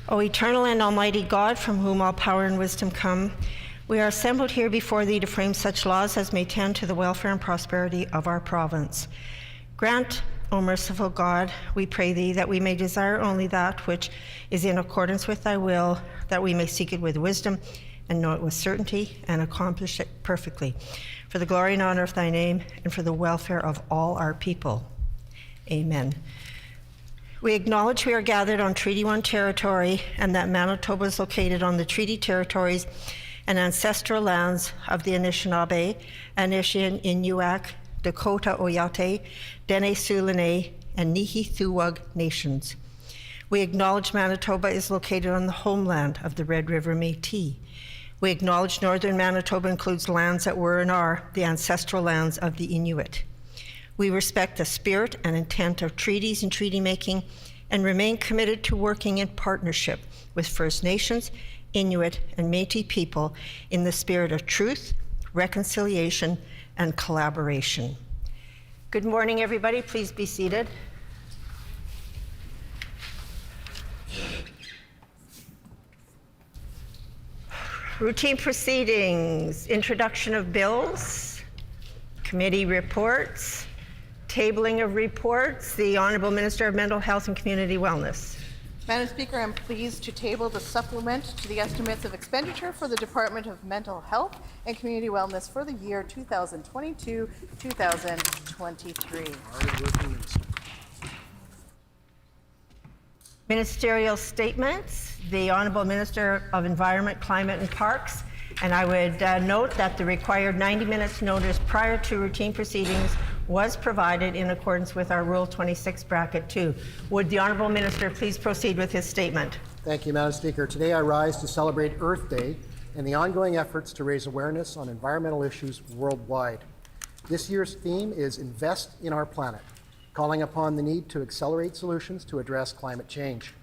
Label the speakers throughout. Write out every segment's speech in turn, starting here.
Speaker 1: O eternal and almighty God, from whom all power and wisdom come, we are assembled here before thee to frame such laws as may tend to the welfare and prosperity of our province. Grant, O merciful God, we pray thee, that we may desire only that which is in accordance with thy will, that we may seek it with wisdom and know it with certainty and accomplish it perfectly, for the glory and honor of thy name and for the welfare of all our people. Amen. We acknowledge we are gathered on Treaty 1 territory and that Manitoba is located on the treaty territories and ancestral lands of the Anishinaabe, Anishin, Inuak, Dakota Oyate, Dene Sulene, and Nihi-Thuwag nations. We acknowledge Manitoba is located on the homeland of the Red River Métis. We acknowledge northern Manitoba includes lands that were and are the ancestral lands of the Inuit. We respect the spirit and intent of treaties and treaty making and remain committed to working in partnership with First Nations, Inuit, and Métis people in the spirit of truth, reconciliation, and collaboration. Good morning, everybody. Please be seated. Routine proceedings, introduction of bills, committee reports, tabling of reports. The Honourable Minister of Mental Health and Community Wellness.
Speaker 2: Madam Speaker, I'm pleased to table the supplement to the estimates of expenditure for the Department of Mental Health and Community Wellness for the year 2022-2023.
Speaker 1: Ministerial statements. The Honourable Minister of Environment, Climate and Parks. And I would note that the required 90 minutes notice prior to routine proceedings was provided in accordance with our Rule 26, Bracket 2. Would the Honourable Minister please proceed with his statement?
Speaker 3: Thank you, Madam Speaker. Today I rise to celebrate Earth Day and the ongoing efforts to raise awareness on environmental issues worldwide. This year's theme is Invest in Our Planet, calling upon the need to accelerate solutions to address climate change.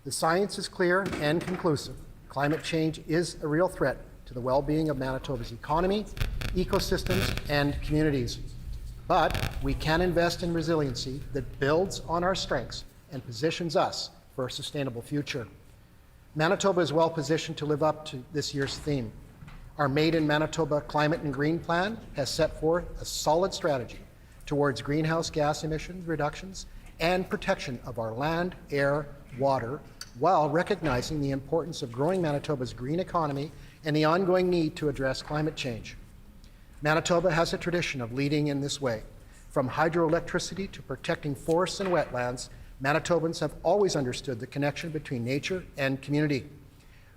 Speaker 3: The science is clear and conclusive. Climate change is a real threat to the well-being of Manitoba's economy, ecosystems, and communities. But we can invest in resiliency that builds on our strengths and positions us for a sustainable future. Manitoba is well positioned to live up to this year's theme. Our Made in Manitoba Climate and Green Plan has set forth a solid strategy towards greenhouse gas emission reductions and protection of our land, air, water, while recognizing the importance of growing Manitoba's green economy and the ongoing need to address climate change. Manitoba has a tradition of leading in this way. From hydroelectricity to protecting forests and wetlands, Manitobans have always understood the connection between nature and community.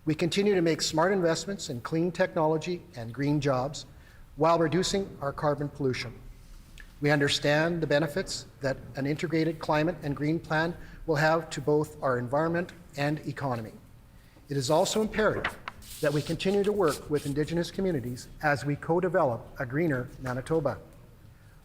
Speaker 3: We continue to make smart investments in clean technology and green jobs while reducing our carbon pollution. We understand the benefits that an integrated climate and green plan will have to both our environment and economy. It is also imperative that we continue to work with Indigenous communities as we co-develop a greener Manitoba.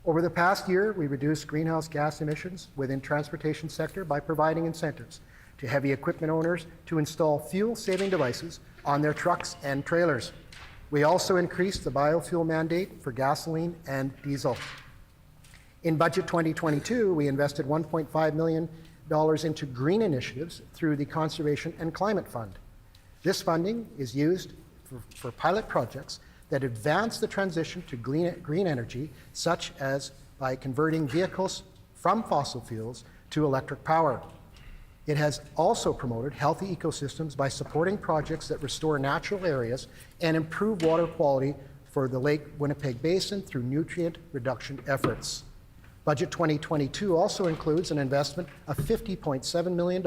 Speaker 3: Over the past year, we reduced greenhouse gas emissions within transportation sector by providing incentives to heavy equipment owners to install fuel-saving devices on their trucks and trailers. We also increased the biofuel mandate for gasoline and diesel. In Budget 2022, we invested $1.5 million into green initiatives through the Conservation and Climate Fund. This funding is used for pilot projects that advance the transition to green energy, such as by converting vehicles from fossil fuels to electric power. It has also promoted healthy ecosystems by supporting projects that restore natural areas and improve water quality for the Lake Winnipeg Basin through nutrient reduction efforts. Budget 2022 also includes an investment of $50.7 million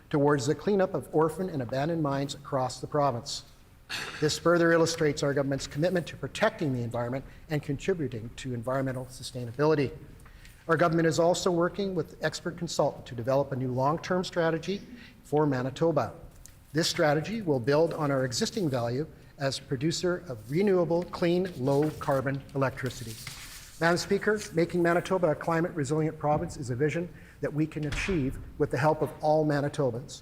Speaker 3: towards the cleanup of orphan and abandoned mines across the province. This further illustrates our government's commitment to protecting the environment and contributing to environmental sustainability. Our government is also working with expert consultants to develop a new long-term strategy for Manitoba. This strategy will build on our existing value as a producer of renewable, clean, low-carbon electricity. Madam Speaker, making Manitoba a climate-resilient province is a vision that we can achieve with the help of all Manitobans.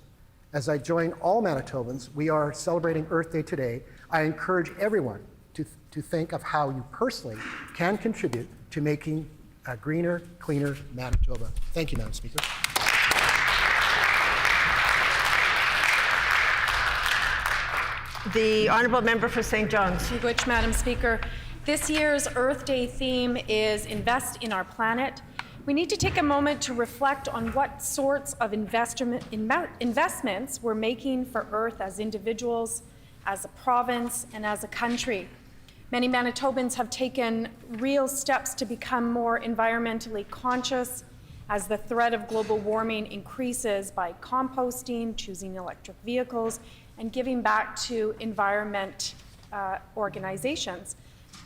Speaker 3: As I join all Manitobans, we are celebrating Earth Day today. I encourage everyone to think of how you personally can contribute to making a greener, cleaner Manitoba. Thank you, Madam Speaker.
Speaker 1: The Honourable Member for St. John's.
Speaker 4: Which, Madam Speaker, this year's Earth Day theme is Invest in Our Planet. We need to take a moment to reflect on what sorts of investments we're making for Earth as individuals, as a province, and as a country. Many Manitobans have taken real steps to become more environmentally conscious as the threat of global warming increases by composting, choosing electric vehicles, and giving back to environment organizations.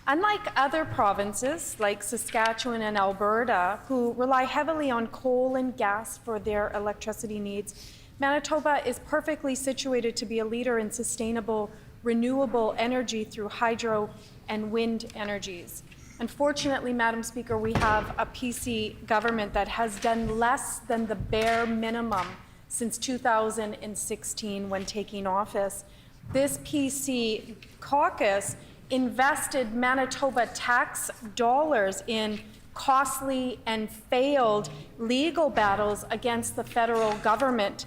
Speaker 4: Unlike other provinces like Saskatchewan and Alberta, who rely heavily on coal and gas for their electricity needs, Manitoba is perfectly situated to be a leader in sustainable, renewable energy through hydro and wind energies. Unfortunately, Madam Speaker, we have a PC government that has done less than the bare minimum since 2016 when taking office. This PC caucus invested Manitoba tax dollars in costly and failed legal battles against the federal government.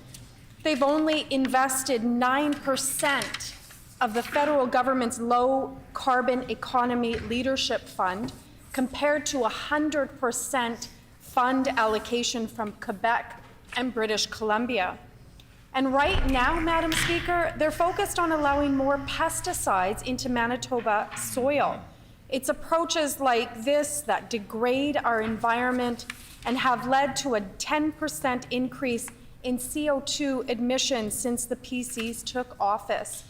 Speaker 4: They've only invested 9% of the federal government's low carbon economy leadership fund, compared to 100% fund allocation from Quebec and British Columbia. And right now, Madam Speaker, they're focused on allowing more pesticides into Manitoba soil. It's approaches like this that degrade our environment and have led to a 10% increase in CO2 emissions since the PCs took office.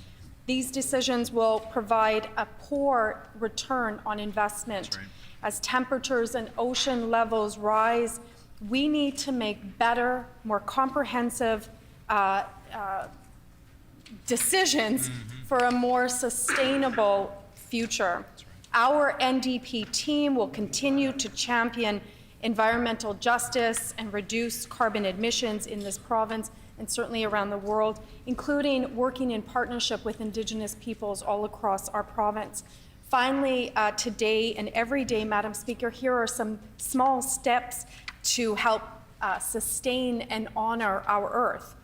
Speaker 4: These decisions will provide a poor return on investment. Right. As temperatures and ocean levels rise, we need to make better, more comprehensive decisions for a more sustainable future. Our NDP team will continue to champion environmental justice and reduce carbon emissions in this province and certainly around the world, including working in partnership with Indigenous peoples all across our province. Finally, today and every day, Madam Speaker, here are some small steps to help sustain and honor our Earth.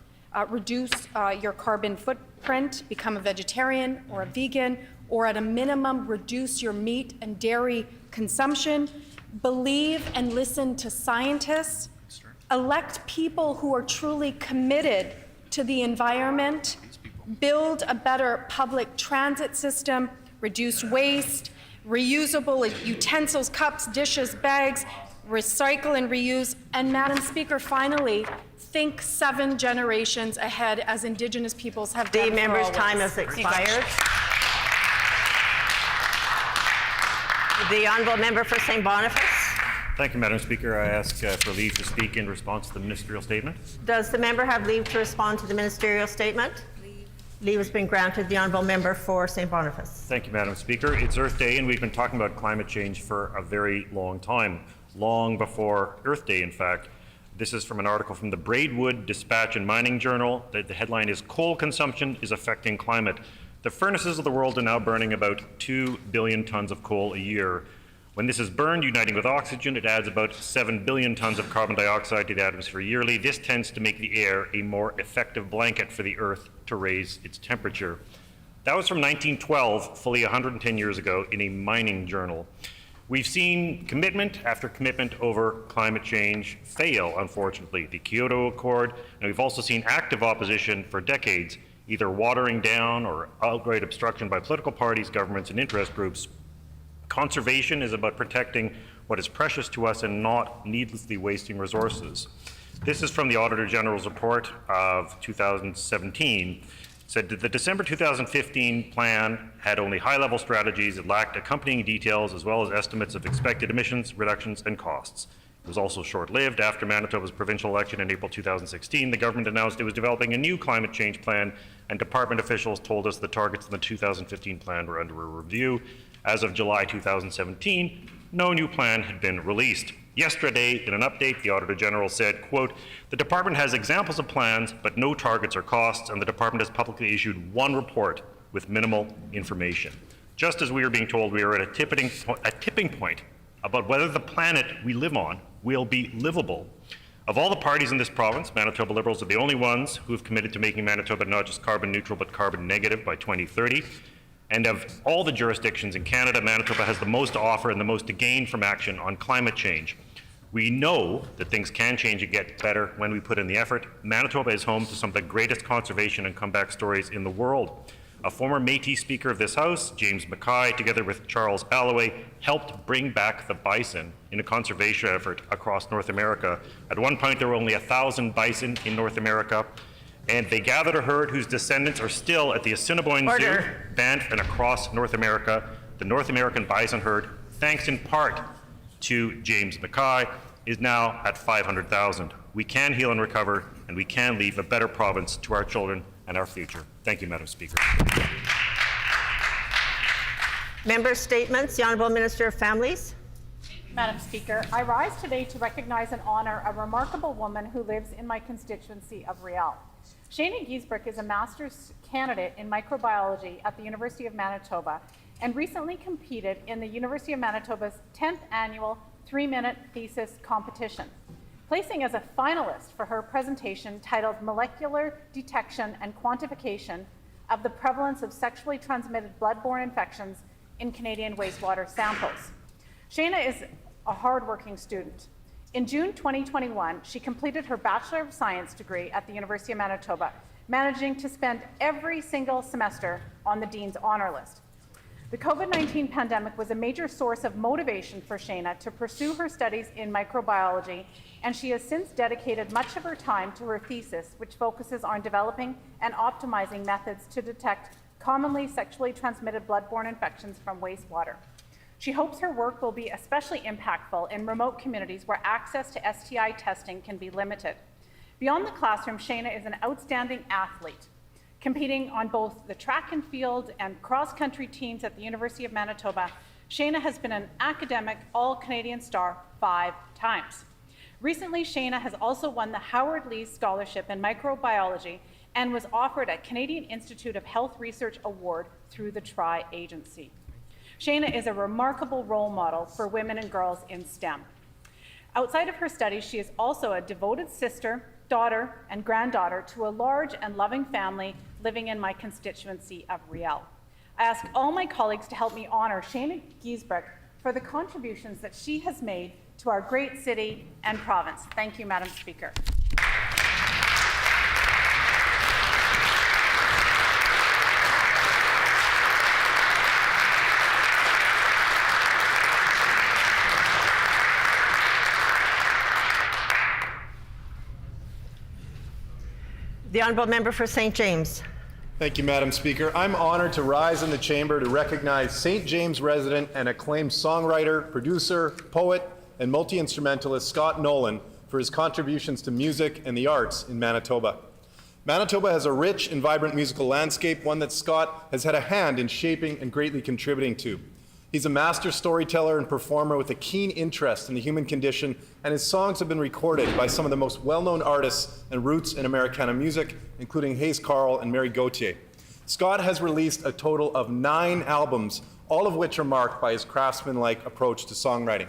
Speaker 4: Reduce your carbon footprint, become a vegetarian or a vegan, or at a minimum, reduce your meat and dairy consumption. Believe and listen to scientists. Elect people who are truly committed to the environment. Build a better public transit system. Reduce waste. Reusable utensils, cups, dishes, bags. Recycle and reuse. And Madam Speaker, finally, think 7 generations ahead as Indigenous peoples have done.
Speaker 1: The member's time has expired. The Honourable Member for St. Boniface.
Speaker 5: Thank you, Madam Speaker. I ask for leave to speak in response to the ministerial statement.
Speaker 1: Does the member have leave to respond to the ministerial statement? Leave has been granted. The Honourable Member for St. Boniface.
Speaker 5: Thank you, Madam Speaker. It's Earth Day, and we've been talking about climate change for a very long time, long before Earth Day, in fact. This is from an article from the Braidwood Dispatch and Mining Journal. The headline is "Coal Consumption is Affecting Climate." The furnaces of the world are now burning about 2 billion tons of coal a year. When this is burned, uniting with oxygen, it adds about 7 billion tons of carbon dioxide to the atmosphere yearly. This tends to make the air a more effective blanket for the Earth to raise its temperature. That was from 1912, fully 110 years ago, in a mining journal. We've seen commitment after commitment over climate change fail, unfortunately. The Kyoto Accord, and we've also seen active opposition for decades, either watering down or outright obstruction by political parties, governments, and interest groups. Conservation is about protecting what is precious to us and not needlessly wasting resources. This is from the Auditor General's report of 2017. It said that the December 2015 plan had only high-level strategies. It lacked accompanying details as well as estimates of expected emissions, reductions, and costs. It was also short-lived. After Manitoba's provincial election in April 2016, the government announced it was developing a new climate change plan, and department officials told us the targets in the 2015 plan were under a review. As of July 2017, no new plan had been released. Yesterday, in an update, the Auditor General said, quote, "The department has examples of plans, but no targets or costs, and the department has publicly issued one report with minimal information." Just as we are being told we are at a tipping point about whether the planet we live on will be livable. Of all the parties in this province, Manitoba Liberals are the only ones who have committed to making Manitoba not just carbon neutral, but carbon negative by 2030. And of all the jurisdictions in Canada, Manitoba has the most to offer and the most to gain from action on climate change. We know that things can change and get better when we put in the effort. Manitoba is home to some of the greatest conservation and comeback stories in the world. A former Métis Speaker of this House, James Mackay, together with Charles Alloway, helped bring back the bison in a conservation effort across North America. At one point, there were only 1,000 bison in North America, and they gathered a herd whose descendants are still at the Assiniboine Zoo, Banff, and across North America. The North American bison herd, thanks in part to James Mackay, is now at 500,000. We can heal and recover, and we can leave a better province to our children and our future. Thank you, Madam Speaker.
Speaker 1: Member statements. The Honourable Minister of Families.
Speaker 6: Madam Speaker, I rise today to recognize and honour a remarkable woman who lives in my constituency of Riel. Shayna Giesbrecht is a master's candidate in microbiology at the University of Manitoba and recently competed in the University of Manitoba's 10th annual 3-minute thesis competition, placing as a finalist for her presentation titled Molecular Detection and Quantification of the Prevalence of Sexually Transmitted Bloodborne Infections in Canadian Wastewater Samples. Shayna is a hardworking student. In June 2021, she completed her Bachelor of Science degree at the University of Manitoba, managing to spend every single semester on the Dean's Honour List. The COVID-19 pandemic was a major source of motivation for Shayna to pursue her studies in microbiology, and she has since dedicated much of her time to her thesis, which focuses on developing and optimizing methods to detect commonly sexually transmitted bloodborne infections from wastewater. She hopes her work will be especially impactful in remote communities where access to STI testing can be limited. Beyond the classroom, Shayna is an outstanding athlete, competing on both the track and field and cross-country teams at the University of Manitoba. Shayna has been an academic All-Canadian star 5 times. Recently, Shayna has also won the Howard Lee Scholarship in Microbiology and was offered a Canadian Institute of Health Research Award through the TRI agency. Shayna is a remarkable role model for women and girls in STEM. Outside of her studies, she is also a devoted sister, daughter, and granddaughter to a large and loving family living in my constituency of Riel. I ask all my colleagues to help me honor Shayna Giesbrecht for the contributions that she has made to our great city and province. Thank you, Madam Speaker.
Speaker 1: The Honourable Member for St. James.
Speaker 7: Thank you, Madam Speaker. I'm honored to rise in the chamber to recognize St. James resident and acclaimed songwriter, producer, poet, and multi-instrumentalist Scott Nolan for his contributions to music and the arts in Manitoba. Manitoba has a rich and vibrant musical landscape, one that Scott has had a hand in shaping and greatly contributing to. He's a master storyteller and performer with a keen interest in the human condition, and his songs have been recorded by some of the most well-known artists and roots in Americana music, including Hayes Carll and Mary Gauthier. Scott has released a total of 9 albums, all of which are marked by his craftsman-like approach to songwriting.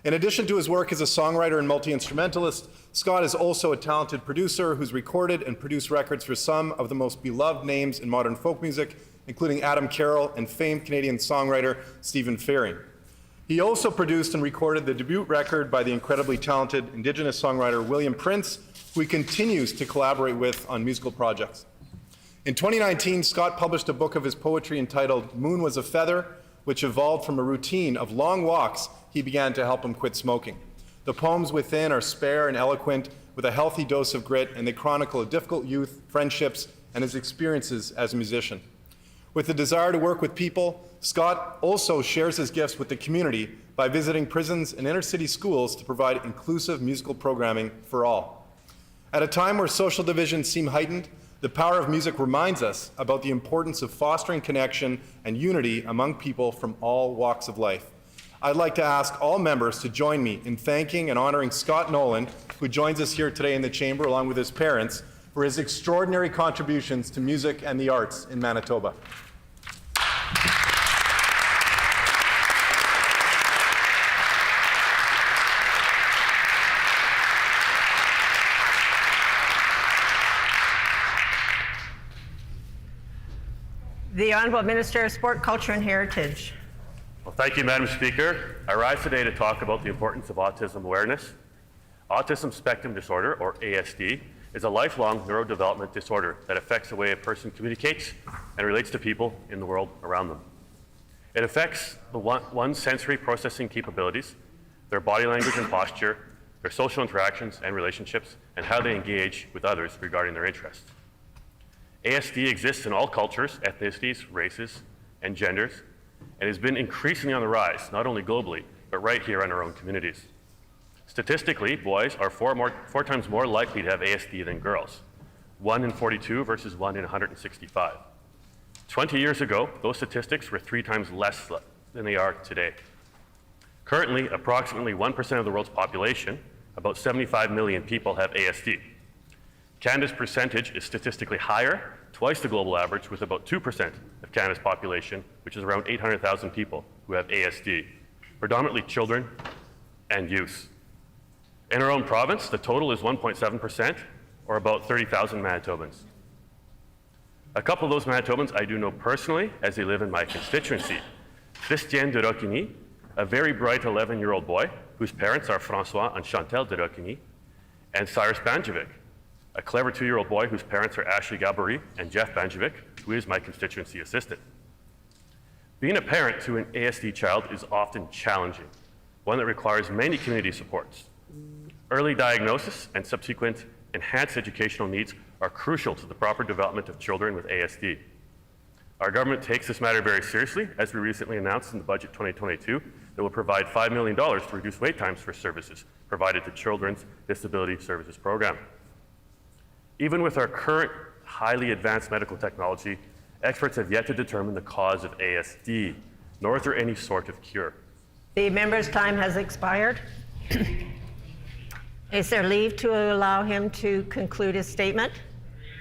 Speaker 7: In addition to his work as a songwriter and multi-instrumentalist, Scott is also a talented producer who's recorded and produced records for some of the most beloved names in modern folk music, including Adam Carroll and famed Canadian songwriter Stephen Fairing. He also produced and recorded the debut record by the incredibly talented Indigenous songwriter William Prince, who he continues to collaborate with on musical projects. In 2019, Scott published a book of his poetry entitled Moon Was a Feather, which evolved from a routine of long walks he began to help him quit smoking. The poems within are spare and eloquent, with a healthy dose of grit, and they chronicle a difficult youth, friendships, and his experiences as a musician. With the desire to work with people, Scott also shares his gifts with the community by visiting prisons and inner-city schools to provide inclusive musical programming for all. At a time where social divisions seem heightened, the power of music reminds us about the importance of fostering connection and unity among people from all walks of life. I'd like to ask all members to join me in thanking and honoring Scott Nolan, who joins us here today in the chamber along with his parents, for his extraordinary contributions to music and the arts in Manitoba.
Speaker 1: The Honourable Minister of Sport, Culture and Heritage.
Speaker 8: Well, thank you, Madam Speaker. I rise today to talk about the importance of autism awareness. Autism spectrum disorder, or ASD, is a lifelong neurodevelopment disorder that affects the way a person communicates and relates to people in the world around them. It affects one's sensory processing capabilities, their body language and posture, their social interactions and relationships, and how they engage with others regarding their interests. ASD exists in all cultures, ethnicities, races, and genders, and has been increasingly on the rise, not only globally, but right here in our own communities. Statistically, boys are four times more likely to have ASD than girls, 1 in 42 versus 1 in 165. 20 years ago, those statistics were 3 times less than they are today. Currently, approximately 1% of the world's population, about 75 million people, have ASD. Canada's percentage is statistically higher, twice the global average, with about 2% of Canada's population, which is around 800,000 people, who have ASD, predominantly children and youth. In our own province, the total is 1.7%, or about 30,000 Manitobans. A couple of those Manitobans I do know personally, as they live in my constituency. Christian de Rocquigny, a very bright 11-year-old boy, whose parents are François and Chantal de Rocquigny, and Cyrus Banjovic, a clever 2-year-old boy whose parents are Ashley Gabory and Jeff Banjovic, who is my constituency assistant. Being a parent to an ASD child is often challenging, one that requires many community supports. Early diagnosis and subsequent enhanced educational needs are crucial to the proper development of children with ASD. Our government takes this matter very seriously, as we recently announced in the Budget 2022 that will provide $5 million to reduce wait times for services provided to Children's Disability Services Program. Even with our current highly advanced medical technology, experts have yet to determine the cause of ASD, nor is there any sort of cure.
Speaker 1: The member's time has expired. Is there leave to allow him to conclude his statement?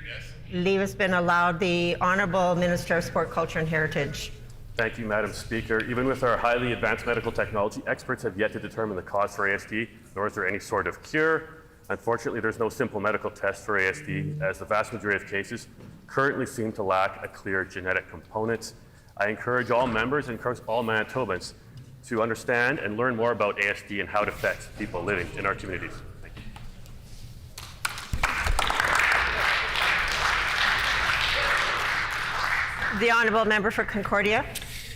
Speaker 1: Yes. Leave has been allowed. The Honourable Minister of Sport, Culture and Heritage.
Speaker 8: Thank you, Madam Speaker. Even with our highly advanced medical technology, experts have yet to determine the cause for ASD, nor is there any sort of cure. Unfortunately, there's no simple medical test for ASD, as the vast majority of cases currently seem to lack a clear genetic component. I encourage all members and all Manitobans to understand and learn more about ASD and how it affects people living in our communities. Thank you.
Speaker 1: The Honourable Member for Concordia.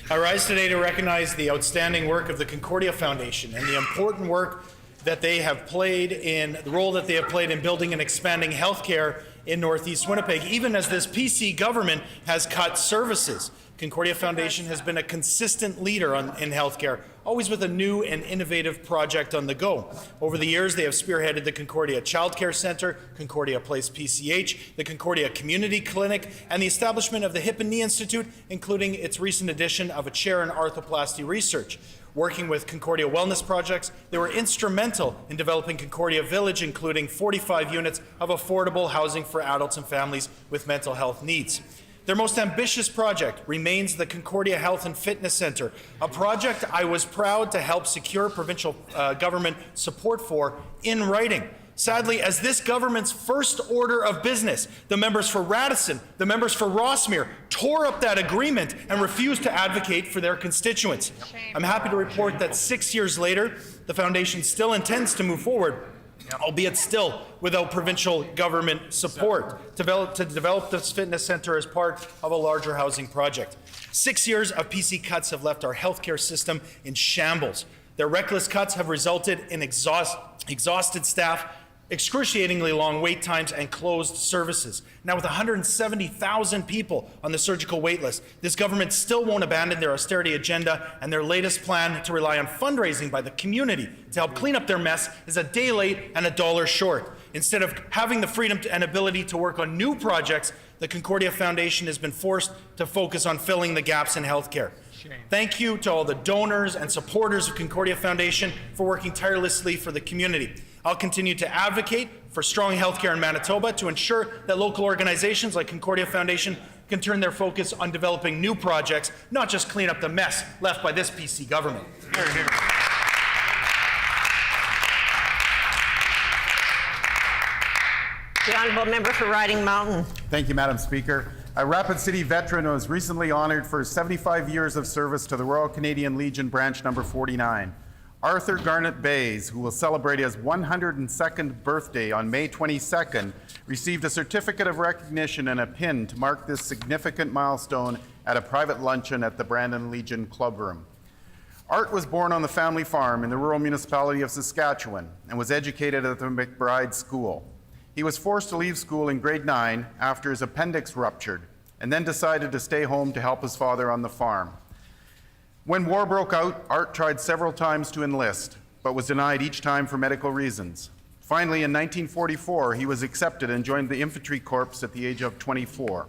Speaker 9: I rise today to recognize the outstanding work of the Concordia Foundation and the important work that they have played in the role that they have played in building and expanding healthcare in Northeast Winnipeg, even as this PC government has cut services. Concordia Foundation has been a consistent leader in healthcare, always with a new and innovative project on the go. Over the years, they have spearheaded the Concordia Child Care Centre, Concordia Place PCH, the Concordia Community Clinic, and the establishment of the Hip and Knee Institute, including its recent addition of a chair in arthroplasty research. Working with Concordia Wellness Projects, they were instrumental in developing Concordia Village, including 45 units of affordable housing for adults and families with mental health needs. Their most ambitious project remains the Concordia Health and Fitness Centre, a project I was proud to help secure provincial government support for in writing. Sadly, as this government's first order of business, the members for Radisson, the members for Rossmere, tore up that agreement and refused to advocate for their constituents. I'm happy to report that 6 years later, the Foundation still intends to move forward, albeit still without provincial government support, to develop this fitness centre as part of a larger housing project. 6 years of PC cuts have left our healthcare system in shambles. Their reckless cuts have resulted in exhausted staff, excruciatingly long wait times, and closed services. Now, with 170,000 people on the surgical wait list, this government still won't abandon their austerity agenda, and their latest plan to rely on fundraising by the community to help clean up their mess is a day late and $1 short. Instead of having the freedom and ability to work on new projects, the Concordia Foundation has been forced to focus on filling the gaps in healthcare. Thank you to all the donors and supporters of Concordia Foundation for working tirelessly for the community. I'll continue to advocate for strong healthcare in Manitoba to ensure that local organizations like Concordia Foundation can turn their focus on developing new projects, not just clean up the mess left by this PC government. Hear, hear.
Speaker 1: The Honourable Member for Riding Mountain.
Speaker 10: Thank you, Madam Speaker. A Rapid City veteran was recently honored for 75 years of service to the Royal Canadian Legion Branch number 49. Arthur Garnet Bays, who will celebrate his 102nd birthday on May 22nd, received a certificate of recognition and a pin to mark this significant milestone at a private luncheon at the Brandon Legion Club Room. Art was born on the family farm in the rural municipality of Saskatchewan and was educated at the McBride School. He was forced to leave school in grade 9 after his appendix ruptured and then decided to stay home to help his father on the farm. When war broke out, Art tried several times to enlist, but was denied each time for medical reasons. Finally, in 1944, he was accepted and joined the Infantry Corps at the age of 24.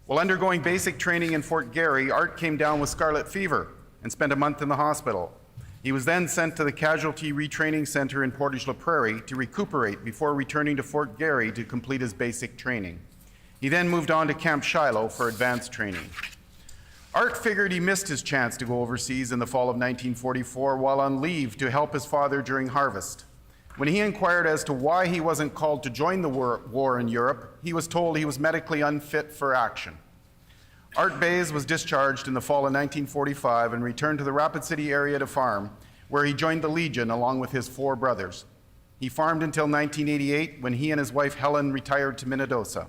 Speaker 10: While undergoing basic training in Fort Garry, Art came down with scarlet fever and spent a month in the hospital. He was then sent to the Casualty Retraining Center in Portage la Prairie to recuperate before returning to Fort Garry to complete his basic training. He then moved on to Camp Shiloh for advanced training. Art figured he missed his chance to go overseas in the fall of 1944 while on leave to help his father during harvest. When he inquired as to why he wasn't called to join the war in Europe, he was told he was medically unfit for action. Art Bays was discharged in the fall of 1945 and returned to the Rapid City area to farm, where he joined the Legion along with his 4 brothers. He farmed until 1988 when he and his wife Helen retired to Minnedosa.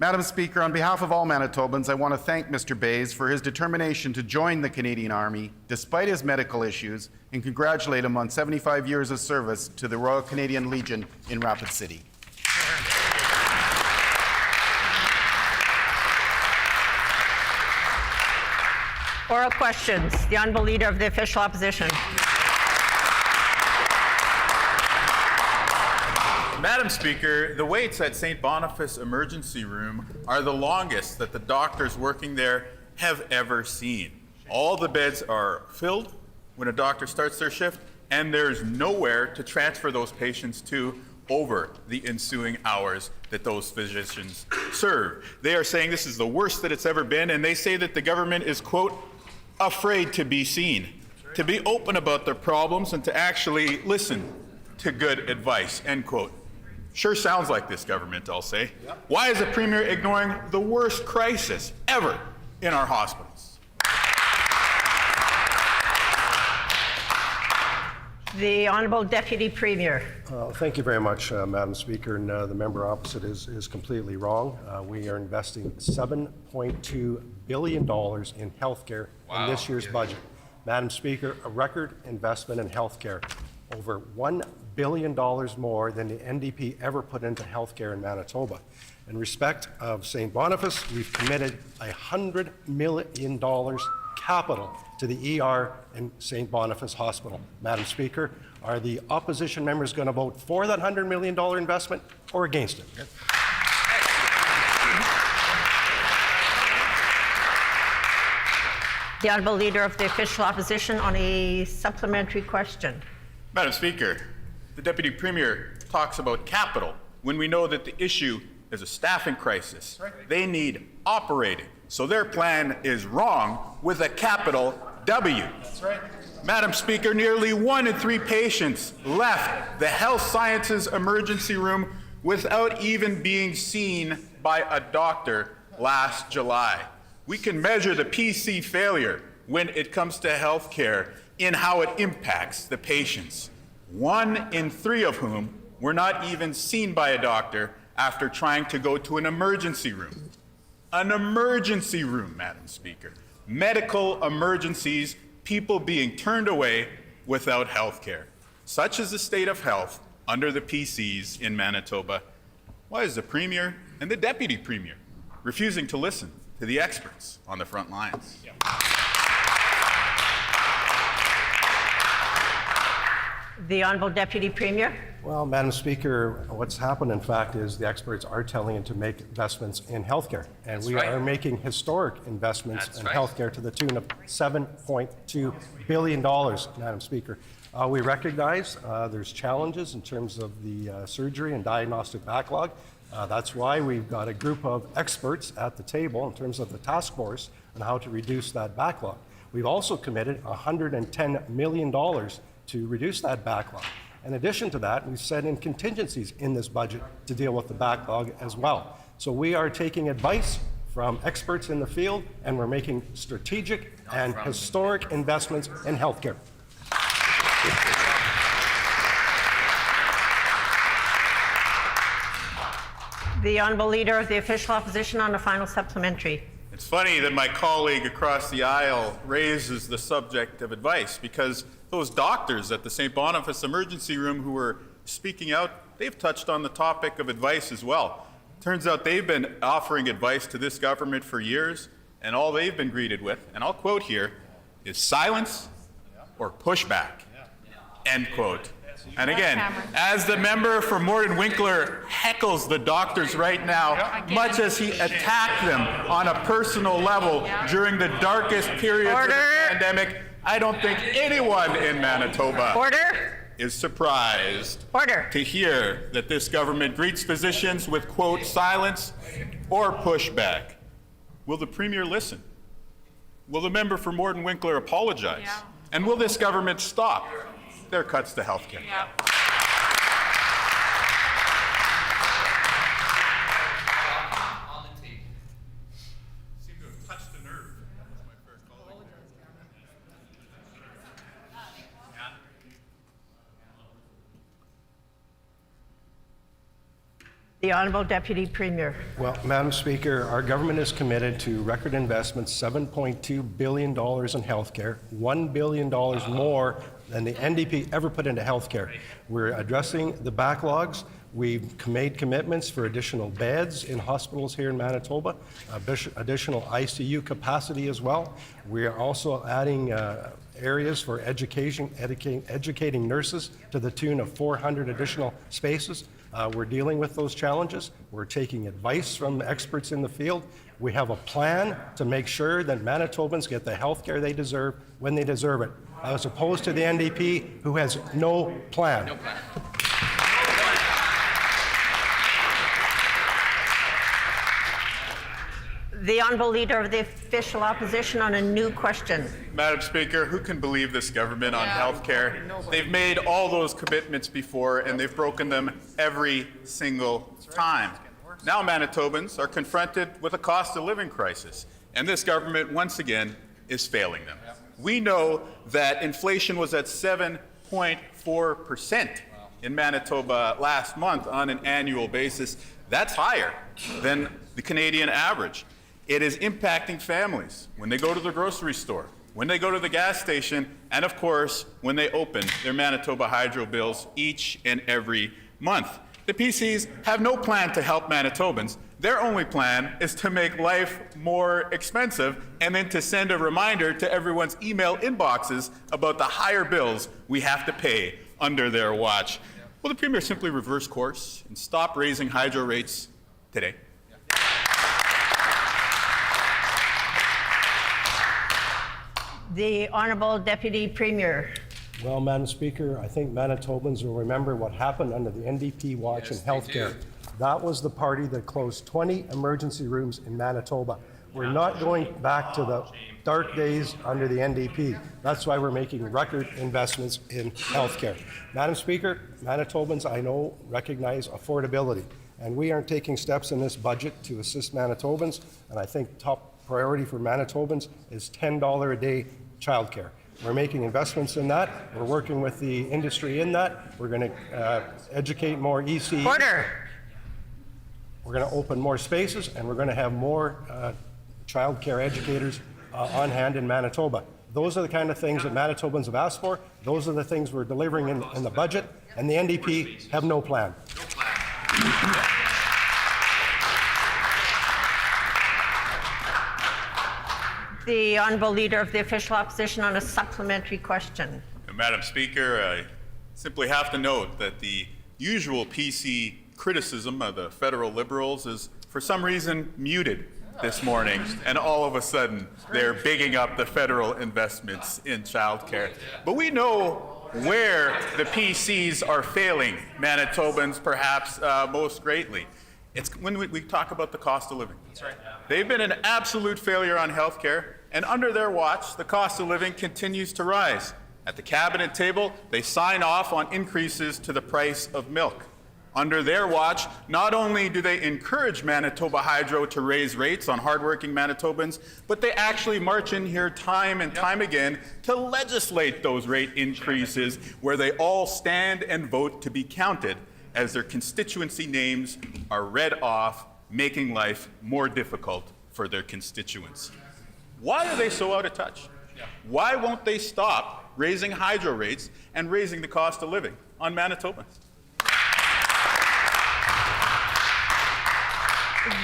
Speaker 10: Madam Speaker, on behalf of all Manitobans, I want to thank Mr. Bays for his determination to join the Canadian Army despite his medical issues and congratulate him on 75 years of service to the Royal Canadian Legion in Rapid City.
Speaker 1: Oral questions. The Honourable Leader of the Official Opposition.
Speaker 11: Madam Speaker, the waits at St. Boniface Emergency Room are the longest that the doctors working there have ever seen. All the beds are filled when a doctor starts their shift, and there's nowhere to transfer those patients to over the ensuing hours that those physicians serve. They are saying this is the worst that it's ever been, and they say that the government is, quote, afraid to be seen, to be open about their problems, and to actually listen to good advice, end quote. Sure sounds like this government, I'll say. Why is the Premier ignoring the worst crisis ever in our hospitals?
Speaker 1: The Honourable Deputy Premier.
Speaker 12: Thank you very much, Madam Speaker. And the member opposite is completely wrong. We are investing $7.2 billion in healthcare in this year's budget. Madam Speaker, a record investment in healthcare, over $1 billion more than the NDP ever put into healthcare in Manitoba. In respect of St. Boniface, we've committed $100 million capital to the ER in St. Boniface Hospital. Madam Speaker, are the opposition members going to vote for that $100 million investment or against it?
Speaker 1: The Honourable Leader of the Official Opposition on a supplementary question.
Speaker 11: Madam Speaker, the Deputy Premier talks about capital when we know that the issue is a staffing crisis. They need operating. So their plan is wrong with a capital W. That's right. Madam Speaker, nearly 1 in 3 patients left the health sciences emergency room without even being seen by a doctor last July. We can measure the PC failure when it comes to health care in how it impacts the patients. 1 in 3 of whom were not even seen by a doctor after trying to go to an emergency room. An emergency room, Madam Speaker. Medical emergencies, people being turned away without health care. Such is the state of health under the PCs in Manitoba. Why is the Premier and the Deputy Premier refusing to listen to the experts on the front lines? Yeah.
Speaker 1: The Honourable Deputy Premier.
Speaker 12: Well, Madam Speaker, what's happened, in fact, is the experts are telling him to make investments in healthcare. And we are making historic investments in healthcare to the tune of $7.2 billion, Madam Speaker. We recognize there's challenges in terms of the surgery and diagnostic backlog. That's why we've got a group of experts at the table in terms of the task force on how to reduce that backlog. We've also committed $110 million to reduce that backlog. In addition to that, we've set in contingencies in this budget to deal with the backlog as well. So we are taking advice from experts in the field, and we're making strategic and historic investments in healthcare.
Speaker 1: The Honourable Leader of the Official Opposition on a final supplementary.
Speaker 11: It's funny that my colleague across the aisle raises the subject of advice, because those doctors at the St. Boniface Emergency Room who were speaking out, they've touched on the topic of advice as well. Turns out they've been offering advice to this government for years, and all they've been greeted with, and I'll quote here, is silence or pushback, end quote. And again, as the member for Morton Winkler heckles the doctors right now, much as he attacked them on a personal level during the darkest period of the pandemic, I don't think anyone in Manitoba is surprised to hear that this government greets physicians with, quote, silence or pushback. Will the Premier listen? Will the member for Morton Winkler apologize? And will this government stop their cuts to health care?
Speaker 1: The Honourable Deputy Premier.
Speaker 12: Well, Madam Speaker, our government is committed to record investments, $7.2 billion in healthcare, $1 billion more than the NDP ever put into healthcare. We're addressing the backlogs. We've made commitments for additional beds in hospitals here in Manitoba, additional ICU capacity as well. We are also adding areas for educating nurses to the tune of 400 additional spaces. We're dealing with those challenges. We're taking advice from experts in the field. We have a plan to make sure that Manitobans get the health care they deserve when they deserve it, as opposed to the NDP, who has no plan. No plan.
Speaker 1: The Honourable Leader of the Official Opposition on a new question.
Speaker 11: Madam Speaker, who can believe this government on health care? They've made all those commitments before, and they've broken them every single time. Now Manitobans are confronted with a cost of living crisis, and this government once again is failing them. We know that inflation was at 7.4% in Manitoba last month on an annual basis. That's higher than the Canadian average. It is impacting families when they go to the grocery store, when they go to the gas station, and of course, when they open their Manitoba Hydro bills each and every month. The PCs have no plan to help Manitobans. Their only plan is to make life more expensive and then to send a reminder to everyone's email inboxes about the higher bills we have to pay under their watch. Will the Premier simply reverse course and stop raising hydro rates today?
Speaker 1: The Honourable Deputy Premier.
Speaker 12: Well, Madam Speaker, I think Manitobans will remember what happened under the NDP watch in healthcare. That was the party that closed 20 emergency rooms in Manitoba. We're not going back to the dark days under the NDP. That's why we're making record investments in healthcare. Madam Speaker, Manitobans, I know, recognize affordability, and we aren't taking steps in this budget to assist Manitobans, and I think top priority for Manitobans is $10 a day childcare. We're making investments in that. We're working with the industry in that. We're going to educate more EC.
Speaker 1: Order.
Speaker 12: We're going to open more spaces, and we're going to have more childcare educators on hand in Manitoba. Those are the kind of things that Manitobans have asked for. Those are the things we're delivering in the budget, and the NDP have no plan.
Speaker 1: The Honourable Leader of the Official Opposition on a supplementary question.
Speaker 11: Madam Speaker, I simply have to note that the usual PC criticism of the federal Liberals is for some reason muted this morning, and all of a sudden they're bigging up the federal investments in childcare. But we know where the PCs are failing Manitobans perhaps most greatly. It's when we talk about the cost of living. That's right. They've been an absolute failure on health care, and under their watch, the cost of living continues to rise. At the cabinet table, they sign off on increases to the price of milk. Under their watch, not only do they encourage Manitoba Hydro to raise rates on hardworking Manitobans, but they actually march in here time and time again to legislate those rate increases where they all stand and vote to be counted as their constituency names are read off, making life more difficult for their constituents. Why are they so out of touch? Why won't they stop raising hydro rates and raising the cost of living on Manitobans?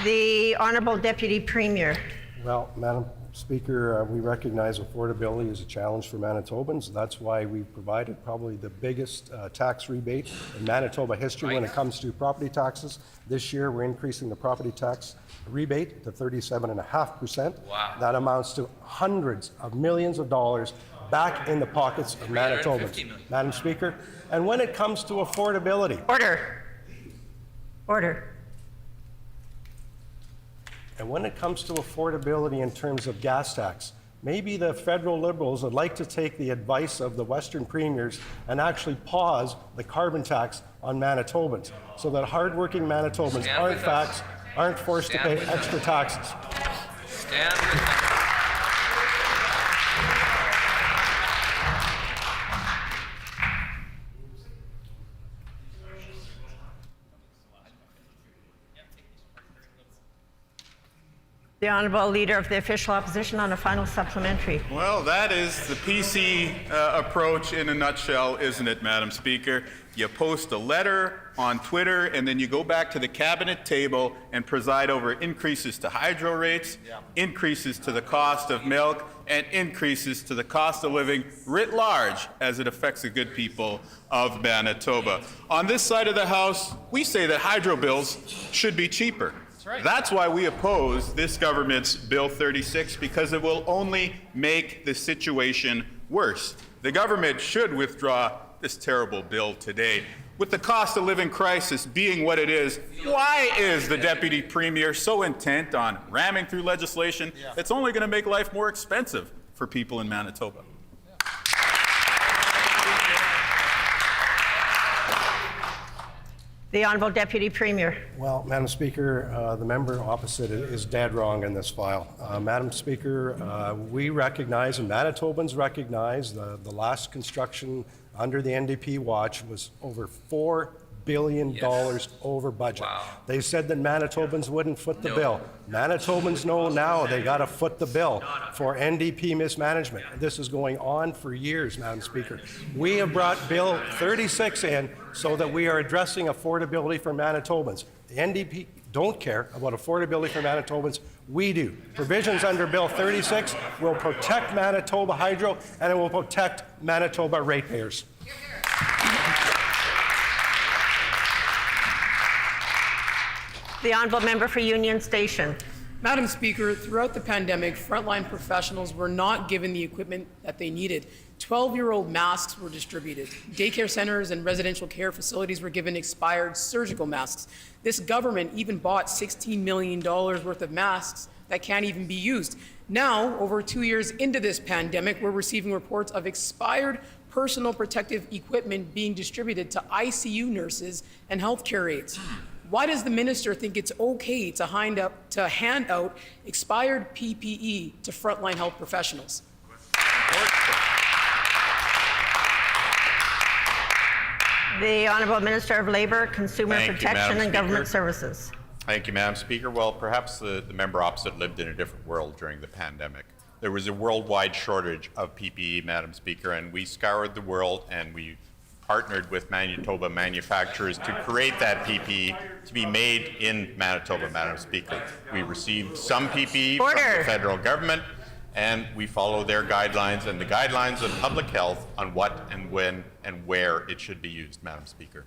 Speaker 1: The Honourable Deputy Premier.
Speaker 12: Well, Madam Speaker, we recognize affordability is a challenge for Manitobans. That's why we've provided probably the biggest tax rebate in Manitoba history when it comes to property taxes. This year, we're increasing the property tax rebate to 37.5%. Wow. That amounts to hundreds of millions of dollars back in the pockets of Manitobans. Madam Speaker, and when it comes to affordability.
Speaker 1: Order. Order.
Speaker 12: And when it comes to affordability in terms of gas tax, maybe the federal Liberals would like to take the advice of the Western premiers and actually pause the carbon tax on Manitobans so that hardworking Manitobans aren't forced to pay extra taxes.
Speaker 13: Stand with them.
Speaker 1: The Honourable Leader of the Official Opposition on a final supplementary.
Speaker 11: Well, that is the PC approach in a nutshell, isn't it, Madam Speaker? You post a letter on Twitter, and then you go back to the cabinet table and preside over increases to hydro rates, increases to the cost of milk, and increases to the cost of living writ large as it affects the good people of Manitoba. On this side of the House, we say that hydro bills should be cheaper. That's why we oppose this government's Bill 36, because it will only make the situation worse. The government should withdraw this terrible bill today. With the cost of living crisis being what it is, why is the Deputy Premier so intent on ramming through legislation that's only going to make life more expensive for people in Manitoba?
Speaker 1: The Honourable Deputy Premier.
Speaker 12: Well, Madam Speaker, the member opposite is dead wrong in this file. Madam Speaker, we recognize, and Manitobans recognize, the last construction under the NDP watch was over $4 billion over budget. Wow. They said that Manitobans wouldn't foot the bill. Manitobans know now they got to foot the bill for NDP mismanagement. This is going on for years, Madam Speaker. We have brought Bill 36 in so that we are addressing affordability for Manitobans. The NDP don't care about affordability for Manitobans. We do. Provisions under Bill 36 will protect Manitoba Hydro, and it will protect Manitoba ratepayers.
Speaker 1: The Honourable Member for Union Station.
Speaker 14: Madam Speaker, throughout the pandemic, frontline professionals were not given the equipment that they needed. 12-year-old masks were distributed. Daycare centers and residential care facilities were given expired surgical masks. This government even bought $16 million worth of masks that can't even be used. Now, over 2 years into this pandemic, we're receiving reports of expired personal protective equipment being distributed to ICU nurses and healthcare aides. Why does the minister think it's okay to hand out expired PPE to frontline health professionals?
Speaker 1: The Honourable Minister of Labour, Consumer Protection and Government Services.
Speaker 15: Thank you, Madam Speaker. Well, perhaps the member opposite lived in a different world during the pandemic. There was a worldwide shortage of PPE, Madam Speaker, and we scoured the world and we partnered with Manitoba manufacturers to create that PPE to be made in Manitoba, Madam Speaker. We received some PPE from the federal government, and we follow their guidelines and the guidelines of public health on what and when and where it should be used, Madam Speaker.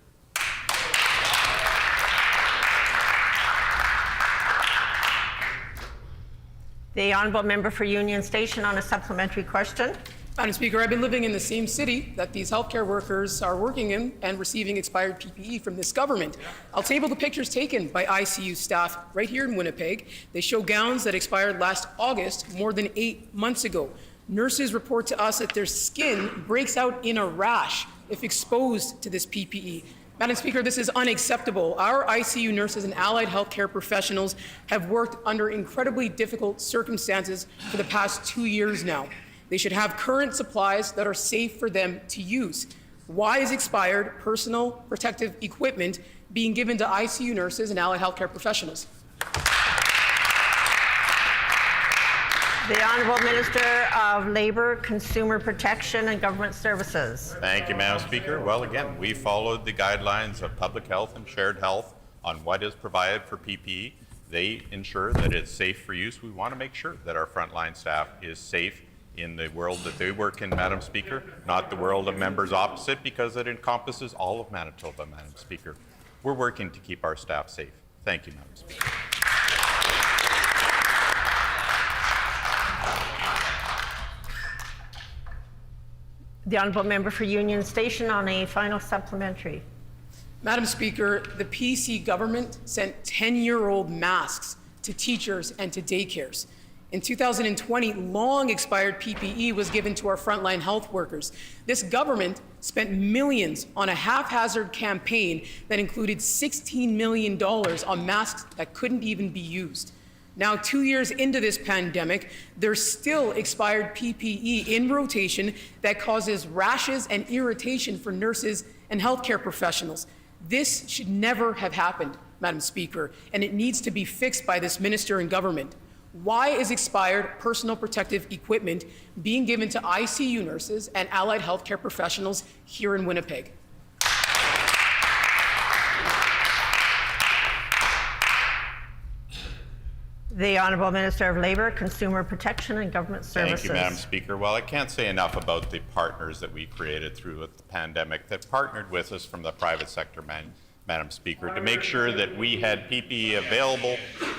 Speaker 1: The Honourable Member for Union Station on a supplementary question.
Speaker 14: Madam Speaker, I've been living in the same city that these healthcare workers are working in and receiving expired PPE from this government. I'll table the pictures taken by ICU staff right here in Winnipeg. They show gowns that expired last August, more than 8 months ago. Nurses report to us that their skin breaks out in a rash if exposed to this PPE. Madam Speaker, this is unacceptable. Our ICU nurses and allied healthcare professionals have worked under incredibly difficult circumstances for the past 2 years now. They should have current supplies that are safe for them to use. Why is expired personal protective equipment being given to ICU nurses and allied healthcare professionals?
Speaker 1: The Honourable Minister of Labour, Consumer Protection and Government Services.
Speaker 15: Thank you, Madam Speaker. Well, again, we followed the guidelines of public health and shared health on what is provided for PPE. They ensure that it's safe for use. We want to make sure that our frontline staff is safe in the world that they work in, Madam Speaker, not the world of members opposite, because it encompasses all of Manitoba, Madam Speaker. We're working to keep our staff safe. Thank you, Madam Speaker.
Speaker 1: The Honourable Member for Union Station on a final supplementary.
Speaker 14: Madam Speaker, the PC government sent 10-year-old masks to teachers and to daycares. In 2020, long expired PPE was given to our frontline health workers. This government spent millions on a haphazard campaign that included $16 million on masks that couldn't even be used. Now, 2 years into this pandemic, there's still expired PPE in rotation that causes rashes and irritation for nurses and healthcare professionals. This should never have happened, Madam Speaker, and it needs to be fixed by this minister and government. Why is expired personal protective equipment being given to ICU nurses and allied healthcare professionals here in Winnipeg?
Speaker 1: The Honourable Minister of Labour, Consumer Protection and Government Services.
Speaker 15: Thank you, Madam Speaker. Well, I can't say enough about the partners that we created through the pandemic that partnered with us from the private sector, Madam Speaker, to make sure that we had PPE available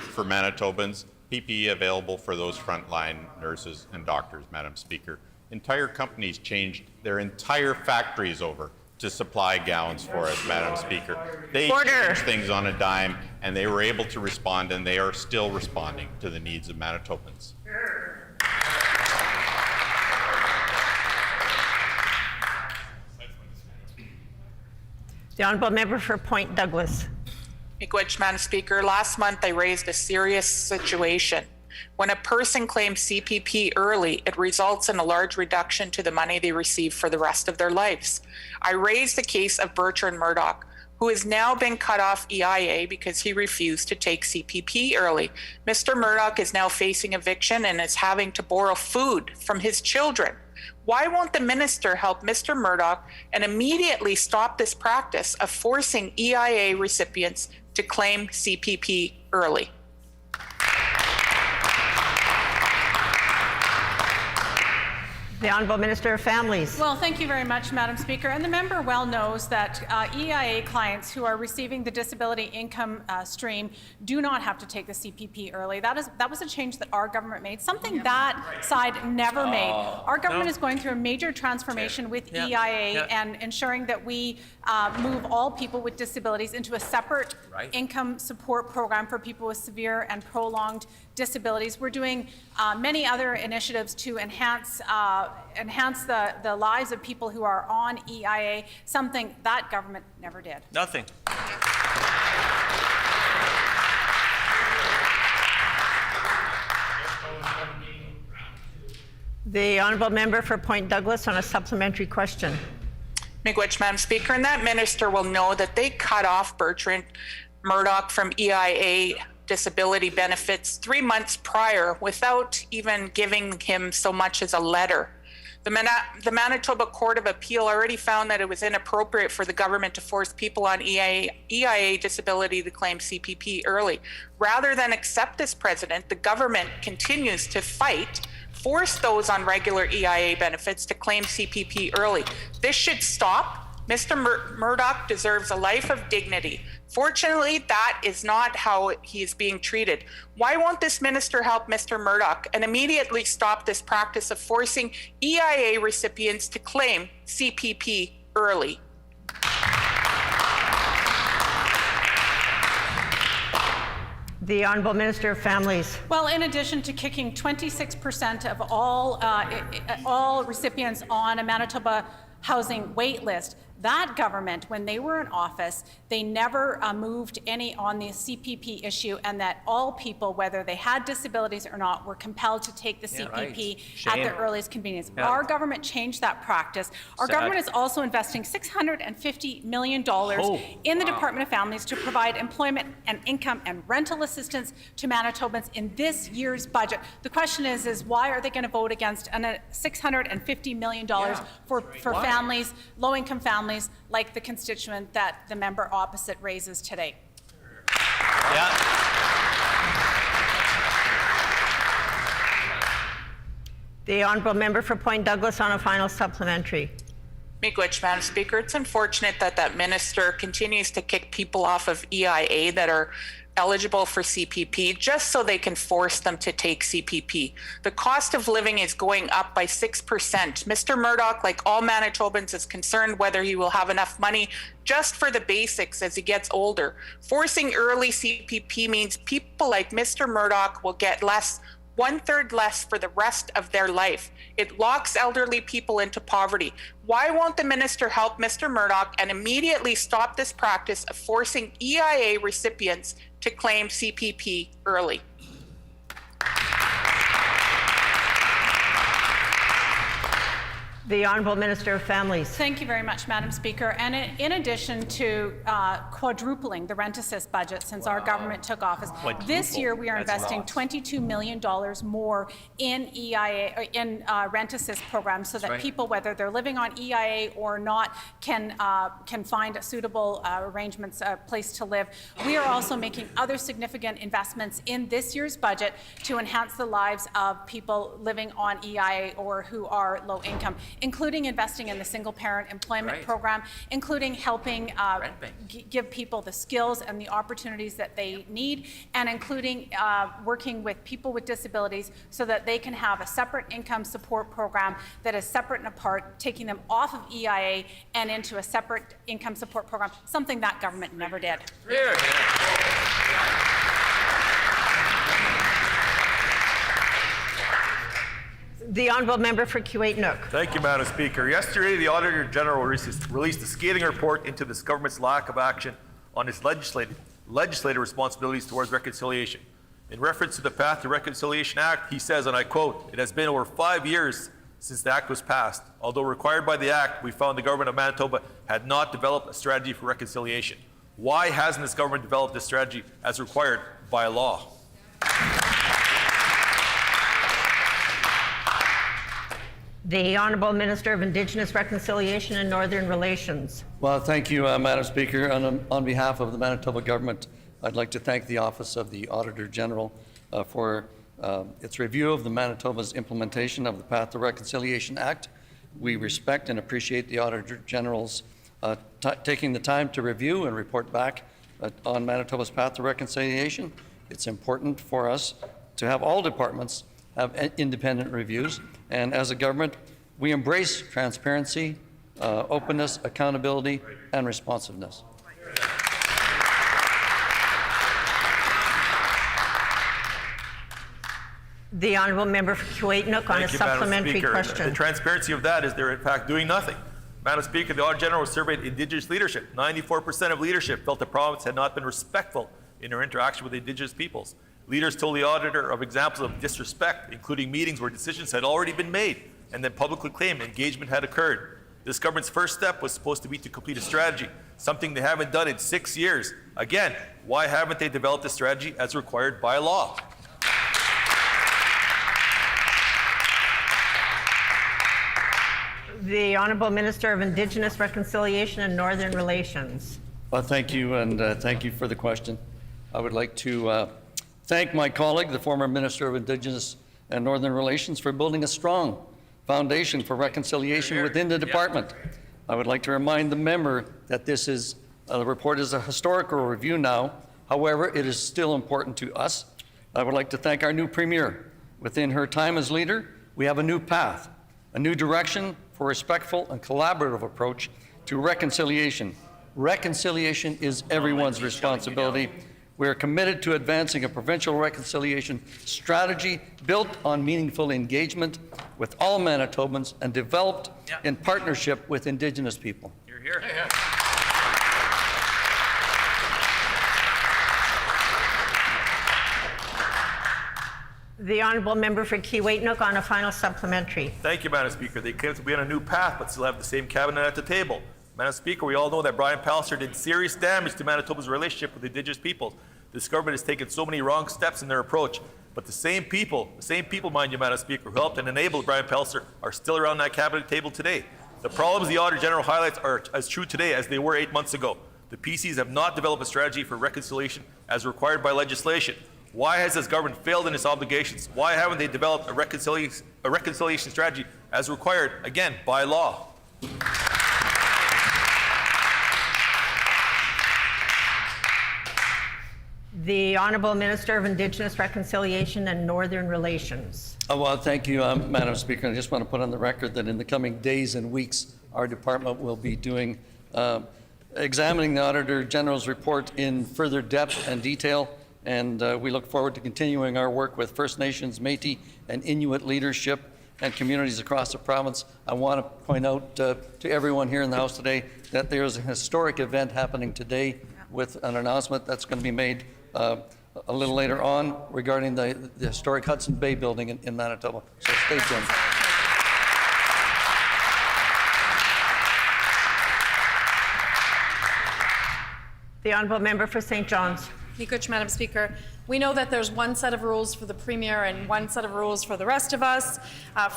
Speaker 15: for Manitobans, PPE available for those frontline nurses and doctors, Madam Speaker. Entire companies changed their entire factories over to supply gowns for us, Madam Speaker. They changed things on a dime, and they were able to respond, and they are still responding to the needs of Manitobans.
Speaker 1: The Honourable Member for Point Douglas.
Speaker 16: Miigwech, Madam Speaker. Last month I raised a serious situation. When a person claims CPP early, it results in a large reduction to the money they receive for the rest of their lives. I raised the case of Bertrand Murdoch, who has now been cut off EIA because he refused to take CPP early. Mr. Murdoch is now facing eviction and is having to borrow food from his children. Why won't the minister help Mr. Murdoch and immediately stop this practice of forcing EIA recipients to claim CPP early?
Speaker 1: The Honourable Minister of Families.
Speaker 6: Well, thank you very much, Madam Speaker. And the member well knows that EIA clients who are receiving the disability income stream do not have to take the CPP early. That was a change that our government made, something that side never made. Our government is going through a major transformation with EIA and ensuring that we move all people with disabilities into a separate income support program for people with severe and prolonged disabilities. We're doing many other initiatives to enhance the lives of people who are on EIA, something that government never did.
Speaker 13: Nothing.
Speaker 1: The Honourable Member for Point Douglas on a supplementary question.
Speaker 16: Miigwech, Madam Speaker, and that minister will know that they cut off Bertrand Murdoch from EIA disability benefits 3 months prior without even giving him so much as a letter. The Manitoba Court of Appeal already found that it was inappropriate for the government to force people on EIA disability to claim CPP early. Rather than accept this precedent, the government continues to force those on regular EIA benefits to claim CPP early. This should stop. Mr. Murdoch deserves a life of dignity. Fortunately, that is not how he is being treated. Why won't this minister help Mr. Murdoch and immediately stop this practice of forcing EIA recipients to claim CPP early?
Speaker 1: The Honourable Minister of Families.
Speaker 6: Well, in addition to kicking 26% of all recipients on a Manitoba housing wait list, That government, when they were in office, they never moved any on the CPP issue, and that all people, whether they had disabilities or not, were compelled to take the CPP at their earliest convenience. Our government changed that practice. Our government is also investing $650 million in the Department of Families to provide employment and income and rental assistance to Manitobans in this year's budget. The question is why are they going to vote against $650 million for families, low-income families, like the constituent that the member opposite raises today?
Speaker 1: The honourable member for Point Douglas on a final supplementary.
Speaker 16: Miigwech, Madam Speaker. It's unfortunate that that minister continues to kick people off of EIA that are eligible for CPP just so they can force them to take CPP. The cost of living is going up by 6%. Mr. Murdoch, like all Manitobans, is concerned whether he will have enough money just for the basics as he gets older. Forcing early CPP means people like Mr. Murdoch will get less, 1/3 less for the rest of their life. It locks elderly people into poverty. Why won't the minister help Mr. Murdoch and immediately stop this practice of forcing EIA recipients to claim CPP early?
Speaker 1: The Honourable Minister of Families.
Speaker 6: Thank you very much, Madam Speaker. And in addition to quadrupling the rent assist budget since our government took office, this year we are investing $22 million more in EIA, in rent assist programs, so that people, whether they're living on EIA or not, can find a suitable arrangements, a place to live. We are also making other significant investments in this year's budget to enhance the lives of people living on EIA or who are low income, including investing in the single-parent employment program, including helping give people the skills and the opportunities that they need, and including working with people with disabilities so that they can have a separate income support program that is separate and apart, taking them off of EIA and into a separate income support program, something that government never did.
Speaker 1: The Honourable Member for Kuwait-Nook.
Speaker 17: Thank you, Madam Speaker. Yesterday, the Auditor General released a scathing report into this government's lack of action on its legislative responsibilities towards reconciliation. In reference to the Path to Reconciliation Act, he says, and I quote, "It has been over 5 years since the Act was passed. Although required by the Act, we found the government of Manitoba had not developed a strategy for reconciliation. Why hasn't this government developed this strategy as required by law?"
Speaker 1: The Honourable Minister of Indigenous Reconciliation and Northern Relations.
Speaker 18: Well, thank you, Madam Speaker. And on behalf of the Manitoba government, I'd like to thank the Office of the Auditor General for its review of the Manitoba's implementation of the Path to Reconciliation Act. We respect and appreciate the Auditor General's taking the time to review and report back on Manitoba's Path to Reconciliation. It's important for us to have all departments have independent reviews, and as a government, we embrace transparency, openness, accountability, and responsiveness.
Speaker 1: The Honourable Member for Kuwait-Nook on a supplementary question.
Speaker 17: The transparency of that is they're in fact doing nothing. Madam Speaker, the Auditor General surveyed Indigenous leadership. 94% of leadership felt the province had not been respectful in their interaction with Indigenous peoples. Leaders told the auditor of examples of disrespect, including meetings where decisions had already been made and then publicly claimed engagement had occurred. This government's first step was supposed to be to complete a strategy, something they haven't done in 6 years. Again, why haven't they developed a strategy as required by law?
Speaker 1: The Honourable Minister of Indigenous Reconciliation and Northern Relations.
Speaker 18: Well, thank you, and thank you for the question. I would like to thank my colleague, the former Minister of Indigenous and Northern Relations, for building a strong foundation for reconciliation within the department. I would like to remind the member that this is, the report is a historical review now. However, it is still important to us. I would like to thank our new Premier. Within her time as leader, we have a new path, a new direction for a respectful and collaborative approach to reconciliation. Reconciliation is everyone's responsibility. We are committed to advancing a provincial reconciliation strategy built on meaningful engagement with all Manitobans and developed in partnership with Indigenous people.
Speaker 17: Speaker.
Speaker 1: The honourable member for Key-Waitanuk on a final supplementary.
Speaker 17: Thank you, Madam Speaker. They claim to be on a new path, but still have the same cabinet at the table. Madam Speaker, we all know that Brian Pallister did serious damage to Manitoba's relationship with Indigenous peoples. This government has taken so many wrong steps in their approach, but the same people, mind you, Madam Speaker, who helped and enabled Brian Pallister are still around that cabinet table today. The problems the Auditor General highlights are as true today as they were 8 months ago. The PCs have not developed a strategy for reconciliation as required by legislation. Why has this government failed in its obligations? Why haven't they developed a reconciliation strategy as required, again, by law?
Speaker 1: The Honourable Minister of Indigenous Reconciliation and Northern Relations.
Speaker 18: Well, thank you, Madam Speaker. I just want to put on the record that in the coming days and weeks, our department will be examining the Auditor General's report in further depth and detail, and we look forward to continuing our work with First Nations, Métis, and Inuit leadership and communities across the province. I want to point out to everyone here in the House today that there is a historic event happening today with an announcement that's going to be made a little later on regarding the historic Hudson Bay building in Manitoba. So stay tuned.
Speaker 1: The honourable member for St. John's.
Speaker 4: Thank you, Madam Speaker. We know that there's one set of rules for the Premier and one set of rules for the rest of us.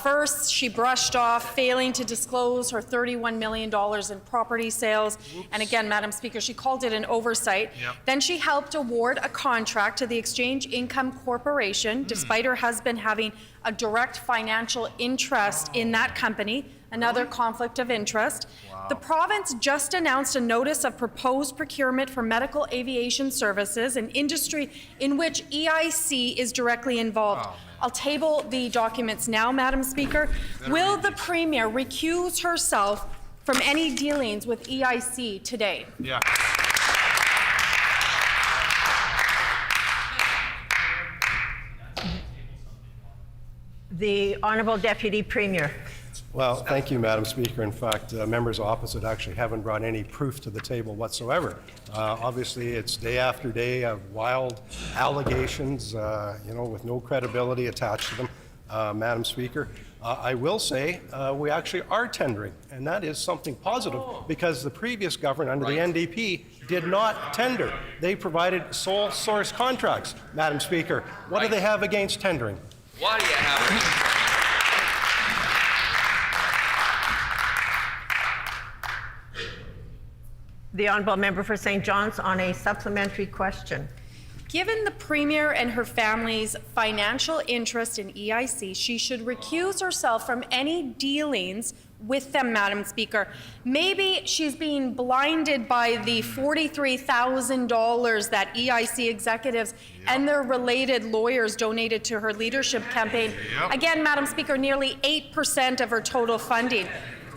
Speaker 4: First, she brushed off failing to disclose her $31 million in property sales. Oops. And again, Madam Speaker, she called it an oversight. Yep. Then she helped award a contract to the Exchange Income Corporation, despite her husband having a direct financial interest in that company. Another conflict of interest. Wow. The province just announced a notice of proposed procurement for medical aviation services, an industry in which EIC is directly involved. Oh, I'll table the documents now, Madam Speaker. Will the Premier recuse herself from any dealings with EIC today?
Speaker 17: Yeah.
Speaker 1: The Honourable Deputy Premier.
Speaker 12: Well, thank you, Madam Speaker. In fact, members opposite actually haven't brought any proof to the table whatsoever. Obviously, it's day after day of wild allegations, with no credibility attached to them. Madam Speaker, I will say we actually are tendering, and that is something positive because the previous government under the NDP did not tender. They provided sole source contracts. Madam Speaker, what do they have against tendering?
Speaker 13: What do you have?
Speaker 1: The honourable member for St. John's on a supplementary question.
Speaker 4: Given the Premier and her family's financial interest in EIC, she should recuse herself from any dealings with them, Madam Speaker. Maybe she's being blinded by the $43,000 that EIC executives and their related lawyers donated to her leadership campaign. Again, Madam Speaker, nearly 8% of her total funding.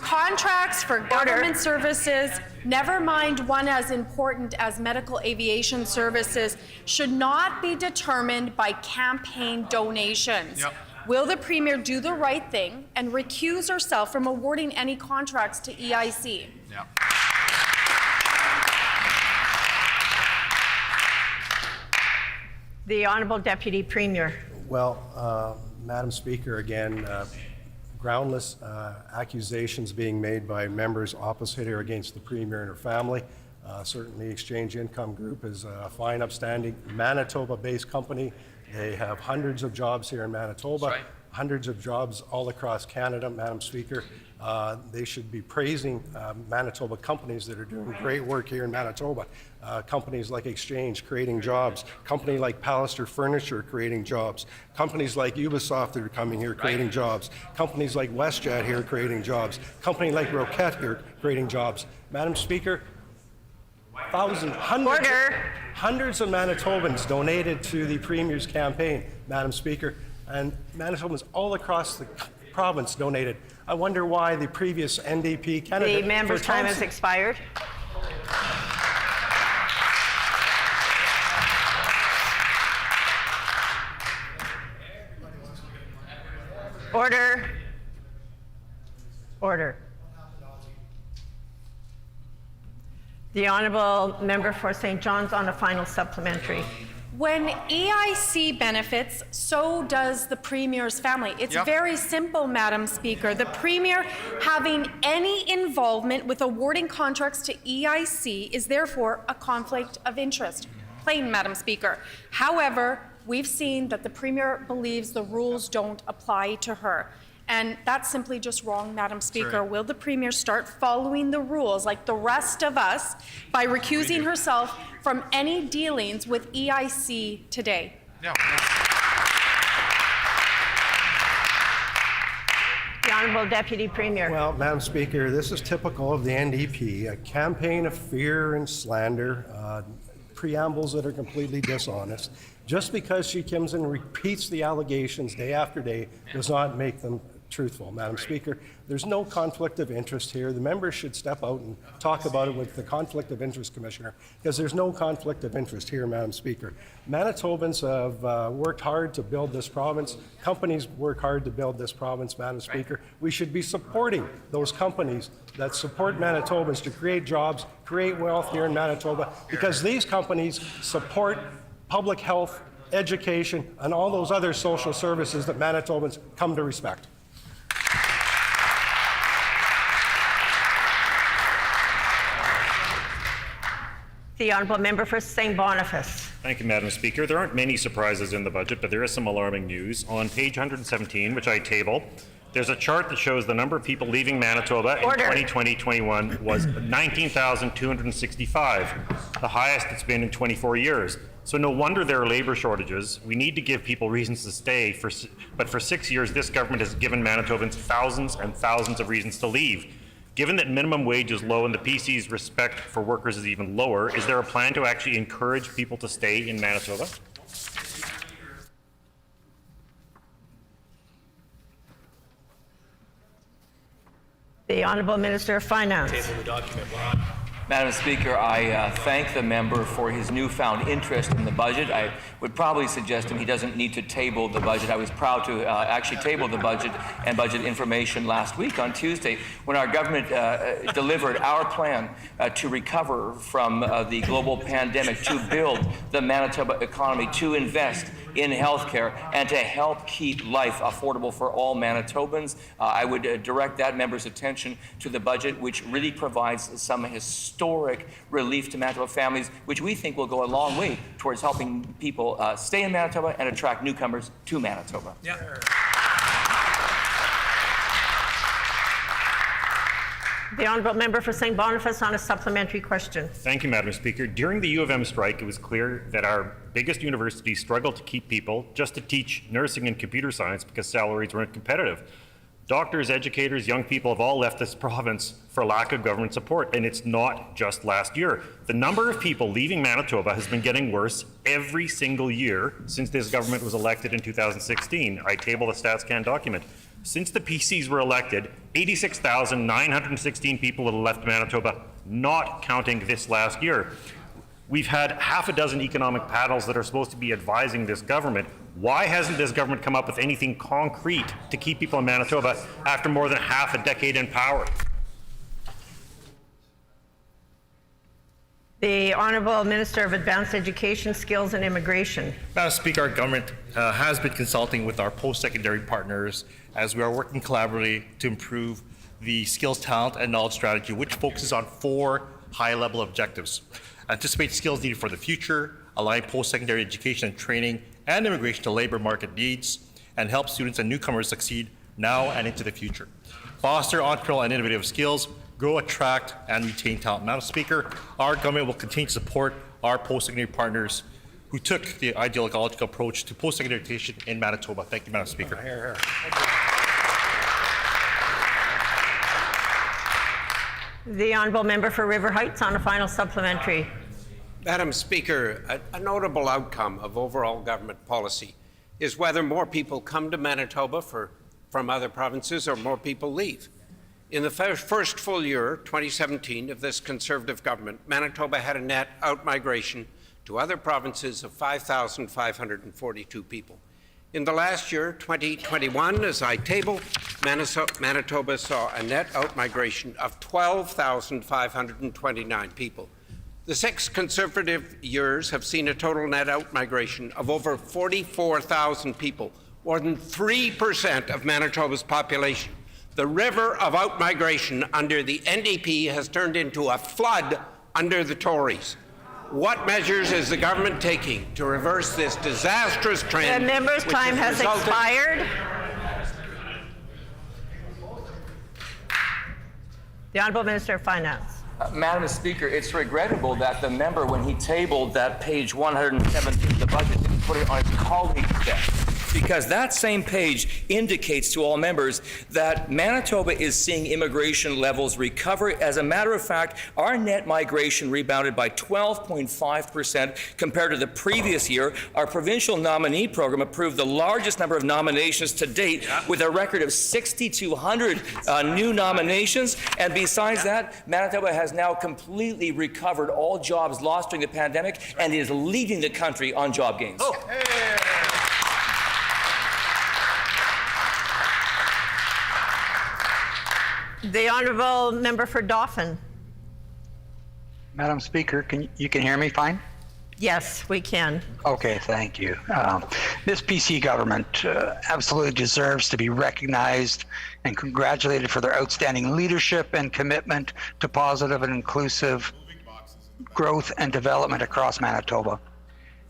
Speaker 4: Contracts for government services, never mind one as important as medical aviation services, should not be determined by campaign donations. Yep. Will the Premier do the right thing and recuse herself from awarding any contracts to EIC?
Speaker 17: Yep.
Speaker 1: The Honourable Deputy Premier.
Speaker 12: Well, Madam Speaker, again, groundless accusations being made by members opposite here against the Premier and her family. Certainly Exchange Income Group is a fine, upstanding Manitoba-based company. They have hundreds of jobs here in Manitoba, right. Hundreds of jobs all across Canada, Madam Speaker. They should be praising Manitoba companies that are doing great work here in Manitoba. Companies like Exchange creating jobs, company like Pallister Furniture creating jobs, companies like Ubisoft that are coming here creating jobs, companies like WestJet here creating jobs, company like Roquette here creating jobs. Madam Speaker, hundreds of Manitobans donated to the Premier's campaign, Madam Speaker, and Manitobans all across the province donated. I wonder why the previous NDP candidate...
Speaker 1: The member's time has expired. Order. Order. The Honourable Member for St. John's on a final supplementary.
Speaker 4: When EIC benefits, so does the Premier's family. It's very simple, Madam Speaker. The Premier having any involvement with awarding contracts to EIC is therefore a conflict of interest. Plain, Madam Speaker. However, we've seen that the Premier believes the rules don't apply to her. And that's simply just wrong, Madam Speaker. Will the Premier start following the rules like the rest of us by recusing herself from any dealings with EIC today?
Speaker 1: The Honourable Deputy Premier.
Speaker 12: Well, Madam Speaker, this is typical of the NDP, a campaign of fear and slander, preambles that are completely dishonest. Just because she comes and repeats the allegations day after day does not make them truthful, Madam Speaker. There's no conflict of interest here. The members should step out and talk about it with the Conflict of Interest Commissioner, because there's no conflict of interest here, Madam Speaker. Manitobans have worked hard to build this province. Companies work hard to build this province, Madam Speaker. We should be supporting those companies that support Manitobans to create jobs, create wealth here in Manitoba, because these companies support public health, education, and all those other social services that Manitobans come to respect.
Speaker 1: The Honourable Member for St. Boniface.
Speaker 5: Thank you, Madam Speaker. There aren't many surprises in the budget, but there is some alarming news. On page 117, which I table, there's a chart that shows the number of people leaving Manitoba in 2020-21 was 19,265, the highest it's been in 24 years. So no wonder there are labour shortages. We need to give people reasons to stay, but for 6 years, this government has given Manitobans thousands and thousands of reasons to leave. Given that minimum wage is low and the PC's respect for workers is even lower, is there a plan to actually encourage people to stay in Manitoba?
Speaker 1: The Honourable Minister of Finance.
Speaker 19: Madam Speaker, I thank the member for his newfound interest in the budget. I would probably suggest to him he doesn't need to table the budget. I was proud to actually table the budget and budget information last week on Tuesday when our government delivered our plan to recover from the global pandemic, to build the Manitoba economy, to invest in healthcare, and to help keep life affordable for all Manitobans. I would direct that member's attention to the budget, which really provides some historic relief to Manitoba families, which we think will go a long way towards helping people stay in Manitoba and attract newcomers to Manitoba.
Speaker 1: The Honourable Member for St. Boniface on a supplementary question.
Speaker 5: Thank you, Madam Speaker. During the U of M strike, it was clear that our biggest universities struggled to keep people just to teach nursing and computer science because salaries weren't competitive. Doctors, educators, young people have all left this province for lack of government support, and it's not just last year. The number of people leaving Manitoba has been getting worse every single year since this government was elected in 2016. I table the StatsCan document. Since the PCs were elected, 86,916 people have left Manitoba, not counting this last year. We've had half a dozen economic panels that are supposed to be advising this government. Why hasn't this government come up with anything concrete to keep people in Manitoba after more than half a decade in power?
Speaker 1: The Honourable Minister of Advanced Education, Skills and Immigration.
Speaker 20: Madam Speaker, our government has been consulting with our post-secondary partners as we are working collaboratively to improve the skills, talent, and knowledge strategy, which focuses on 4 high-level objectives. Anticipate skills needed for the future, align post-secondary education and training and immigration to labor market needs, and help students and newcomers succeed now and into the future. Foster entrepreneurial and innovative skills, grow, attract, and retain talent. Madam Speaker, our government will continue to support our post-secondary partners who took the ideological approach to post-secondary education in Manitoba. Thank you, Madam Speaker.
Speaker 12: Here, here.
Speaker 1: The Honourable Member for River Heights on a final supplementary.
Speaker 21: Madam Speaker, a notable outcome of overall government policy is whether more people come to Manitoba from other provinces or more people leave. In the first full year, 2017, of this Conservative government, Manitoba had a net out-migration to other provinces of 5,542 people. In the last year, 2021, as I table, Manitoba saw a net out-migration of 12,529 people. The 6 Conservative years have seen a total net outmigration of over 44,000 people, more than 3% of Manitoba's population. The river of outmigration under the NDP has turned into a flood under the Tories. What measures is the government taking to reverse this disastrous trend?
Speaker 1: The member's time has expired. The Honourable Minister of Finance.
Speaker 19: Madam Speaker, it's regrettable that the member, when he tabled that page 117 of the budget, didn't put it on his colleague's desk. Because that same page indicates to all members that Manitoba is seeing immigration levels recover. As a matter of fact, our net migration rebounded by 12.5% compared to the previous year. Our provincial nominee program approved the largest number of nominations to date, with a record of 6,200 new nominations. And besides that, Manitoba has now completely recovered all jobs lost during the pandemic and is leading the country on job gains.
Speaker 1: The Honourable Member for Dauphin.
Speaker 2: Madam Speaker, you can hear me fine?
Speaker 1: Yes, we can.
Speaker 2: Okay, thank you. This PC government absolutely deserves to be recognized and congratulated for their outstanding leadership and commitment to positive and inclusive growth and development across Manitoba.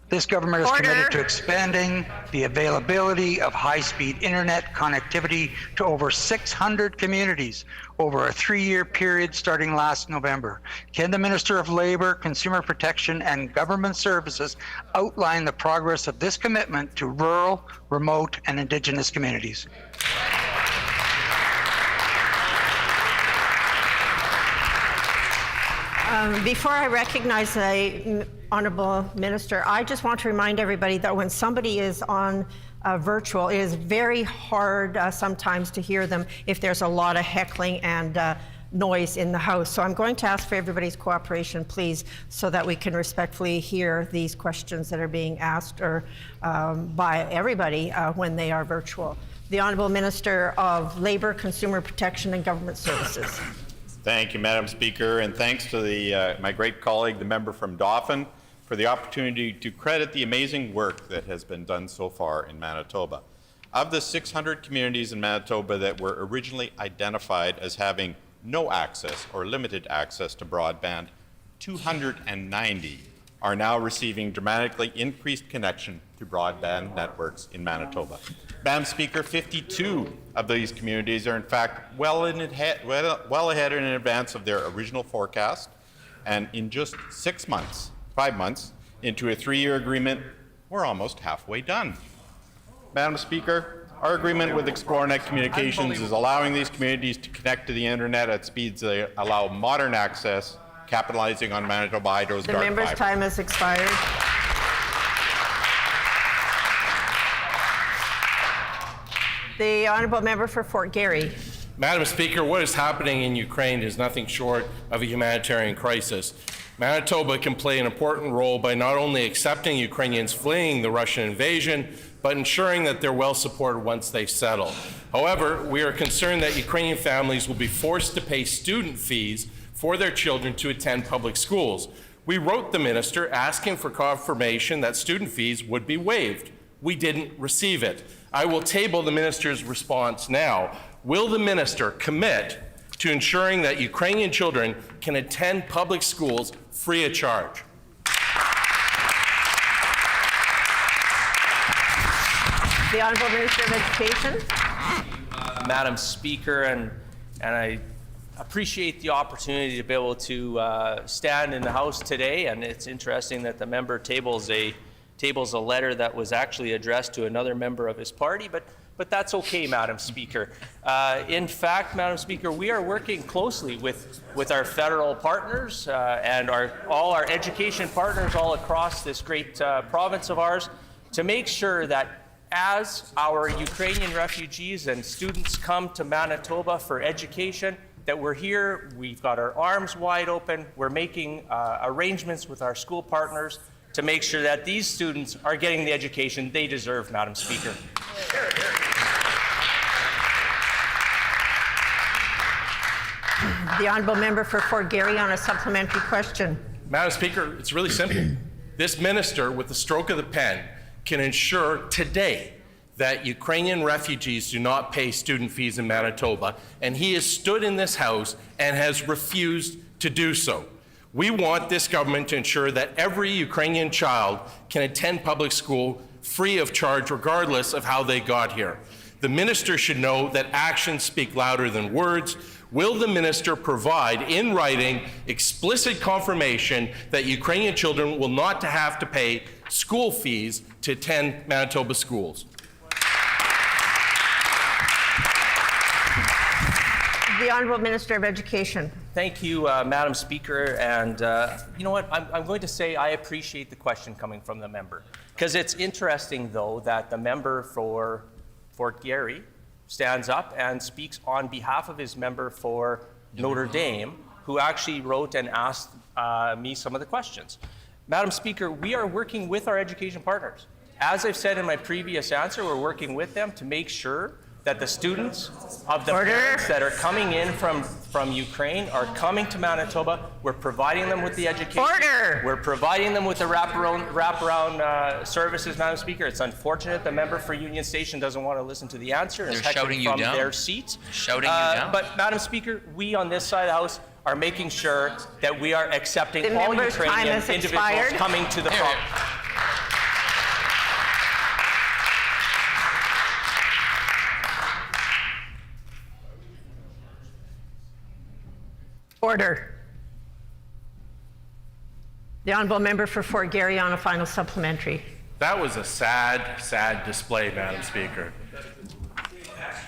Speaker 2: This government is committed to expanding the availability of high-speed internet connectivity to over 600 communities over a 3-year period starting last November. Can the Minister of Labour, Consumer Protection and Government Services outline the progress of this commitment to rural, remote and Indigenous communities?
Speaker 1: Before I recognize the Honourable Minister, I just want to remind everybody that when somebody is on virtual, it is very hard sometimes to hear them if there's a lot of heckling and noise in the House. So I'm going to ask for everybody's cooperation, please, so that we can respectfully hear these questions that are being asked or by everybody when they are virtual. The Honourable Minister of Labour, Consumer Protection and Government Services.
Speaker 15: Thank you, Madam Speaker, and thanks to my great colleague, the member from Dauphin, for the opportunity to credit the amazing work that has been done so far in Manitoba. Of the 600 communities in Manitoba that were originally identified as having no access or limited access to broadband, 290 are now receiving dramatically increased connection to broadband networks in Manitoba. Madam Speaker, 52 of these communities are in fact well ahead and in advance of their original forecast, and in just 5 months into a 3-year agreement, we're almost halfway done. Madam Speaker, our agreement with Xplornet Communications is allowing these communities to connect to the internet at speeds that allow modern access, capitalizing on Manitoba Hydro's dark fiber.
Speaker 1: The member's time has expired. The Honourable Member for Fort Garry.
Speaker 22: Madam Speaker, what is happening in Ukraine is nothing short of a humanitarian crisis. Manitoba can play an important role by not only accepting Ukrainians fleeing the Russian invasion, but ensuring that they're well supported once they settle. However, we are concerned that Ukrainian families will be forced to pay student fees for their children to attend public schools. We wrote the minister asking for confirmation that student fees would be waived. We didn't receive it. I will table the minister's response now. Will the minister commit to ensuring that Ukrainian children can attend public schools free of charge?
Speaker 1: The Honourable Minister of Education.
Speaker 23: Madam Speaker, and I appreciate the opportunity to be able to stand in the House today, and it's interesting that the member tables a letter that was actually addressed to another member of his party, but that's okay, Madam Speaker. In fact, Madam Speaker, we are working closely with our federal partners and all our education partners all across this great province of ours to make sure that as our Ukrainian refugees and students come to Manitoba for education, that we're here, we've got our arms wide open, we're making arrangements with our school partners to make sure that these students are getting the education they deserve, Madam Speaker.
Speaker 1: The Honourable Member for Fort Garry on a supplementary question.
Speaker 22: Madam Speaker, it's really simple. This minister, with the stroke of the pen, can ensure today that Ukrainian refugees do not pay student fees in Manitoba, and he has stood in this House and has refused to do so. We want this government to ensure that every Ukrainian child can attend public school free of charge, regardless of how they got here. The minister should know that actions speak louder than words. Will the minister provide in writing explicit confirmation that Ukrainian children will not have to pay school fees to attend Manitoba schools?
Speaker 1: The Honourable Minister of Education.
Speaker 23: Thank you, Madam Speaker. And you know what? I'm going to say I appreciate the question coming from the member. Because it's interesting, though, that the member for Fort Garry stands up and speaks on behalf of his member for Notre Dame, who actually wrote and asked me some of the questions. Madam Speaker, we are working with our education partners. As I've said in my previous answer, we're working with them to make sure that the students of the parents that are coming in from Ukraine are coming to Manitoba. We're providing them with the education. We're providing them with the wraparound services, Madam Speaker. It's unfortunate the member for Union Station doesn't want to listen to the answer.
Speaker 13: They're shouting you
Speaker 23: from
Speaker 13: down.
Speaker 23: their seats.
Speaker 13: Shouting you down.
Speaker 23: But Madam Speaker, we on this side of the House are making sure that we are accepting all Ukrainian individuals coming to the province.
Speaker 1: Order. The Honourable Member for Fort Garry on a final supplementary.
Speaker 22: That was a sad, sad display, Madam Speaker.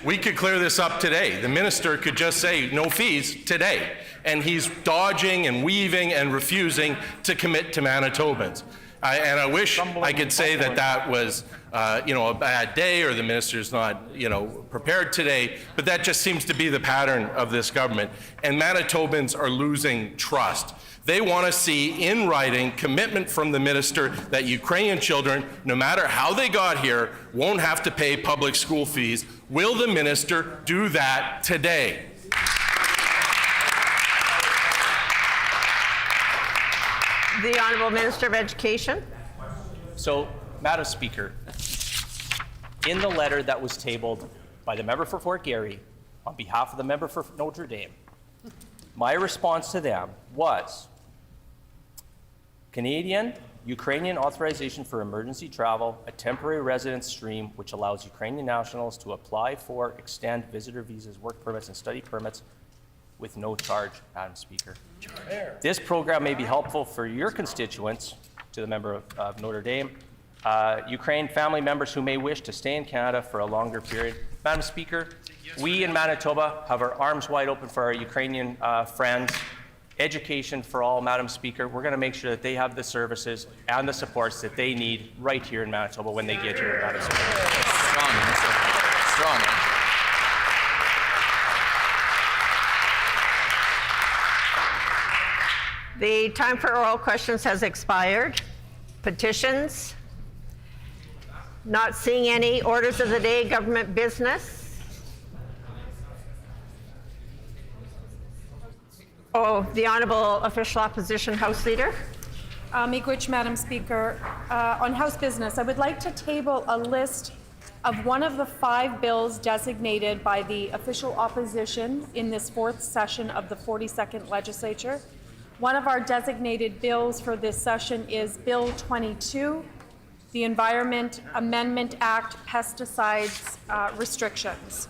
Speaker 22: We could clear this up today. The minister could just say no fees today, and he's dodging and weaving and refusing to commit to Manitobans. And I wish I could say that that was, a bad day, or the minister's not, prepared today. But that just seems to be the pattern of this government. And Manitobans are losing trust. They want to see in writing commitment from the minister that Ukrainian children, no matter how they got here, won't have to pay public school fees. Will the minister do that today?
Speaker 1: The Honourable Minister of Education.
Speaker 23: So, Madam Speaker, in the letter that was tabled by the member for Fort Garry on behalf of the member for Notre Dame, my response to them was Canadian Ukrainian authorization for emergency travel, a temporary residence stream which allows Ukrainian nationals to apply for, extend visitor visas, work permits, and study permits with no charge, Madam Speaker. This program may be helpful for your constituents, to the member of Notre Dame, Ukraine family members who may wish to stay in Canada for a longer period. Madam Speaker, we in Manitoba have our arms wide open for our Ukrainian friends. Education for all, Madam Speaker. We're going to make sure that they have the services and the supports that they need right here in Manitoba when they get here, Madam Speaker.
Speaker 13: Strong.
Speaker 1: The time for oral questions has expired. Petitions. Not seeing any. Orders of the day, government business. Oh, the Honourable Official Opposition House Leader.
Speaker 4: Miigwech, Madam Speaker. On House business, I would like to table a list of one of the 5 bills designated by the official opposition in this 4th session of the 42nd Legislature. One of our designated bills for this session is Bill 22, the Environment Amendment Act Pesticides Restrictions.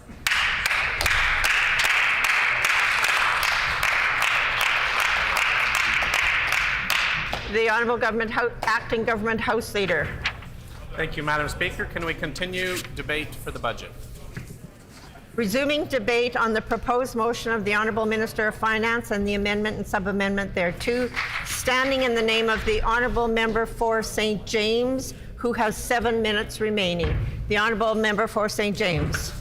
Speaker 1: The Honourable Acting Government House Leader.
Speaker 3: Thank you, Madam Speaker. Can we continue debate for the budget?
Speaker 1: Resuming debate on the proposed motion of the Honourable Minister of Finance and the amendment and sub-amendment thereto, standing in the name of the Honourable Member for St. James, who has 7 minutes remaining. The Honourable Member for St. James.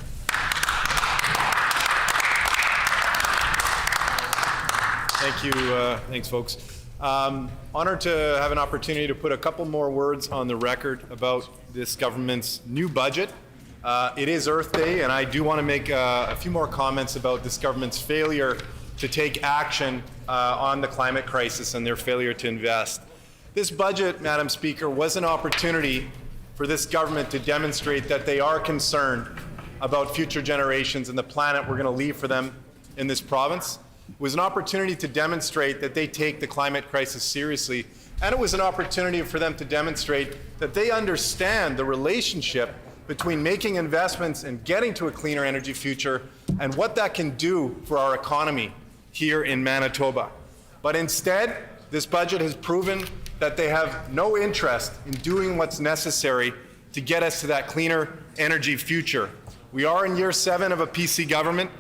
Speaker 7: Thank you. Thanks, folks. Honored to have an opportunity to put a couple more words on the record about this government's new budget. It is Earth Day, and I do want to make a few more comments about this government's failure to take action on the climate crisis and their failure to invest. This budget, Madam Speaker, was an opportunity for this government to demonstrate that they are concerned about future generations and the planet we're going to leave for them in this province. It was an opportunity to demonstrate that they take the climate crisis seriously, and it was an opportunity for them to demonstrate that they understand the relationship between making investments and getting to a cleaner energy future and what that can do for our economy here in Manitoba. But instead, this budget has proven that they have no interest in doing what's necessary to get us to that cleaner energy future. We are in year 7 of a PC government.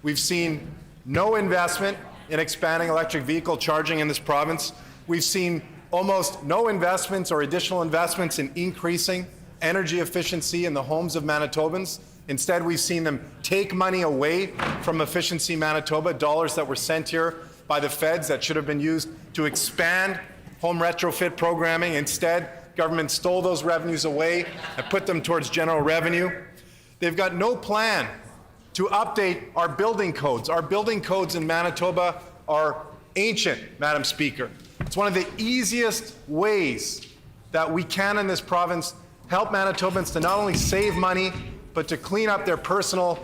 Speaker 7: We've seen no investment in expanding electric vehicle charging in this province. We've seen almost no investments or additional investments in increasing energy efficiency in the homes of Manitobans. Instead, we've seen them take money away from Efficiency Manitoba, dollars that were sent here by the feds that should have been used to expand home retrofit programming. Instead, government stole those revenues away and put them towards general revenue. They've got no plan to update our building codes. Our building codes in Manitoba are ancient, Madam Speaker. It's one of the easiest ways that we can in this province help Manitobans to not only save money, but to clean up their personal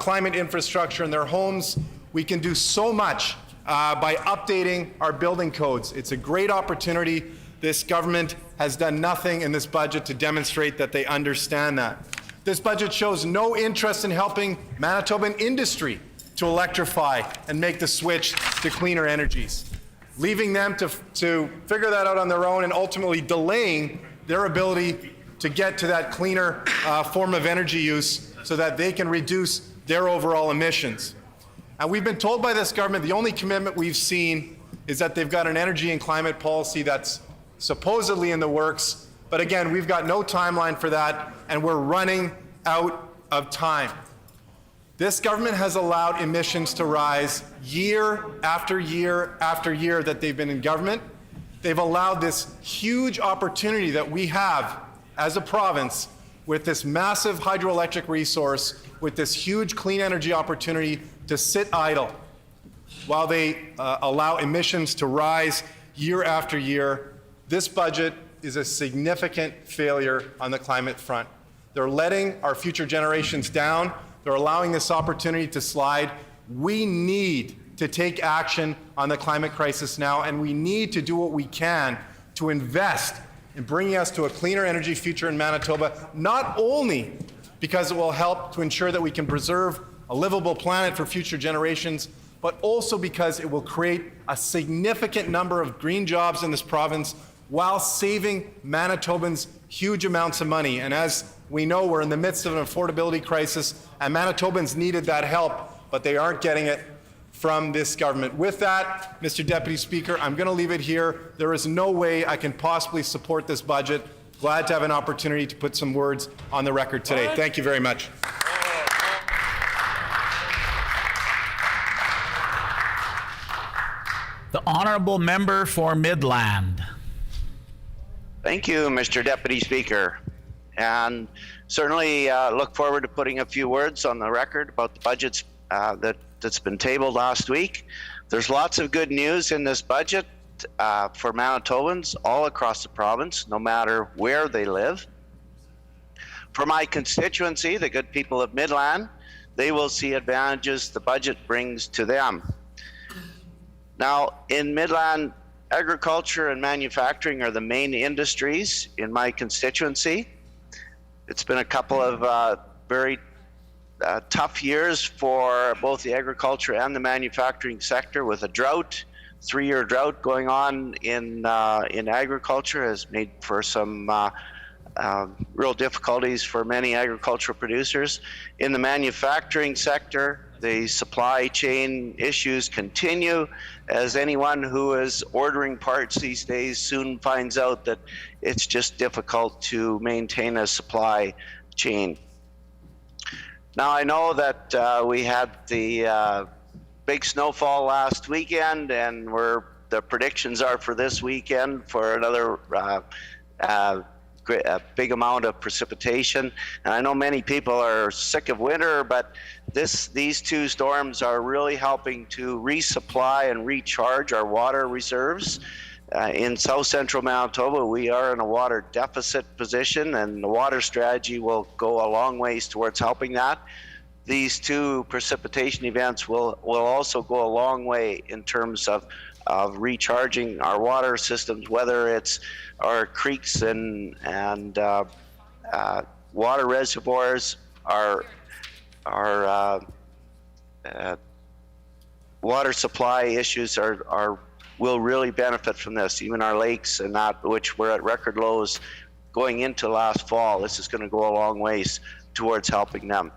Speaker 7: climate infrastructure in their homes. We can do so much by updating our building codes. It's a great opportunity. This government has done nothing in this budget to demonstrate that they understand that. This budget shows no interest in helping Manitoban industry to electrify and make the switch to cleaner energies, leaving them to figure that out on their own and ultimately delaying their ability to get to that cleaner form of energy use so that they can reduce their overall emissions. And we've been told by this government the only commitment we've seen is that they've got an energy and climate policy that's supposedly in the works. But again, we've got no timeline for that, and we're running out of time. This government has allowed emissions to rise year after year after year that they've been in government. They've allowed this huge opportunity that we have as a province with this massive hydroelectric resource, with this huge clean energy opportunity to sit idle while they allow emissions to rise year after year. This budget is a significant failure on the climate front. They're letting our future generations down. They're allowing this opportunity to slide. We need to take action on the climate crisis now, and we need to do what we can to invest in bringing us to a cleaner energy future in Manitoba, not only because it will help to ensure that we can preserve a livable planet for future generations, but also because it will create a significant number of green jobs in this province while saving Manitobans huge amounts of money. And as we know, we're in the midst of an affordability crisis, and Manitobans needed that help, but they aren't getting it from this government. With that, Mr. Deputy Speaker, I'm going to leave it here. There is no way I can possibly support this budget. Glad to have an opportunity to put some words on the record today. Thank you very much.
Speaker 8: The Honourable Member for Midland.
Speaker 9: Thank you, Mr. Deputy Speaker. And certainly look forward to putting a few words on the record about the budgets that's been tabled last week. There's lots of good news in this budget for Manitobans all across the province, no matter where they live. For my constituency, the good people of Midland, they will see advantages the budget brings to them. Now, in Midland, agriculture and manufacturing are the main industries in my constituency. It's been a couple of very tough years for both the agriculture and the manufacturing sector, with a drought. 3-year drought going on in agriculture has made for some real difficulties for many agricultural producers. In the manufacturing sector, the supply chain issues continue, as anyone who is ordering parts these days soon finds out that it's just difficult to maintain a supply chain. Now, I know that we had the big snowfall last weekend, and the predictions are for this weekend for another a big amount of precipitation. And I know many people are sick of winter, but these two storms are really helping to resupply and recharge our water reserves. In south central Manitoba, we are in a water deficit position, and the water strategy will go a long ways towards helping that. These two precipitation events will also go a long way in terms of recharging our water systems, whether it's our creeks and water reservoirs, our water supply issues will really benefit from this. Even our lakes and that, which were at record lows going into last fall, this is going to go a long ways towards helping them.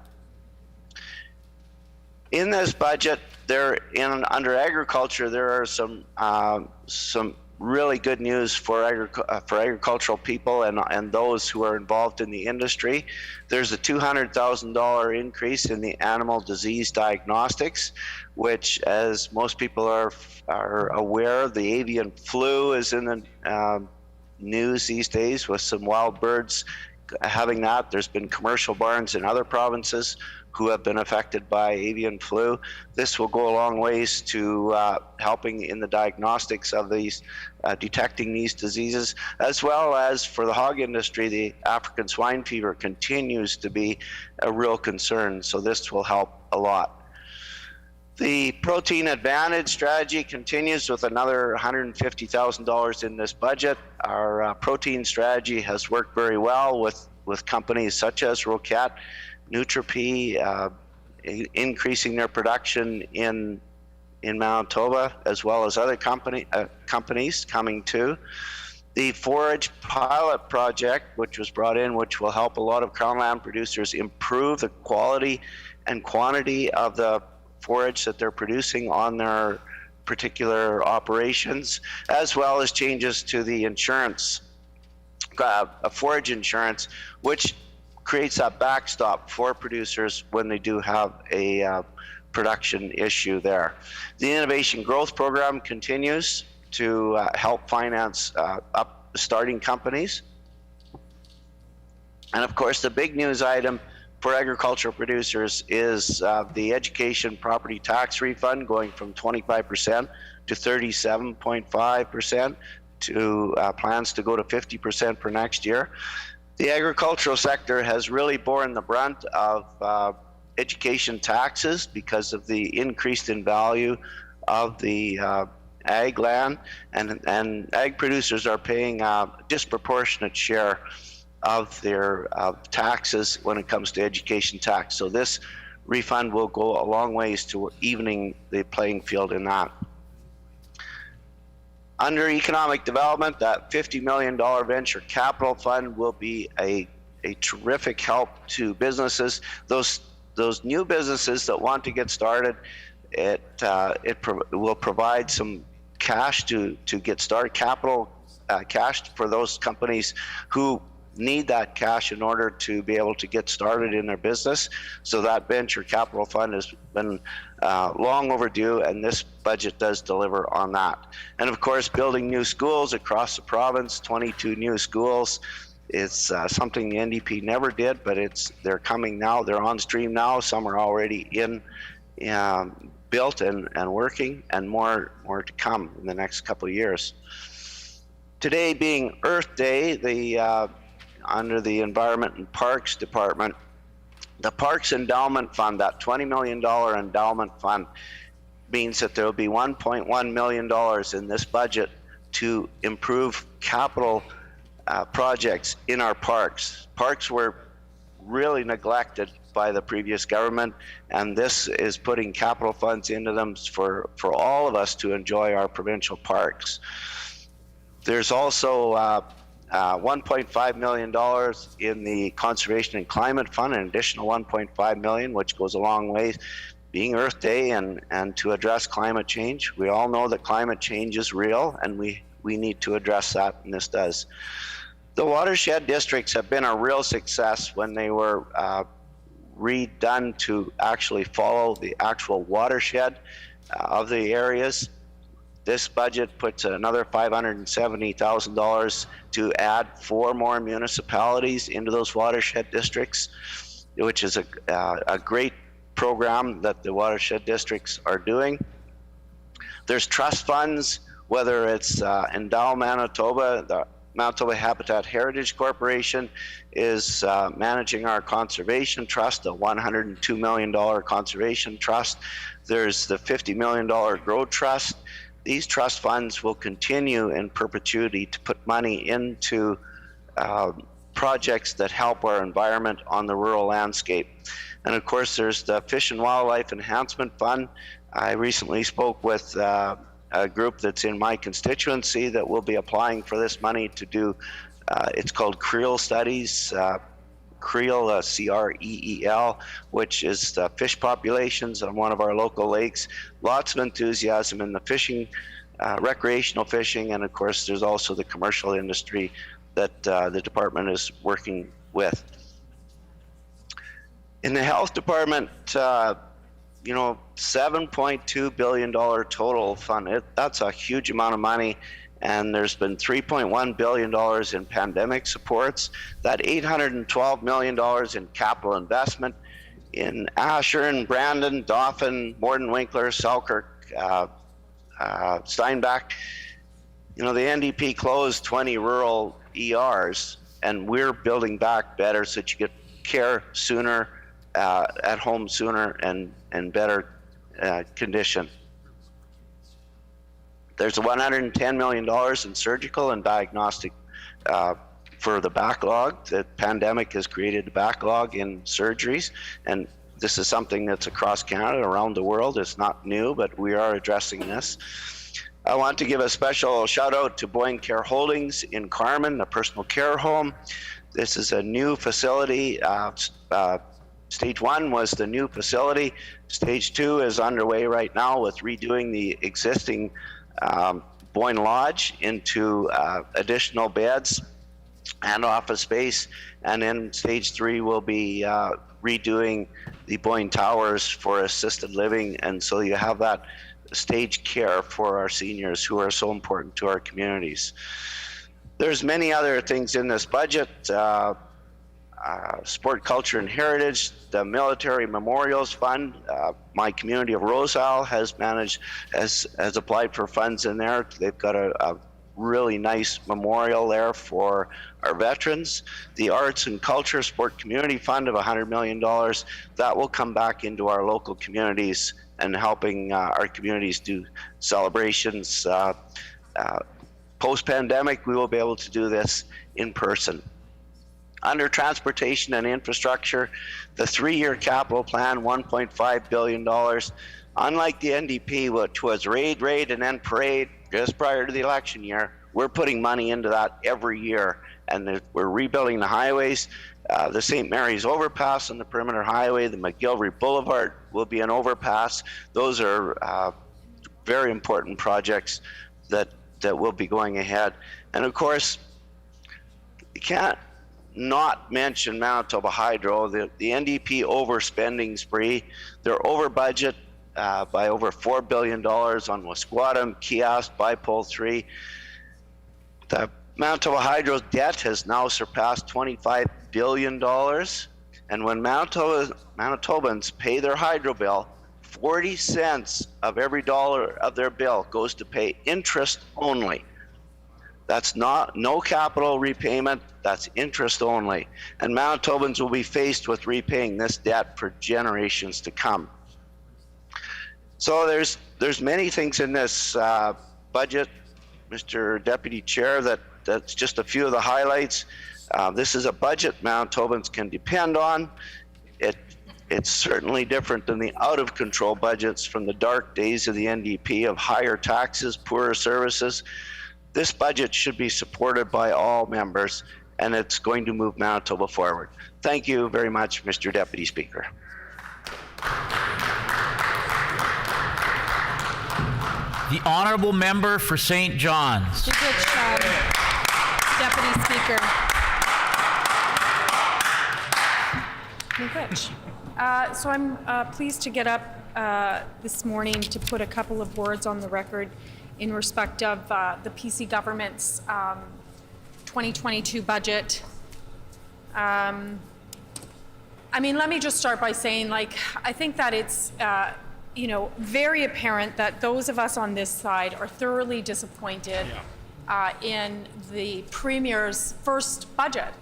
Speaker 9: In this budget, under agriculture, there are some really good news for agricultural people and those who are involved in the industry. There's a $200,000 increase in the animal disease diagnostics, which, as most people are aware, the avian flu is in the news these days with some wild birds having that. There's been commercial barns in other provinces who have been affected by avian flu. This will go a long ways to helping in the diagnostics of these, detecting these diseases, as well as for the hog industry. The African swine fever continues to be a real concern, so this will help a lot. The Protein Advantage strategy continues with another $150,000 in this budget. Our protein strategy has worked very well with companies such as Roquette, Nutri-P, increasing their production in Manitoba, as well as other companies coming too. The forage pilot project, which was brought in, which will help a lot of Crown land producers improve the quality and quantity of the forage that they're producing on their particular operations, as well as changes to the insurance, forage insurance, which creates a backstop for producers when they do have a production issue there. The Innovation Growth Program continues to help finance starting companies. And of course, the big news item for agricultural producers is the education property tax refund going from 25% to 37.5% to plans to go to 50% for next year. The agricultural sector has really borne the brunt of education taxes because of the increase in value of the ag land, and ag producers are paying a disproportionate share of their taxes when it comes to education tax. So this refund will go a long ways to evening the playing field in that. Under economic development, that $50 million venture capital fund will be a terrific help to businesses. Those new businesses that want to get started, it will provide some cash to get started, capital cash for those companies who need that cash in order to be able to get started in their business. So that venture capital fund has been long overdue, and this budget does deliver on that. And of course, building new schools across the province, 22 new schools. It's something the NDP never did, but they're coming now. They're on stream now. Some are already built and working, and more to come in the next couple of years. Today being Earth Day, under the Environment and Parks Department, the Parks Endowment Fund, that $20 million endowment fund, means that there will be $1.1 million in this budget to improve capital projects in our parks. Parks were really neglected by the previous government, and this is putting capital funds into them for all of us to enjoy our provincial parks. There's also $1.5 million in the Conservation and Climate Fund, an additional $1.5 million, which goes a long way, being Earth Day and to address climate change. We all know that climate change is real, and we need to address that, and this does. The watershed districts have been a real success when they were redone to actually follow the actual watershed of the areas. This budget puts another $570,000 to add 4 more municipalities into those watershed districts, which is a great program that the watershed districts are doing. There's trust funds, whether it's Endow Manitoba, the Manitoba Habitat Heritage Corporation is managing our conservation trust, a $102 million conservation trust. There's the $50 million Grow Trust. These trust funds will continue in perpetuity to put money into projects that help our environment on the rural landscape. And of course, there's the Fish and Wildlife Enhancement Fund. I recently spoke with a group that's in my constituency that will be applying for this money to do, it's called creel studies, creel, C-R-E-E-L, which is the fish populations on one of our local lakes. Lots of enthusiasm in the fishing, recreational fishing, and of course there's also the commercial industry that the department is working with. In the health department, you know, $7.2 billion total fund. That's a huge amount of money. And there's been $3.1 billion in pandemic supports. That $812 million in capital investment in Asher and Brandon, Dauphin, Morden Winkler, Selkirk, Steinbach. You know, the NDP closed 20 rural ERs, and we're building back better so that you get care sooner, at home sooner, and better condition. There's $110 million in surgical and diagnostic for the backlog. The pandemic has created a backlog in surgeries, and this is something that's across Canada, around the world. It's not new, but we are addressing this. I want to give a special shout out to Boyne Care Holdings in Carman, the personal care home. This is a new facility. Stage 1 was the new facility. Stage 2 is underway right now with redoing the existing Boyne Lodge into additional beds and office space. And then Stage 3 will be redoing the Boyne Towers for assisted living. And so you have that stage care for our seniors who are so important to our communities. There's many other things in this budget. Sport, culture, and heritage, the Military Memorials Fund. My community of Rose Isle has applied for funds in there. They've got a really nice memorial there for our veterans. The Arts and Culture Sport Community Fund of $100 million, that will come back into our local communities and helping our communities do celebrations. Post-pandemic, we will be able to do this in person. Under transportation and infrastructure, the 3-year capital plan, $1.5 billion. Unlike the NDP, which was raid, and then parade just prior to the election year, we're putting money into that every year. And we're rebuilding the highways. The St. Mary's Overpass on the Perimeter Highway, the McGillivray Boulevard will be an overpass. Those are very important projects that will be going ahead. And of course, you can't not mention Manitoba Hydro, the NDP overspending spree. They're over budget by over $4 billion on Wasquatam, Kiast, Bipole 3. The Manitoba Hydro's debt has now surpassed $25 billion. And when Manitobans pay their hydro bill, 40 cents of every dollar of their bill goes to pay interest only. That's no capital repayment, that's interest only. And Manitobans will be faced with repaying this debt for generations to come. So there's many things in this budget, Mr. Deputy Chair, that's just a few of the highlights. This is a budget Manitobans can depend on. It's certainly different than the out-of-control budgets from the dark days of the NDP of higher taxes, poorer services. This budget should be supported by all members, and it's going to move Manitoba forward. Thank you very much, Mr. Deputy Speaker.
Speaker 8: The Honourable Member for St. John's.
Speaker 4: Deputy Speaker. So I'm pleased to get up this morning to put a couple of words on the record in respect of the PC government's 2022 budget. I mean, let me just start by saying, like, I think that it's, very apparent that those of us on this side are thoroughly disappointed in the Premier's first budget.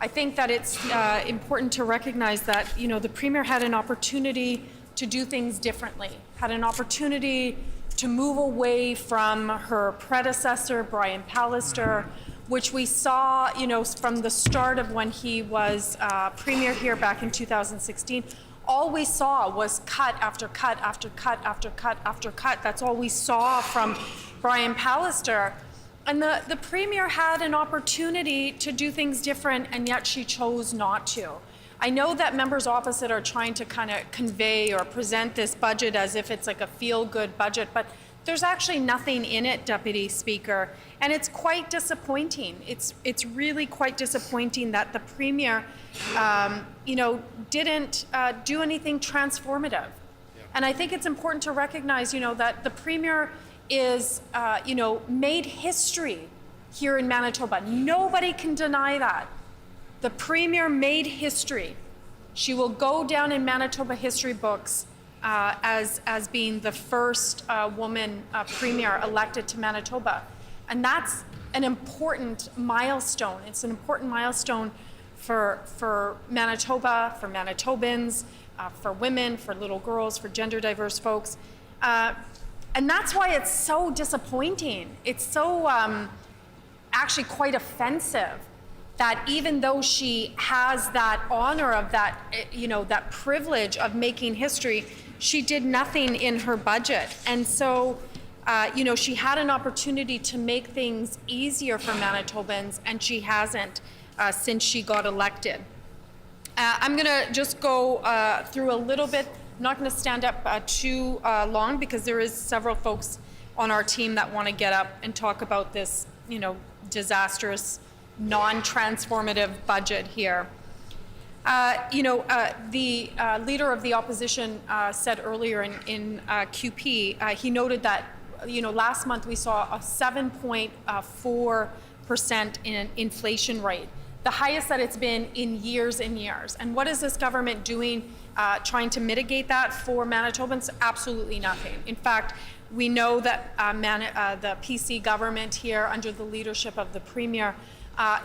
Speaker 4: I think that it's important to recognize that, the Premier had an opportunity to do things differently, had an opportunity to move away from her predecessor, Brian Pallister, which we saw, from the start of when he was Premier here back in 2016. All we saw was cut after cut after cut after cut after cut. That's all we saw from Brian Pallister. And the Premier had an opportunity to do things different, and yet she chose not to. I know that members opposite are trying to kind of convey or present this budget as if it's like a feel-good budget, but there's actually nothing in it, Deputy Speaker, and it's quite disappointing. It's really quite disappointing that the Premier, didn't do anything transformative. And I think it's important to recognize, that the Premier is, made history here in Manitoba. Nobody can deny that. The Premier made history. She will go down in Manitoba history books as being the first woman Premier elected to Manitoba. And that's an important milestone. It's an important milestone for Manitoba, for Manitobans, for women, for little girls, for gender diverse folks. And that's why it's so disappointing. It's so actually quite offensive that even though she has that honor of that, that privilege of making history, she did nothing in her budget. And so, she had an opportunity to make things easier for Manitobans, and she hasn't since she got elected. I'm gonna just go through a little bit. I'm not gonna stand up too long because there is several folks on our team that wanna get up and talk about this, disastrous, non-transformative budget here. The leader of the opposition said earlier in QP, he noted that, last month we saw a 7.4% in inflation rate, the highest that it's been in years and years. And what is this government doing trying to mitigate that for Manitobans? Absolutely nothing. In fact, we know that the PC government here under the leadership of the Premier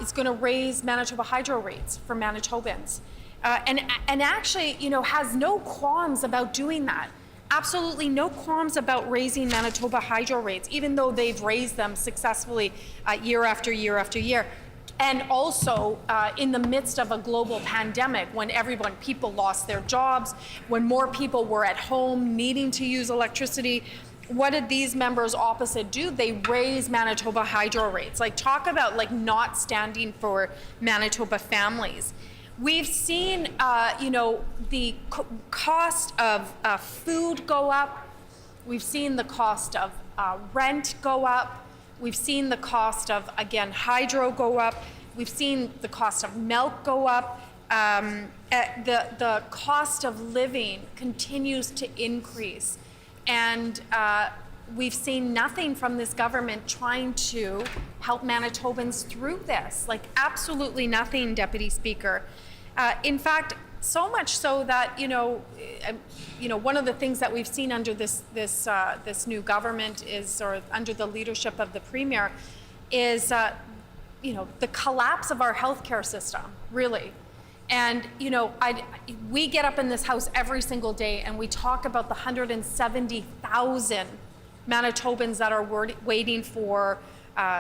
Speaker 4: is going to raise Manitoba Hydro rates for Manitobans. And actually, has no qualms about doing that. Absolutely no qualms about raising Manitoba Hydro rates, even though they've raised them successfully year after year after year. And also in the midst of a global pandemic, when people lost their jobs, when more people were at home needing to use electricity, what did these members opposite do? They raised Manitoba Hydro rates. Like, talk about not standing for Manitoba families. We've seen, the cost of food go up. We've seen the cost of rent go up. We've seen the cost of, again, hydro go up. We've seen the cost of milk go up. The cost of living continues to increase. And we've seen nothing from this government trying to help Manitobans through this. Absolutely nothing, Deputy Speaker. In fact, so much so that, one of the things that we've seen under this new government is, or under the leadership of the Premier, is, the collapse of our healthcare system, really. And, we get up in this house every single day and we talk about the 170,000 Manitobans that are waiting for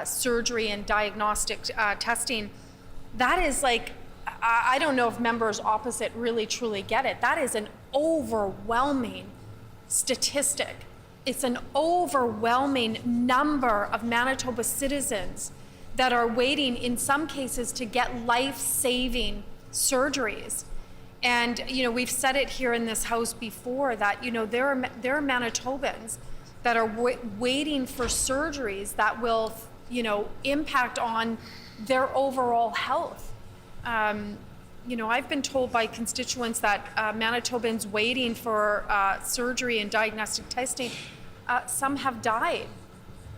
Speaker 4: surgery and diagnostic testing. That is I don't know if members opposite really truly get it. That is an overwhelming statistic. It's an overwhelming number of Manitoba citizens that are waiting, in some cases, to get life-saving surgeries. And, we've said it here in this house before that, there are Manitobans that are waiting for surgeries that will, impact on their overall health. I've been told by constituents that Manitobans waiting for surgery and diagnostic testing, some have died.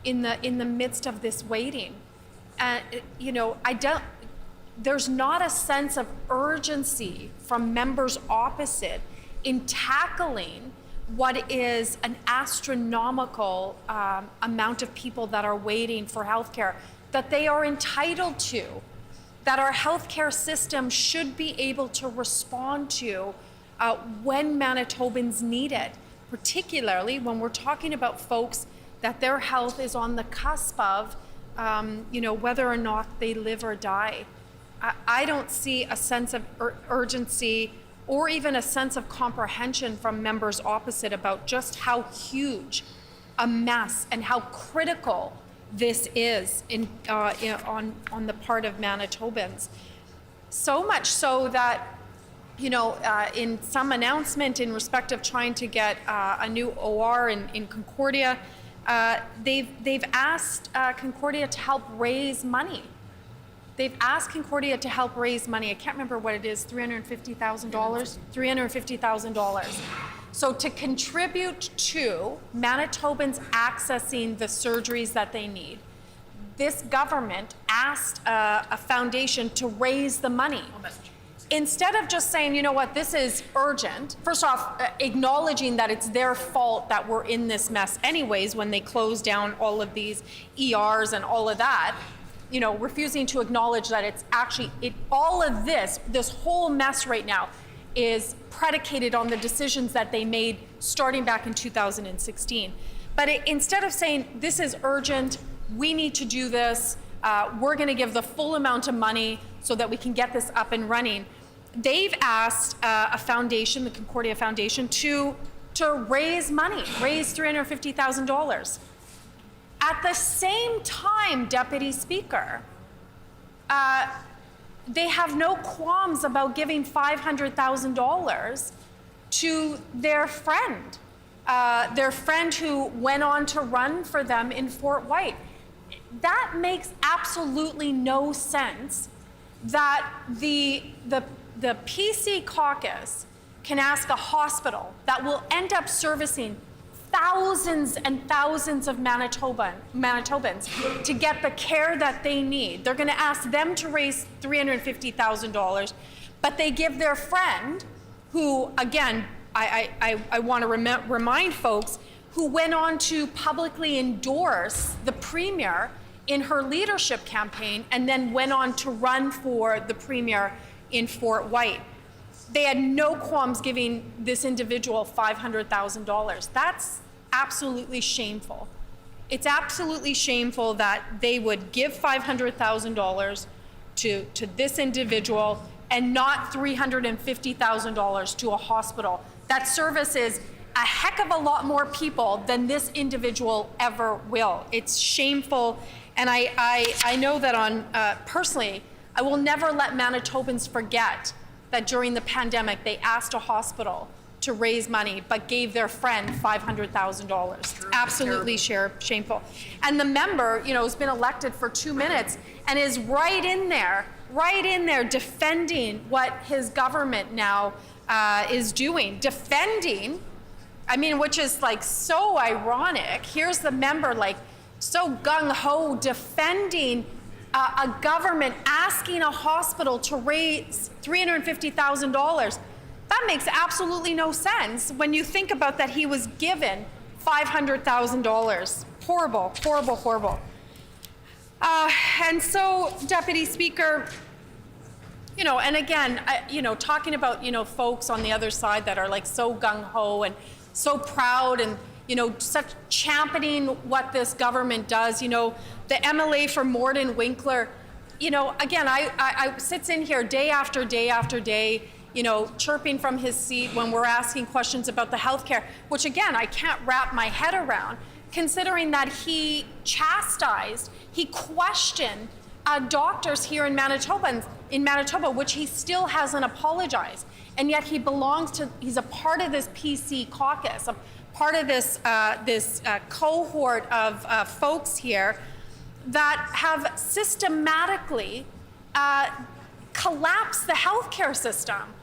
Speaker 4: in the midst of this waiting. You know, there's not a sense of urgency from members opposite in tackling what is an astronomical amount of people that are waiting for healthcare that they are entitled to, that our healthcare system should be able to respond to when Manitobans need it, particularly when we're talking about folks that their health is on the cusp of, you know, whether or not they live or die. I don't see a sense of urgency or even a sense of comprehension from members opposite about just how huge a mess and how critical this is on the part of Manitobans. So much so that, you know, in some announcement in respect of trying to get a new OR in Concordia, they've asked Concordia to help raise money. They've asked Concordia to help raise money. I can't remember what it is, $350,000? $350,000. So to contribute to Manitobans accessing the surgeries that they need, this government asked a foundation to raise the money. Instead of just saying, you know what, this is urgent, first off, acknowledging that it's their fault that we're in this mess anyways when they close down all of these ERs and all of that, you know, refusing to acknowledge that it's actually, all of this whole mess right now is predicated on the decisions that they made starting back in 2016. But instead of saying, this is urgent, we need to do this, we're gonna give the full amount of money so that we can get this up and running, they've asked a foundation, the Concordia Foundation, to raise money, raise $350,000. At the same time, Deputy Speaker, they have no qualms about giving $500,000 to their friend who went on to run for them in Fort White. That makes absolutely no sense that the PC caucus can ask a hospital that will end up servicing thousands and thousands of Manitobans to get the care that they need. They're going to ask them to raise $350,000, but they give their friend, who, again, I want to remind folks, who went on to publicly endorse the Premier in her leadership campaign and then went on to run for the Premier in Fort White. They had no qualms giving this individual $500,000. That's absolutely shameful. It's absolutely shameful that they would give $500,000 to this individual and not $350,000 to a hospital that services a heck of a lot more people than this individual ever will. It's shameful, and I know that personally, I will never let Manitobans forget that during the pandemic, they asked a hospital to raise money, but gave their friend $500,000. Absolutely shameful. And the member, you know, has been elected for 2 minutes and is right in there defending what his government now is doing. Defending, I mean, which is like so ironic. Here's the member like so gung-ho defending a government asking a hospital to raise $350,000. That makes absolutely no sense when you think about that he was given $500,000. Horrible, horrible, horrible. And so, Deputy Speaker, you know, and again, you know, talking about, you know, folks on the other side that are like so gung-ho and so proud and, you know, such championing what this government does, you know, the MLA for Morden Winkler, you know, again, I sits in here day after day after day, you know, chirping from his seat when we're asking questions about the healthcare, which again, I can't wrap my head around, considering that he chastised, he questioned doctors here in Manitoba, which he still hasn't apologized. And yet he he's a part of this PC caucus, a part of this cohort of folks here that have systematically collapsed the healthcare system.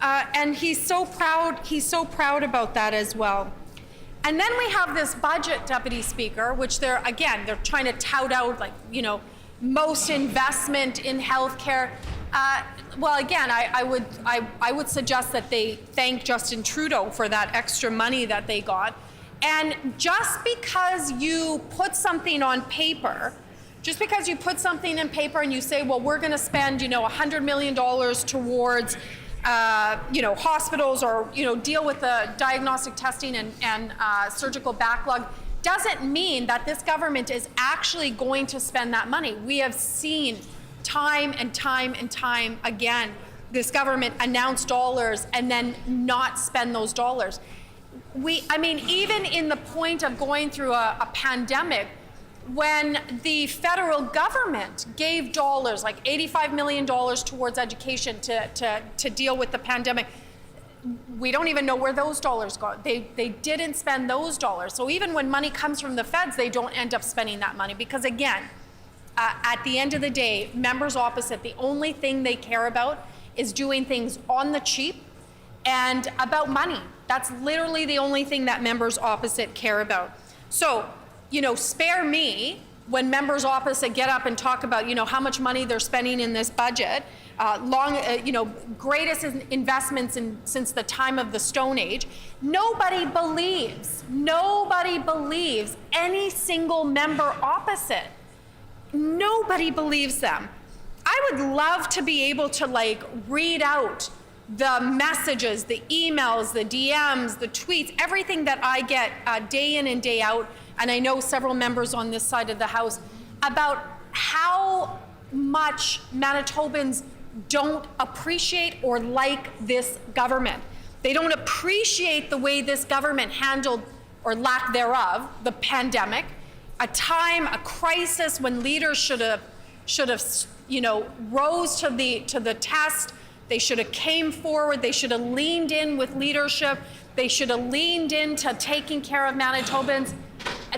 Speaker 4: And he's so proud about that as well. And then we have this budget, Deputy Speaker, which they're trying to tout out, like, you know, most investment in healthcare. Well, again, I would suggest that they thank Justin Trudeau for that extra money that they got. And just because you put something on paper, and you say, well, we're going to spend, you know, $100 million towards, you know, hospitals, or, you know, deal with the diagnostic testing and surgical backlog, doesn't mean that this government is actually going to spend that money. We have seen time and time and time again this government announce dollars and then not spend those dollars. I mean, even in the point of going through a pandemic, when the federal government gave dollars, like $85 million towards education to deal with the pandemic, we don't even know where those dollars go. They didn't spend those dollars. So even when money comes from the feds, they don't end up spending that money, because again, at the end of the day, members opposite, the only thing they care about is doing things on the cheap and about money. That's literally the only thing that members opposite care about. So, you know, spare me when members opposite get up and talk about, you know, how much money they're spending in this budget, you know, greatest investments since the time of the Stone Age. Nobody believes any single member opposite. Nobody believes them. I would love to be able to, like, read out the messages, the emails, the DMs, the tweets, everything that I get day in and day out, and I know several members on this side of the House, about how much Manitobans don't appreciate or like this government. They don't appreciate the way this government handled, or lack thereof, the pandemic, a crisis when leaders should have, you know, rose to the test. They should have came forward. They should have leaned in with leadership. They should have leaned into taking care of Manitobans.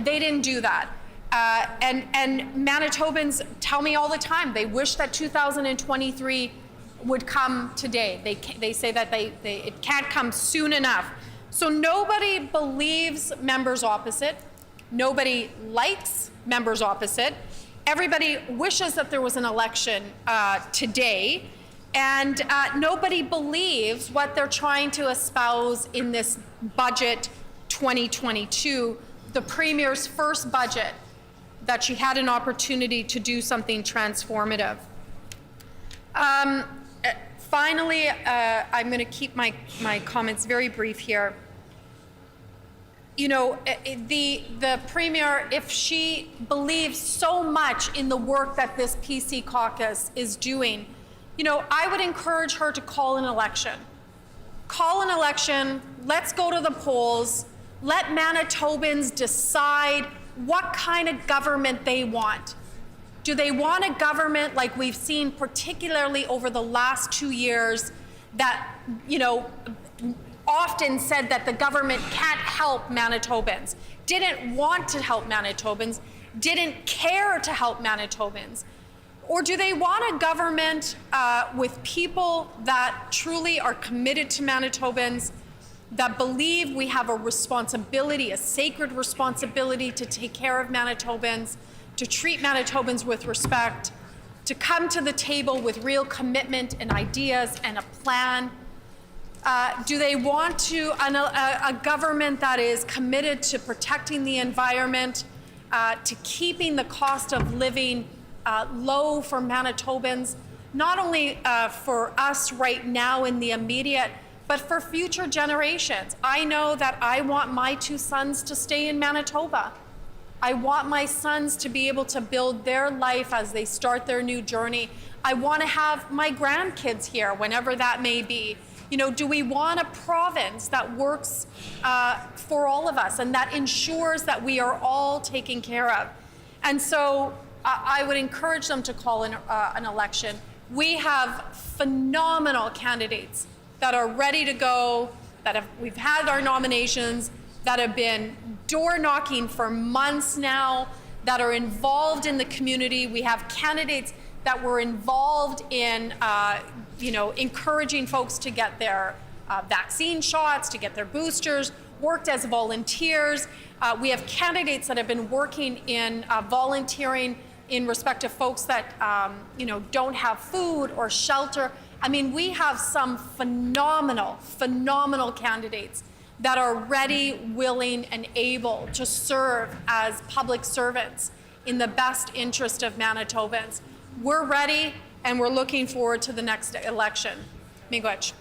Speaker 4: They didn't do that. And Manitobans tell me all the time, they wish that 2023 would come today. They say that it can't come soon enough. So nobody believes members opposite. Nobody likes members opposite. Everybody wishes that there was an election today. And nobody believes what they're trying to espouse in this budget 2022, the Premier's first budget, that she had an opportunity to do something transformative. Finally, I'm going to keep my comments very brief here. You know, the Premier, if she believes so much in the work that this PC caucus is doing, you know, I would encourage her to call an election. Call an election, let's go to the polls, let Manitobans decide what kind of government they want. Do they want a government like we've seen, particularly over the last 2 years, that, you know, often said that the government can't help Manitobans, didn't want to help Manitobans, didn't care to help Manitobans? Or do they want a government with people that truly are committed to Manitobans, that believe we have a responsibility, a sacred responsibility to take care of Manitobans, to treat Manitobans with respect, to come to the table with real commitment and ideas and a plan? Do they want a government that is committed to protecting the environment, to keeping the cost of living low for Manitobans, not only for us right now in the immediate, but for future generations? I know that I want my 2 sons to stay in Manitoba. I want my sons to be able to build their life as they start their new journey. I want to have my grandkids here, whenever that may be. You know, do we want a province that works for all of us and that ensures that we are all taken care of? And so I would encourage them to call an election. We have phenomenal candidates that are ready to go, we've had our nominations, that have been door knocking for months now, that are involved in the community. We have candidates that were involved in, you know, encouraging folks to get their vaccine shots, to get their boosters, worked as volunteers. We have candidates that have been working in volunteering in respect to folks that don't have food or shelter. I mean, we have some phenomenal candidates that are ready, willing, and able to serve as public servants in the best interest of Manitobans. We're ready, and we're looking forward to the next election. Miigwech.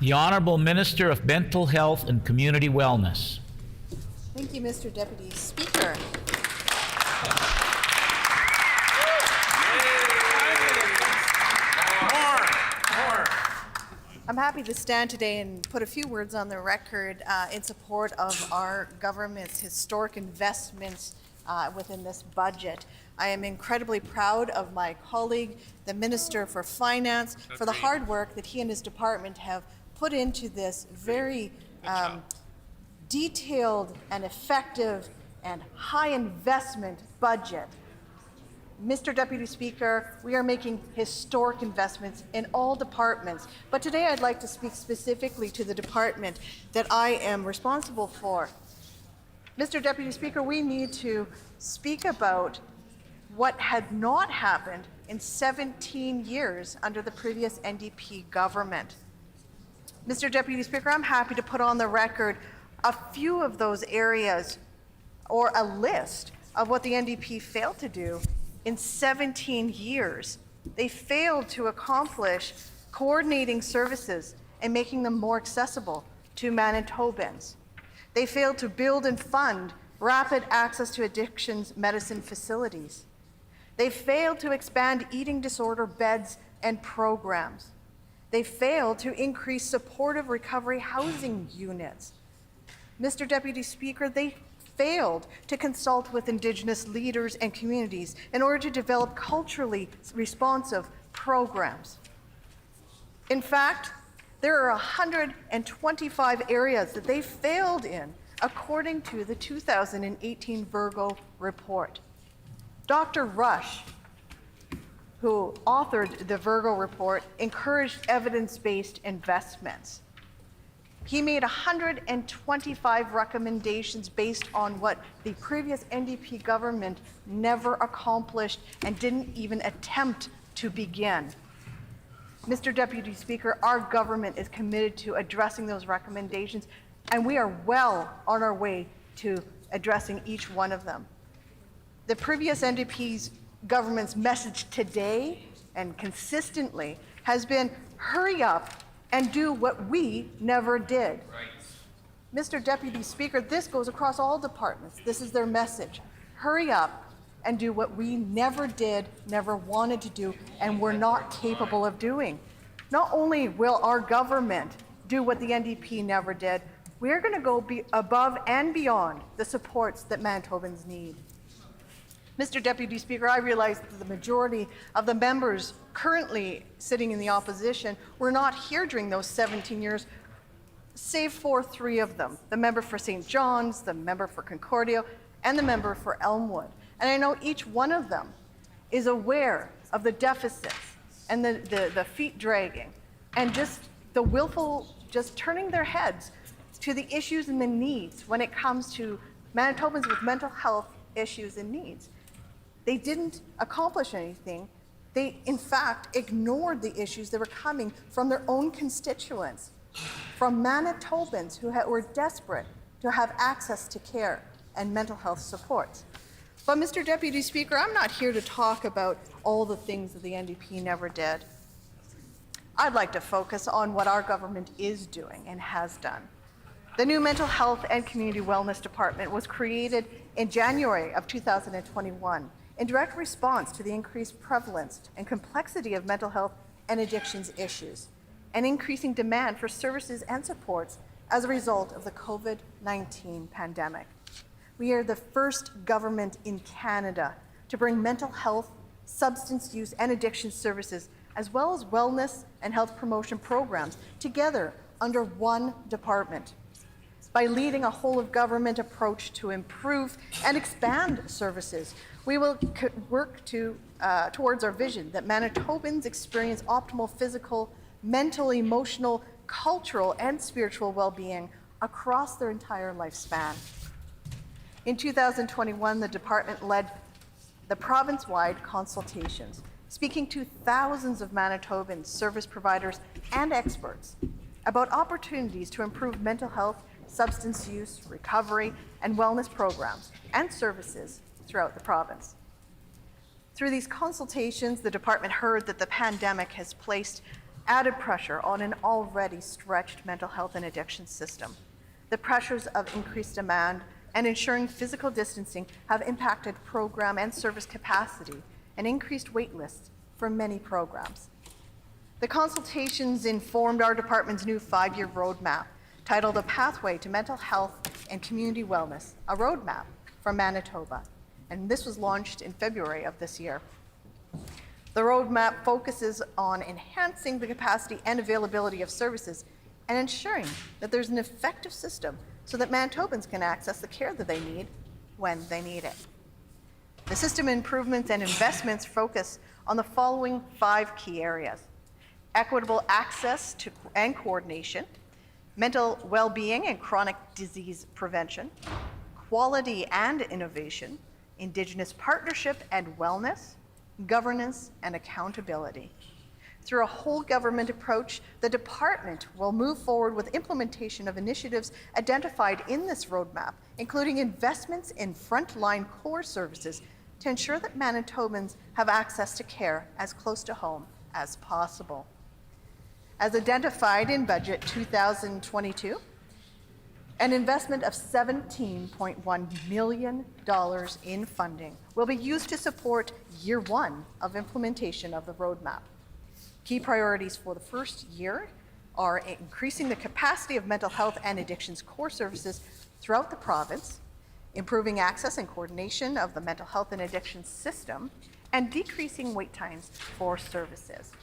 Speaker 8: The Honourable Minister of Mental Health and Community Wellness.
Speaker 10: Thank you, Mr. Deputy Speaker. I'm happy to stand today and put a few words on the record in support of our government's historic investments within this budget. I am incredibly proud of my colleague, the Minister for Finance, for the hard work that he and his department have put into this very detailed and effective and high investment budget. Mr. Deputy Speaker, we are making historic investments in all departments, but today I'd like to speak specifically to the department that I am responsible for. Mr. Deputy Speaker, we need to speak about what had not happened in 17 years under the previous NDP government. Mr. Deputy Speaker, I'm happy to put on the record a few of those areas, or a list of what the NDP failed to do in 17 years. They failed to accomplish coordinating services and making them more accessible to Manitobans. They failed to build and fund rapid access to addictions medicine facilities. They failed to expand eating disorder beds and programs. They failed to increase supportive recovery housing units. Mr. Deputy Speaker, they failed to consult with Indigenous leaders and communities in order to develop culturally responsive programs. In fact, there are 125 areas that they failed in, according to the 2018 Virgo report. Dr. Rush, who authored the Virgo report, encouraged evidence-based investments. He made 125 recommendations based on what the previous NDP government never accomplished and didn't even attempt to begin. Mr. Deputy Speaker, our government is committed to addressing those recommendations, and we are well on our way to addressing each one of them. The previous NDP's government's message today and consistently has been, hurry up and do what we never did. Right. Mr. Deputy Speaker, this goes across all departments. This is their message. Hurry up and do what we never did, never wanted to do, and were not capable of doing. Not only will our government do what the NDP never did, we're going to go above and beyond the supports that Manitobans need. Mr. Deputy Speaker, I realize that the majority of the members currently sitting in the opposition were not here during those 17 years, save for 3 of them, the member for St. John's, the member for Concordia, and the member for Elmwood. And I know each one of them is aware of the deficits and the feet dragging and just the willful, just turning their heads to the issues and the needs when it comes to Manitobans with mental health issues and needs. They didn't accomplish anything. They, in fact, ignored the issues that were coming from their own constituents, from Manitobans who were desperate to have access to care and mental health supports. But Mr. Deputy Speaker, I'm not here to talk about all the things that the NDP never did. I'd like to focus on what our government is doing and has done. The new Mental Health and Community Wellness Department was created in January of 2021 in direct response to the increased prevalence and complexity of mental health and addictions issues, and increasing demand for services and supports as a result of the COVID-19 pandemic. We are the first government in Canada to bring mental health, substance use, and addiction services, as well as wellness and health promotion programs, together under one department. by leading a whole-of-government approach to improve and expand services. We will work towards our vision that Manitobans experience optimal physical, mental, emotional, cultural, and spiritual well-being across their entire lifespan. In 2021, the department led the province-wide consultations, speaking to thousands of Manitobans, service providers, and experts about opportunities to improve mental health, substance use, recovery, and wellness programs and services throughout the province. Through these consultations, the department heard that the pandemic has placed added pressure on an already stretched mental health and addiction system. The pressures of increased demand and ensuring physical distancing have impacted program and service capacity and increased wait lists for many programs. The consultations informed our department's new 5-year roadmap titled A Pathway to Mental Health and Community Wellness, a roadmap for Manitoba. And this was launched in February of this year. The roadmap focuses on enhancing the capacity and availability of services and ensuring that there's an effective system so that Manitobans can access the care that they need when they need it. The system improvements and investments focus on the following 5 key areas: equitable access to and coordination, mental well-being and chronic disease prevention, quality and innovation, Indigenous partnership and wellness, governance and accountability. Through a whole government approach, the department will move forward with implementation of initiatives identified in this roadmap, including investments in frontline core services to ensure that Manitobans have access to care as close to home as possible. As identified in Budget 2022, an investment of $17.1 million in funding will be used to support year 1 of implementation of the roadmap. Key priorities for the first year are increasing the capacity of mental health and addictions core services throughout the province, improving access and coordination of the mental health and addiction system, and decreasing wait times for services.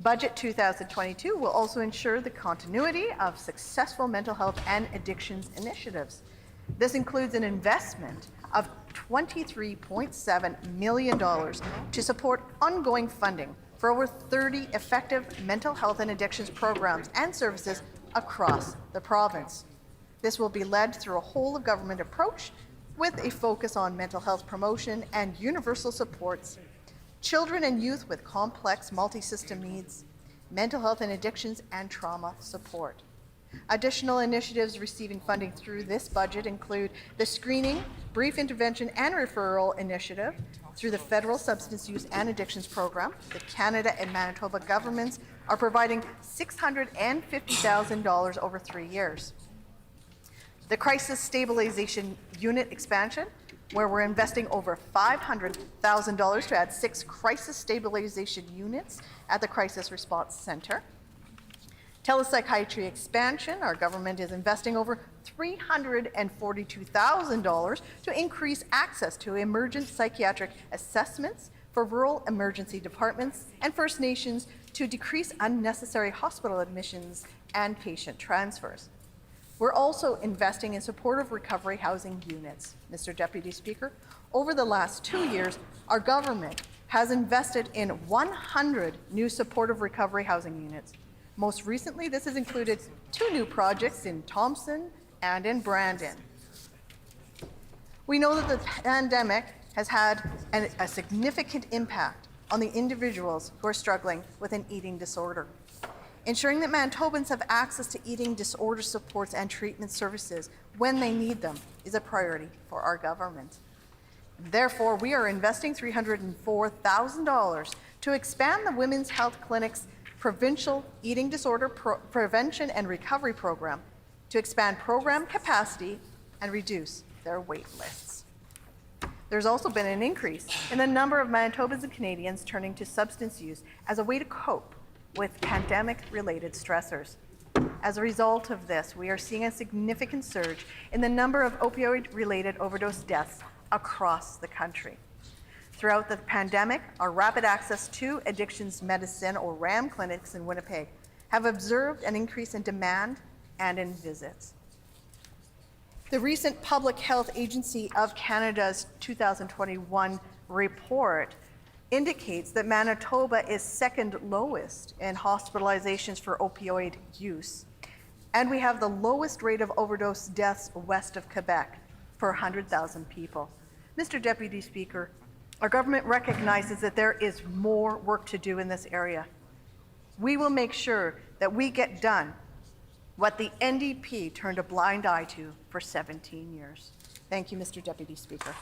Speaker 10: Budget 2022 will also ensure the continuity of successful mental health and addictions initiatives. This includes an investment of $23.7 million to support ongoing funding for over 30 effective mental health and addictions programs and services across the province. This will be led through a whole-of-government approach with a focus on mental health promotion and universal supports, children and youth with complex multi-system needs, mental health and addictions, and trauma support. Additional initiatives receiving funding through this budget include the Screening, Brief Intervention and Referral Initiative through the Federal Substance Use and Addictions Program. The Canada and Manitoba governments are providing $650,000 over 3 years. The Crisis Stabilization Unit expansion, where we're investing over $500,000 to add 6 crisis stabilization units at the Crisis Response Center. Telepsychiatry expansion, our government is investing over $342,000 to increase access to emergent psychiatric assessments for rural emergency departments and First Nations to decrease unnecessary hospital admissions and patient transfers. We're also investing in supportive recovery housing units. Mr. Deputy Speaker, over the last 2 years, our government has invested in 100 new supportive recovery housing units. Most recently, this has included 2 new projects in Thompson and in Brandon. We know that the pandemic has had a significant impact on the individuals who are struggling with an eating disorder. Ensuring that Manitobans have access to eating disorder supports and treatment services when they need them is a priority for our government. Therefore, we are investing $304,000 to expand the Women's Health Clinic's Provincial Eating Disorder Prevention and Recovery Program to expand program capacity and reduce their wait lists. There's also been an increase in the number of Manitobans and Canadians turning to substance use as a way to cope with pandemic-related stressors. As a result of this, we are seeing a significant surge in the number of opioid-related overdose deaths across the country. Throughout the pandemic, our Rapid Access to Addictions Medicine, or RAM clinics in Winnipeg, have observed an increase in demand and in visits. The recent Public Health Agency of Canada's 2021 report indicates that Manitoba is second lowest in hospitalizations for opioid use. And we have the lowest rate of overdose deaths west of Quebec per 100,000 people. Mr. Deputy Speaker, our government recognizes that there is more work to do in this area. We will make sure that we get done what the NDP turned a blind eye to for 17 years. Thank you, Mr. Deputy Speaker.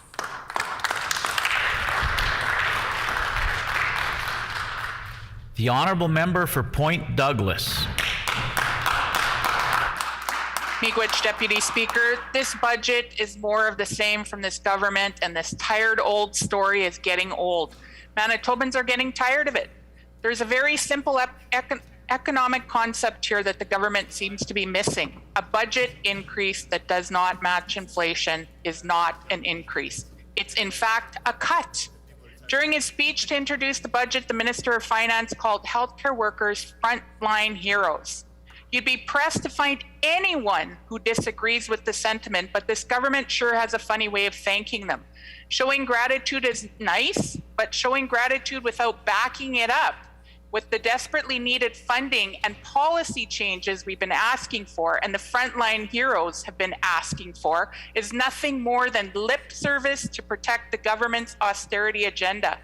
Speaker 8: The honourable member for Point Douglas.
Speaker 11: Miigwech, Deputy Speaker. This budget is more of the same from this government, and this tired old story is getting old. Manitobans are getting tired of it. There's a very simple economic concept here that the government seems to be missing. A budget increase that does not match inflation is not an increase. It's in fact a cut. During his speech to introduce the budget, the Minister of Finance called healthcare workers frontline heroes. You'd be pressed to find anyone who disagrees with the sentiment, but this government sure has a funny way of thanking them. Showing gratitude is nice, but showing gratitude without backing it up with the desperately needed funding and policy changes we've been asking for and the frontline heroes have been asking for is nothing more than lip service to protect the government's austerity agenda.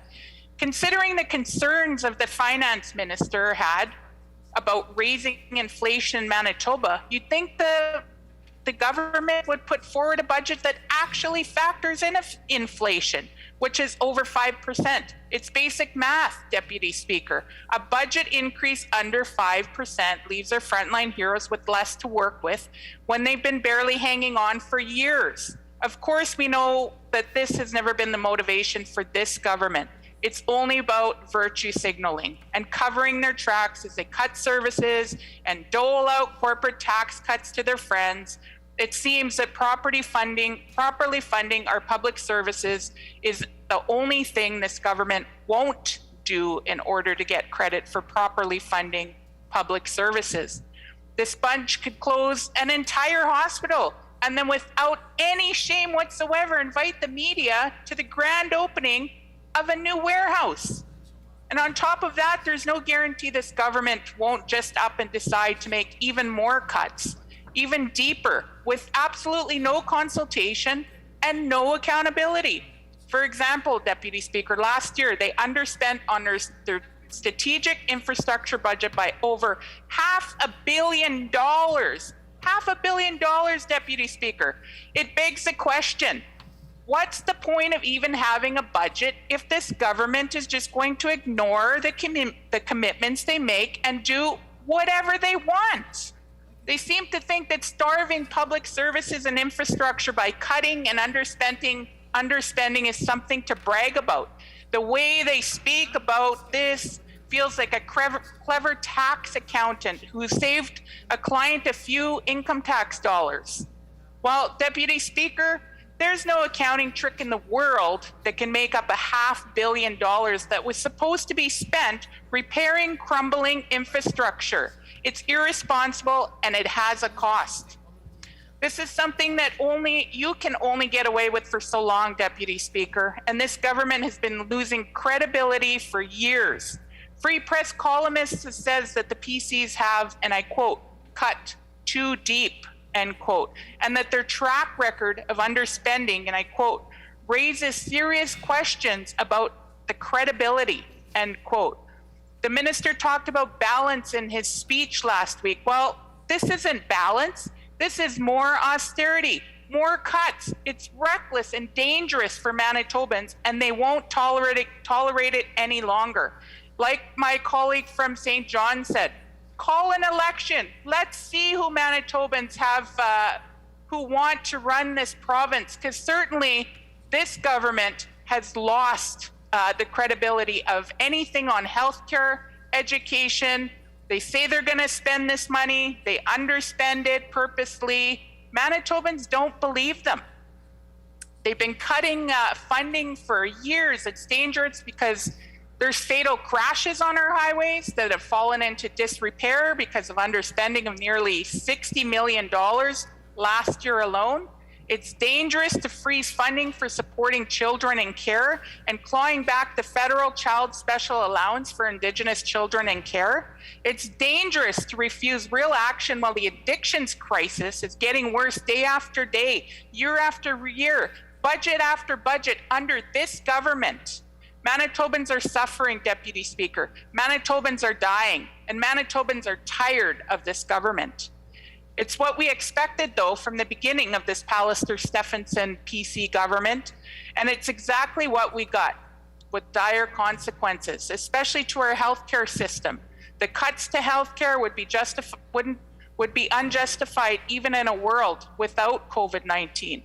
Speaker 11: Considering the concerns of the finance minister had about raising inflation in Manitoba, you'd think the government would put forward a budget that actually factors in inflation, which is over 5%. It's basic math, Deputy Speaker. A budget increase under 5% leaves our frontline heroes with less to work with when they've been barely hanging on for years. Of course, we know that this has never been the motivation for this government. It's only about virtue signaling and covering their tracks as they cut services and dole out corporate tax cuts to their friends. It seems that properly funding our public services is the only thing this government won't do in order to get credit for properly funding public services. This bunch could close an entire hospital and then without any shame whatsoever invite the media to the grand opening of a new warehouse. And on top of that, there's no guarantee this government won't just up and decide to make even more cuts, even deeper, with absolutely no consultation and no accountability. For example, Deputy Speaker, last year they underspent on their strategic infrastructure budget by over $500 million. $500 million, Deputy Speaker. It begs the question, what's the point of even having a budget if this government is just going to ignore the commitments they make and do whatever they want? They seem to think that starving public services and infrastructure by cutting and underspending is something to brag about. The way they speak about this feels like a clever tax accountant who saved a client a few income tax dollars. Well, Deputy Speaker, there's no accounting trick in the world that can make up $500 million that was supposed to be spent repairing crumbling infrastructure. It's irresponsible and it has a cost. This is something that you can only get away with for so long, Deputy Speaker, and this government has been losing credibility for years. Free Press columnist says that the PCs have, and I quote, cut too deep, end quote, and that their track record of underspending, and I quote, raises serious questions about the credibility, end quote. The minister talked about balance in his speech last week. Well, this isn't balance. This is more austerity, more cuts. It's reckless and dangerous for Manitobans, and they won't tolerate it any longer. Like my colleague from St. John said, call an election. Let's see who Manitobans have, who want to run this province, because certainly this government has lost the credibility of anything on healthcare, education. They say they're going to spend this money. They underspend it purposely. Manitobans don't believe them. They've been cutting funding for years. It's dangerous because there's fatal crashes on our highways that have fallen into disrepair because of underspending of nearly $60 million last year alone. It's dangerous to freeze funding for supporting children in care and clawing back the federal child special allowance for Indigenous children in care. It's dangerous to refuse real action while the addictions crisis is getting worse day after day, year after year, budget after budget under this government. Manitobans are suffering, Deputy Speaker. Manitobans are dying, and Manitobans are tired of this government. It's what we expected, though, from the beginning of this Pallister-Stephenson PC government, and it's exactly what we got, with dire consequences, especially to our healthcare system. The cuts to healthcare would be unjustified even in a world without COVID-19.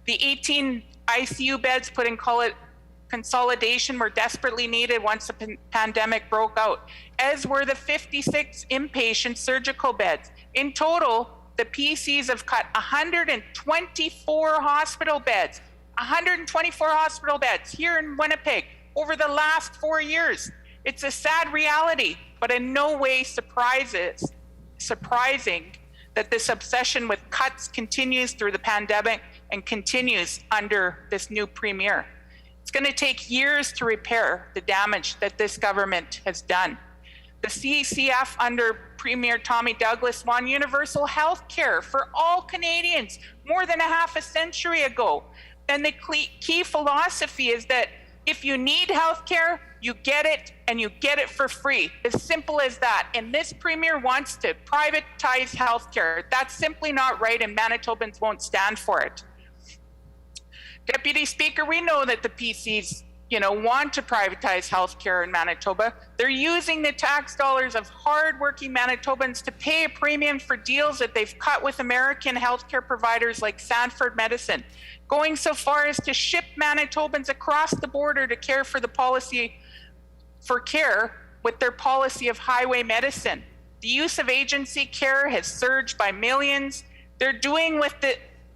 Speaker 11: The 18 ICU beds put in consolidation were desperately needed once the pandemic broke out, as were the 56 inpatient surgical beds. In total, the PCs have cut 124 hospital beds, 124 hospital beds here in Winnipeg over the last 4 years. It's a sad reality, but in no way surprising that this obsession with cuts continues through the pandemic and continues under this new premier. It's going to take years to repair the damage that this government has done. The CCF under Premier Tommy Douglas won universal health care for all Canadians more than a half a century ago. And the key philosophy is that if you need health care, you get it, and you get it for free. As simple as that. And this premier wants to privatize health care. That's simply not right, and Manitobans won't stand for it. Deputy Speaker, we know that the PCs want to privatize healthcare in Manitoba. They're using the tax dollars of hardworking Manitobans to pay a premium for deals that they've cut with American healthcare providers like Sanford Medicine, going so far as to ship Manitobans across the border to care for the policy for care with their policy of highway medicine. The use of agency care has surged by millions. They're doing with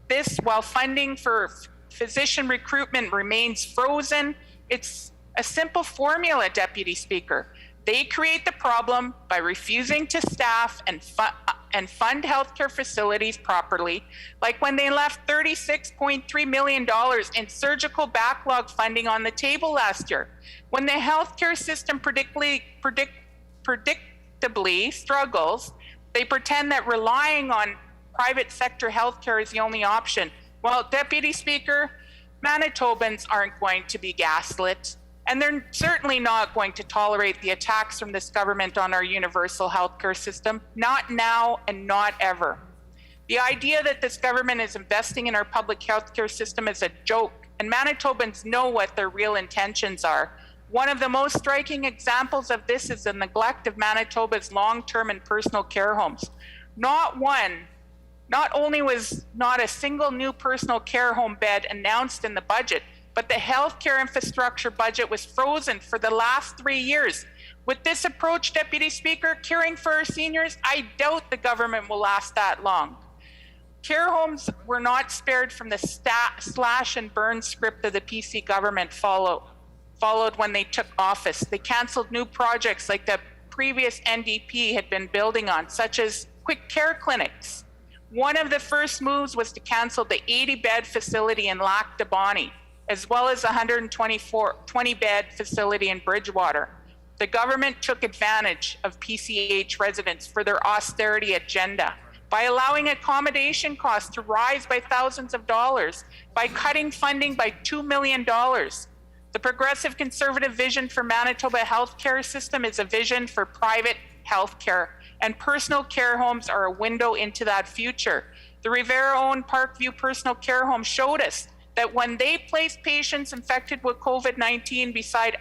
Speaker 11: this while funding for physician recruitment remains frozen. It's a simple formula, Deputy Speaker. They create the problem by refusing to staff and fund healthcare facilities properly, like when they left $36.3 million in surgical backlog funding on the table last year. When the healthcare system predictably struggles, they pretend that relying on private sector healthcare is the only option. Well, Deputy Speaker, Manitobans aren't going to be gaslit, and they're certainly not going to tolerate the attacks from this government on our universal healthcare system, not now and not ever. The idea that this government is investing in our public healthcare system is a joke, and Manitobans know what their real intentions are. One of the most striking examples of this is the neglect of Manitoba's long-term and personal care homes. Not only was not a single new personal care home bed announced in the budget, but the healthcare infrastructure budget was frozen for the last 3 years. With this approach, Deputy Speaker, caring for our seniors, I doubt the government will last that long. Care homes were not spared from the slash and burn script of the PC government followed when they took office. They canceled new projects like the previous NDP had been building on, such as quick care clinics. One of the first moves was to cancel the 80-bed facility in Lac de Bonnie, as well as the 20-bed facility in Bridgewater. The government took advantage of PCH residents for their austerity agenda by allowing accommodation costs to rise by thousands of dollars, by cutting funding by $2 million. The progressive conservative vision for Manitoba healthcare system is a vision for private healthcare, and personal care homes are a window into that future. The Rivera-owned Parkview Personal Care Home showed us that when they placed patients infected with COVID-19 beside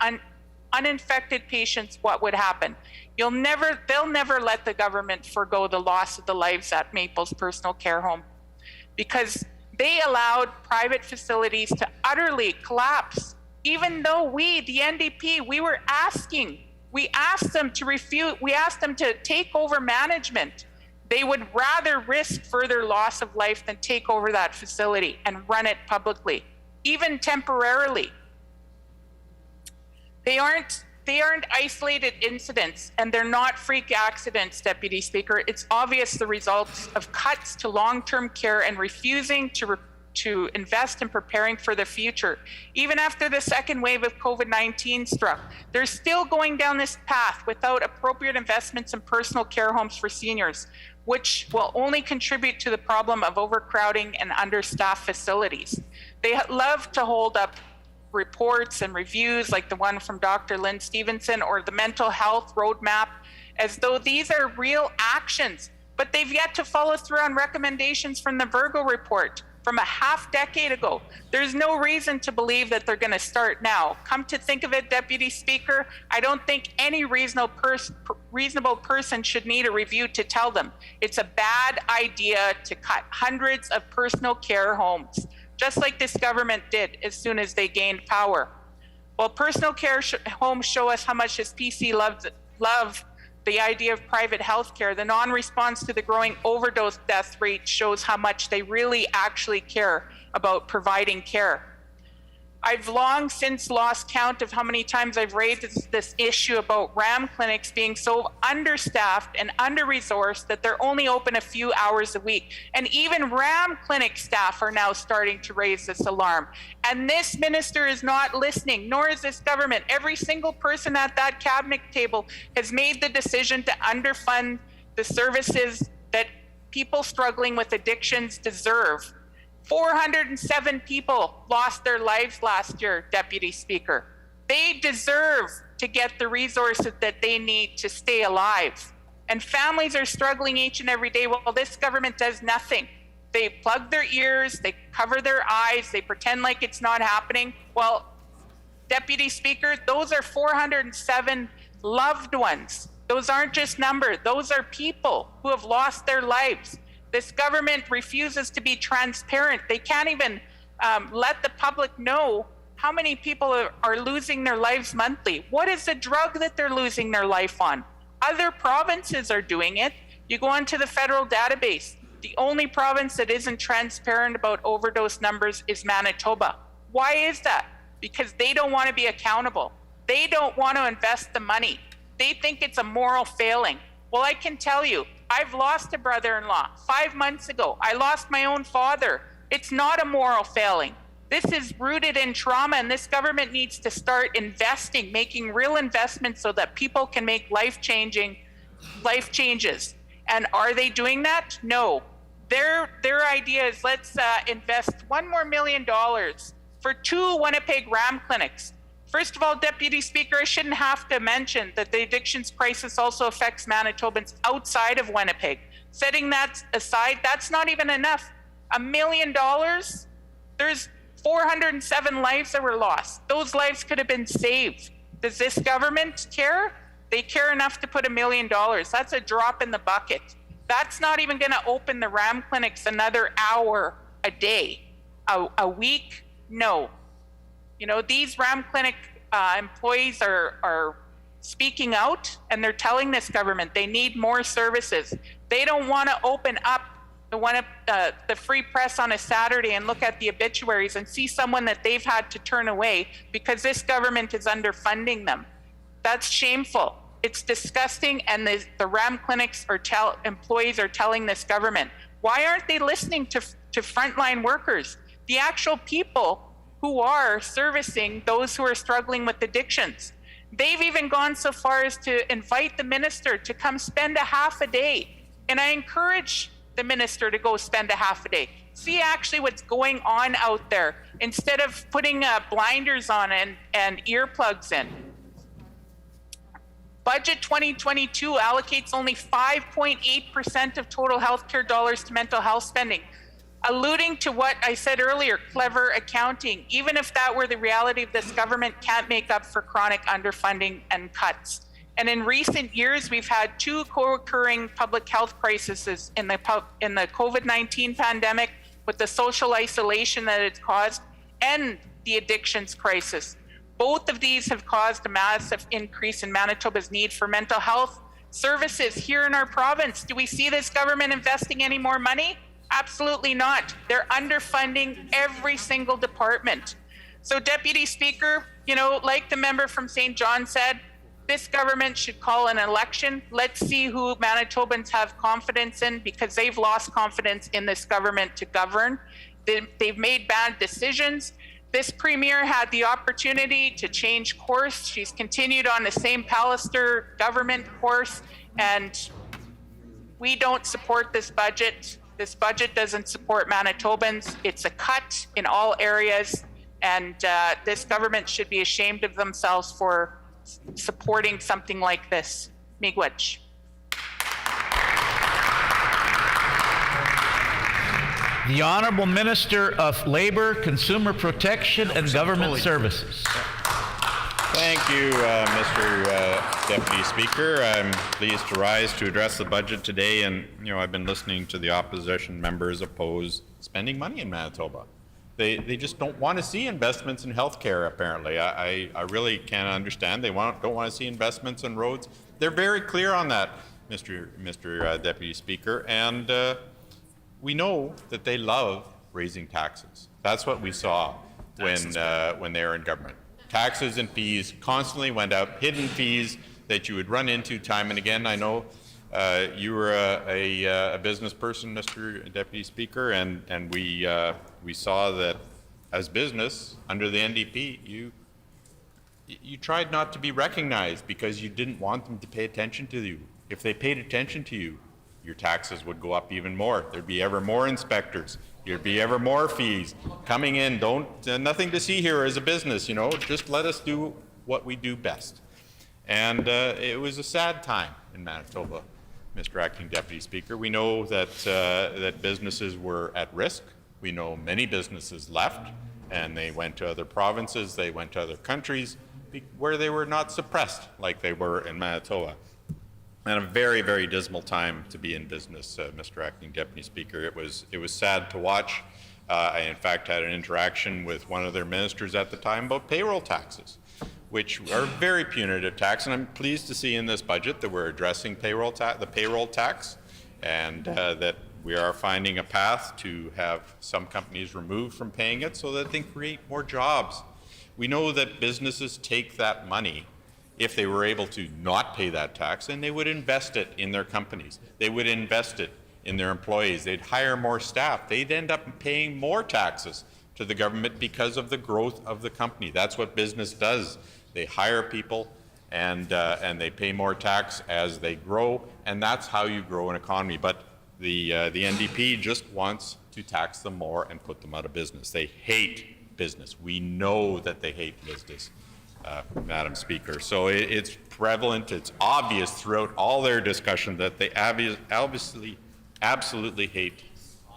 Speaker 11: uninfected patients, what would happen? They'll never let the government forgo the loss of the lives at Maple's Personal Care Home, because they allowed private facilities to utterly collapse. Even though we, the NDP, we asked them to take over management. They would rather risk further loss of life than take over that facility and run it publicly, even temporarily. They aren't isolated incidents, and they're not freak accidents, Deputy Speaker. It's obvious the results of cuts to long-term care and refusing to to invest in preparing for the future. Even after the second wave of COVID-19 struck, they're still going down this path without appropriate investments in personal care homes for seniors, which will only contribute to the problem of overcrowding and understaffed facilities. They love to hold up reports and reviews like the one from Dr. Lynn Stevenson or the mental health roadmap as though these are real actions, but they've yet to follow through on recommendations from the Virgo report from a half decade ago. There's no reason to believe that they're going to start now. Come to think of it, Deputy Speaker, I don't think any reasonable person should need a review to tell them it's a bad idea to cut hundreds of personal care homes, just like this government did as soon as they gained power. Well, personal care homes show us how much this PC love the idea of private health care. The non-response to the growing overdose death rate shows how much they really actually care about providing care. I've long since lost count of how many times I've raised this issue about RAM clinics being so understaffed and under-resourced that they're only open a few hours a week. And even RAM clinic staff are now starting to raise this alarm. And this minister is not listening, nor is this government. Every single person at that cabinet table has made the decision to underfund the services that people struggling with addictions deserve. 407 people lost their lives last year, Deputy Speaker. They deserve to get the resources that they need to stay alive. And families are struggling each and every day while this government does nothing. They plug their ears, they cover their eyes, they pretend like it's not happening. Well, Deputy Speaker, those are 407 loved ones. Those aren't just numbers, those are people who have lost their lives. This government refuses to be transparent. They can't even let the public know how many people are losing their lives monthly. What is the drug that they're losing their life on? Other provinces are doing it. You go onto the federal database. The only province that isn't transparent about overdose numbers is Manitoba. Why is that? Because they don't want to be accountable. They don't want to invest the money. They think it's a moral failing. Well, I can tell you, I've lost a brother-in-law 5 months ago. I lost my own father. It's not a moral failing. This is rooted in trauma, and this government needs to start investing, making real investments so that people can make life changes. And are they doing that? No. Their idea is let's invest $1 million for 2 Winnipeg RAM clinics. First of all, Deputy Speaker, I shouldn't have to mention that the addictions crisis also affects Manitobans outside of Winnipeg. Setting that aside, that's not even enough. $1 million, there's 407 lives that were lost. Those lives could have been saved. Does this government care? They care enough to put $1 million. That's a drop in the bucket. That's not even going to open the RAM clinics another hour a day, a week? No. You know, these RAM clinic employees are speaking out, and they're telling this government they need more services. They don't want to open up the free press on a Saturday and look at the obituaries and see someone that they've had to turn away because this government is underfunding them. That's shameful. It's disgusting, and the RAM clinics employees are telling this government. Why aren't they listening to frontline workers, the actual people who are servicing those who are struggling with addictions? They've even gone so far as to invite the minister to come spend a half a day. And I encourage the minister to go spend a half a day. See actually what's going on out there instead of putting blinders on and earplugs in. Budget 2022 allocates only 5.8% of total healthcare dollars to mental health spending, alluding to what I said earlier, clever accounting. Even if that were the reality of this government, can't make up for chronic underfunding and cuts. And in recent years, we've had 2 co-occurring public health crises in the COVID-19 pandemic with the social isolation that it's caused and the addictions crisis. Both of these have caused a massive increase in Manitoba's need for mental health services here in our province. Do we see this government investing any more money? Absolutely not. They're underfunding every single department. So, Deputy Speaker, you know, like the member from St. John said, this government should call an election. Let's see who Manitobans have confidence in, because they've lost confidence in this government to govern. They've made bad decisions. This premier had the opportunity to change course. She's continued on the same Pallister government course, and we don't support this budget. This budget doesn't support Manitobans. It's a cut in all areas, and this government should be ashamed of themselves for supporting something like this. Miigwech.
Speaker 8: The Honourable Minister of Labour, Consumer Protection and Government Services.
Speaker 15: Thank you, Mr. Deputy Speaker. I'm pleased to rise to address the budget today, and I've been listening to the opposition members oppose spending money in Manitoba. They just don't want to see investments in healthcare. Apparently, I really can't understand. They don't want to see investments in roads. They're very clear on that, Mr. Deputy Speaker, and we know that they love raising taxes. That's what we saw when they were in government. Taxes and fees constantly went up, hidden fees that you would run into time and again. I know you were a business person, Mr. Deputy Speaker, and we saw that as business under the NDP, you tried not to be recognized because you didn't want them to pay attention to you. If they paid attention to you, your taxes would go up even more. There'd be ever more inspectors. There'd be ever more fees coming in. Nothing to see here as a business, just let us do what we do best. And it was a sad time in Manitoba, Mr. Acting Deputy Speaker. We know that that businesses were at risk. We know many businesses left and they went to other provinces, they went to other countries where they were not suppressed like they were in Manitoba. And a very, very dismal time to be in business, Mr. Acting Deputy Speaker. It was sad to watch. I, in fact, had an interaction with one of their ministers at the time about payroll taxes, which are very punitive tax. And I'm pleased to see in this budget that we're addressing the payroll tax, and that we are finding a path to have some companies removed from paying it so that they can create more jobs. We know that businesses take that money if they were able to not pay that tax, and they would invest it in their companies. They would invest it in their employees. They'd hire more staff. They'd end up paying more taxes to the government because of the growth of the company. That's what business does. They hire people and they pay more tax as they grow, and that's how you grow an economy. But the NDP just wants to tax them more and put them out of business. They hate business. We know that they hate business. Madam Speaker. So it's prevalent, it's obvious throughout all their discussion that they obviously absolutely hate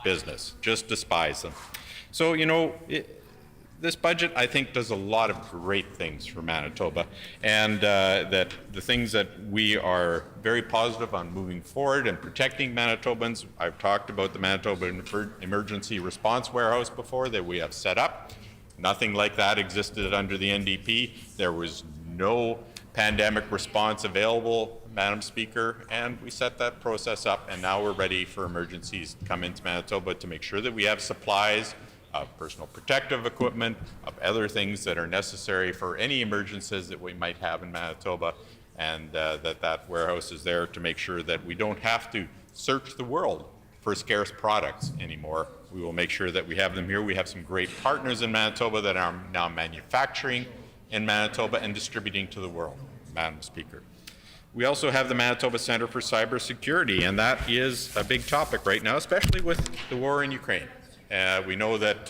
Speaker 15: business, just despise them. So, this budget, I think, does a lot of great things for Manitoba, and that the things that we are very positive on moving forward and protecting Manitobans. I've talked about the Manitoba Emergency Response Warehouse before that we have set up. Nothing like that existed under the NDP. There was no pandemic response available, Madam Speaker, and we set that process up, and now we're ready for emergencies to come into Manitoba to make sure that we have supplies of personal protective equipment, of other things that are necessary for any emergencies that we might have in Manitoba, and that warehouse is there to make sure that we don't have to search the world for scarce products anymore. We will make sure that we have them here. We have some great partners in Manitoba that are now manufacturing in Manitoba and distributing to the world, Madam Speaker. We also have the Manitoba Centre for Cybersecurity, and that is a big topic right now, especially with the war in Ukraine. We know that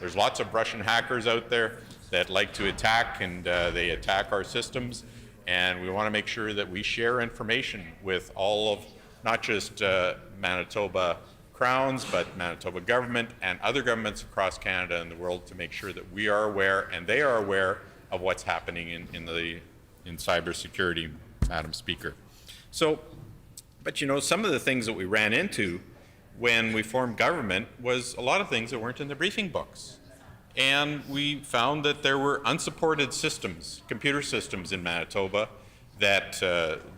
Speaker 15: there's lots of Russian hackers out there that like to attack, and they attack our systems, and we want to make sure that we share information with all of, not just Manitoba Crowns, but Manitoba government and other governments across Canada and the world, to make sure that we are aware and they are aware of what's happening in cybersecurity, Madam Speaker. So, but some of the things that we ran into when we formed government was a lot of things that weren't in the briefing books. And we found that there were unsupported systems, computer systems in Manitoba, that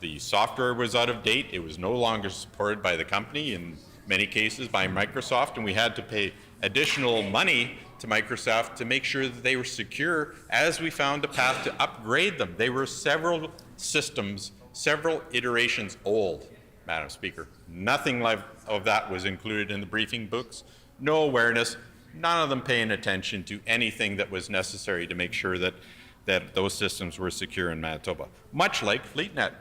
Speaker 15: the software was out of date. It was no longer supported by the company, in many cases by Microsoft, and we had to pay additional money to Microsoft to make sure that they were secure as we found a path to upgrade them. They were several systems, several iterations old, Madam Speaker. Nothing of that was included in the briefing books. No awareness, none of them paying attention to anything that was necessary to make sure that those systems were secure in Manitoba. Much like FleetNet,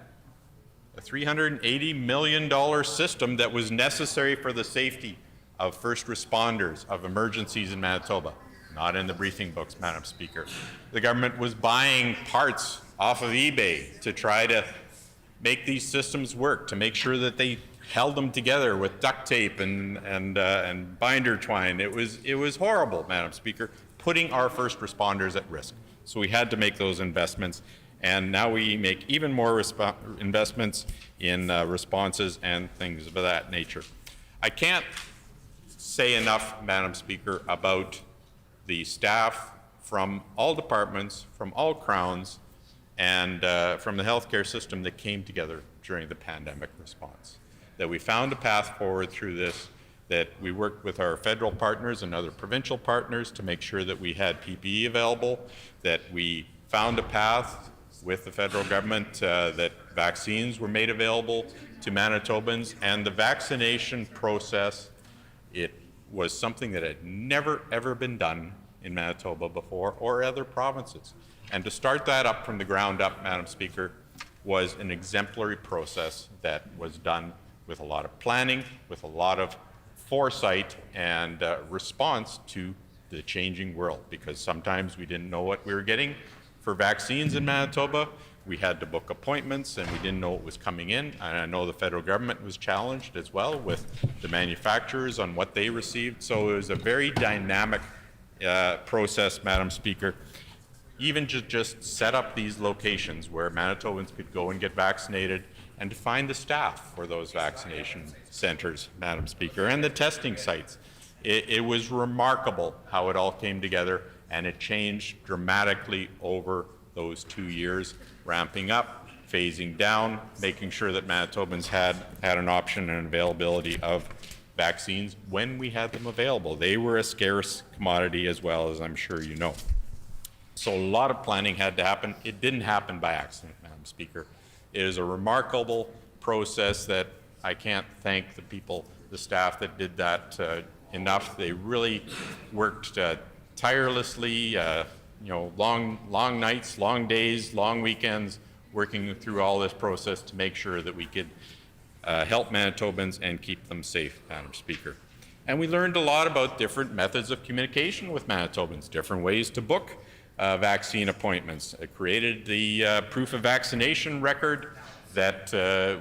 Speaker 15: a $380 million system that was necessary for the safety of first responders, of emergencies in Manitoba. Not in the briefing books, Madam Speaker. The government was buying parts off of eBay to try to make these systems work, to make sure that they held them together with duct tape and binder twine. It was horrible, Madam Speaker, putting our first responders at risk. So we had to make those investments, and now we make even more investments in responses and things of that nature. I can't say enough, Madam Speaker, about the staff from all departments, from all crowns, and from the healthcare system that came together during the pandemic response. That we found a path forward through this, that we worked with our federal partners and other provincial partners to make sure that we had PPE available, that we found a path with the federal government that vaccines were made available to Manitobans, and the vaccination process, it was something that had never ever been done in Manitoba before or other provinces. And to start that up from the ground up, Madam Speaker, was an exemplary process that was done with a lot of planning, with a lot of foresight and response to the changing world, because sometimes we didn't know what we were getting for vaccines in Manitoba. We had to book appointments and we didn't know what was coming in. And I know the federal government was challenged as well with the manufacturers on what they received. So it was a very dynamic process, Madam Speaker. Even to just set up these locations where Manitobans could go and get vaccinated, and to find the staff for those vaccination centers, Madam Speaker, and the testing sites. It was remarkable how it all came together, and it changed dramatically over those 2 years, ramping up, phasing down, making sure that Manitobans had an option and availability of vaccines when we had them available. They were a scarce commodity as well, as I'm sure you know. So a lot of planning had to happen. It didn't happen by accident, Madam Speaker. It is a remarkable process that I can't thank the people, the staff that did that enough. They really worked tirelessly, long nights, long days, long weekends, working through all this process to make sure that we could help Manitobans and keep them safe, Madam Speaker. And we learned a lot about different methods of communication with Manitobans, different ways to book vaccine appointments. It created the proof of vaccination record that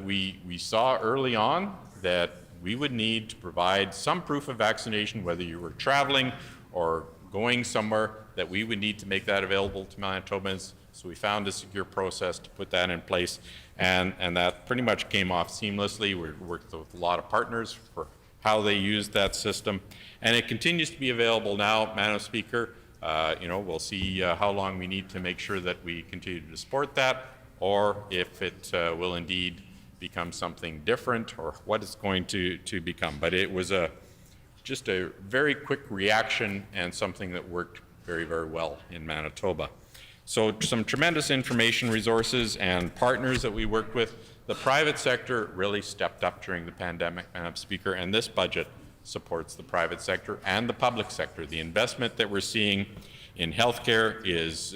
Speaker 15: we saw early on that we would need to provide some proof of vaccination, whether you were traveling or going somewhere, that we would need to make that available to Manitobans. So we found a secure process to put that in place, and that pretty much came off seamlessly. We worked with a lot of partners for how they used that system, and it continues to be available now, Madam Speaker. We'll see how long we need to make sure that we continue to support that, or if it will indeed become something different, or what it's going to become. But it was just a very quick reaction and something that worked very, very well in Manitoba. So some tremendous information resources and partners that we worked with. The private sector really stepped up during the pandemic, Madam Speaker, and this budget supports the private sector and the public sector. The investment that we're seeing in healthcare is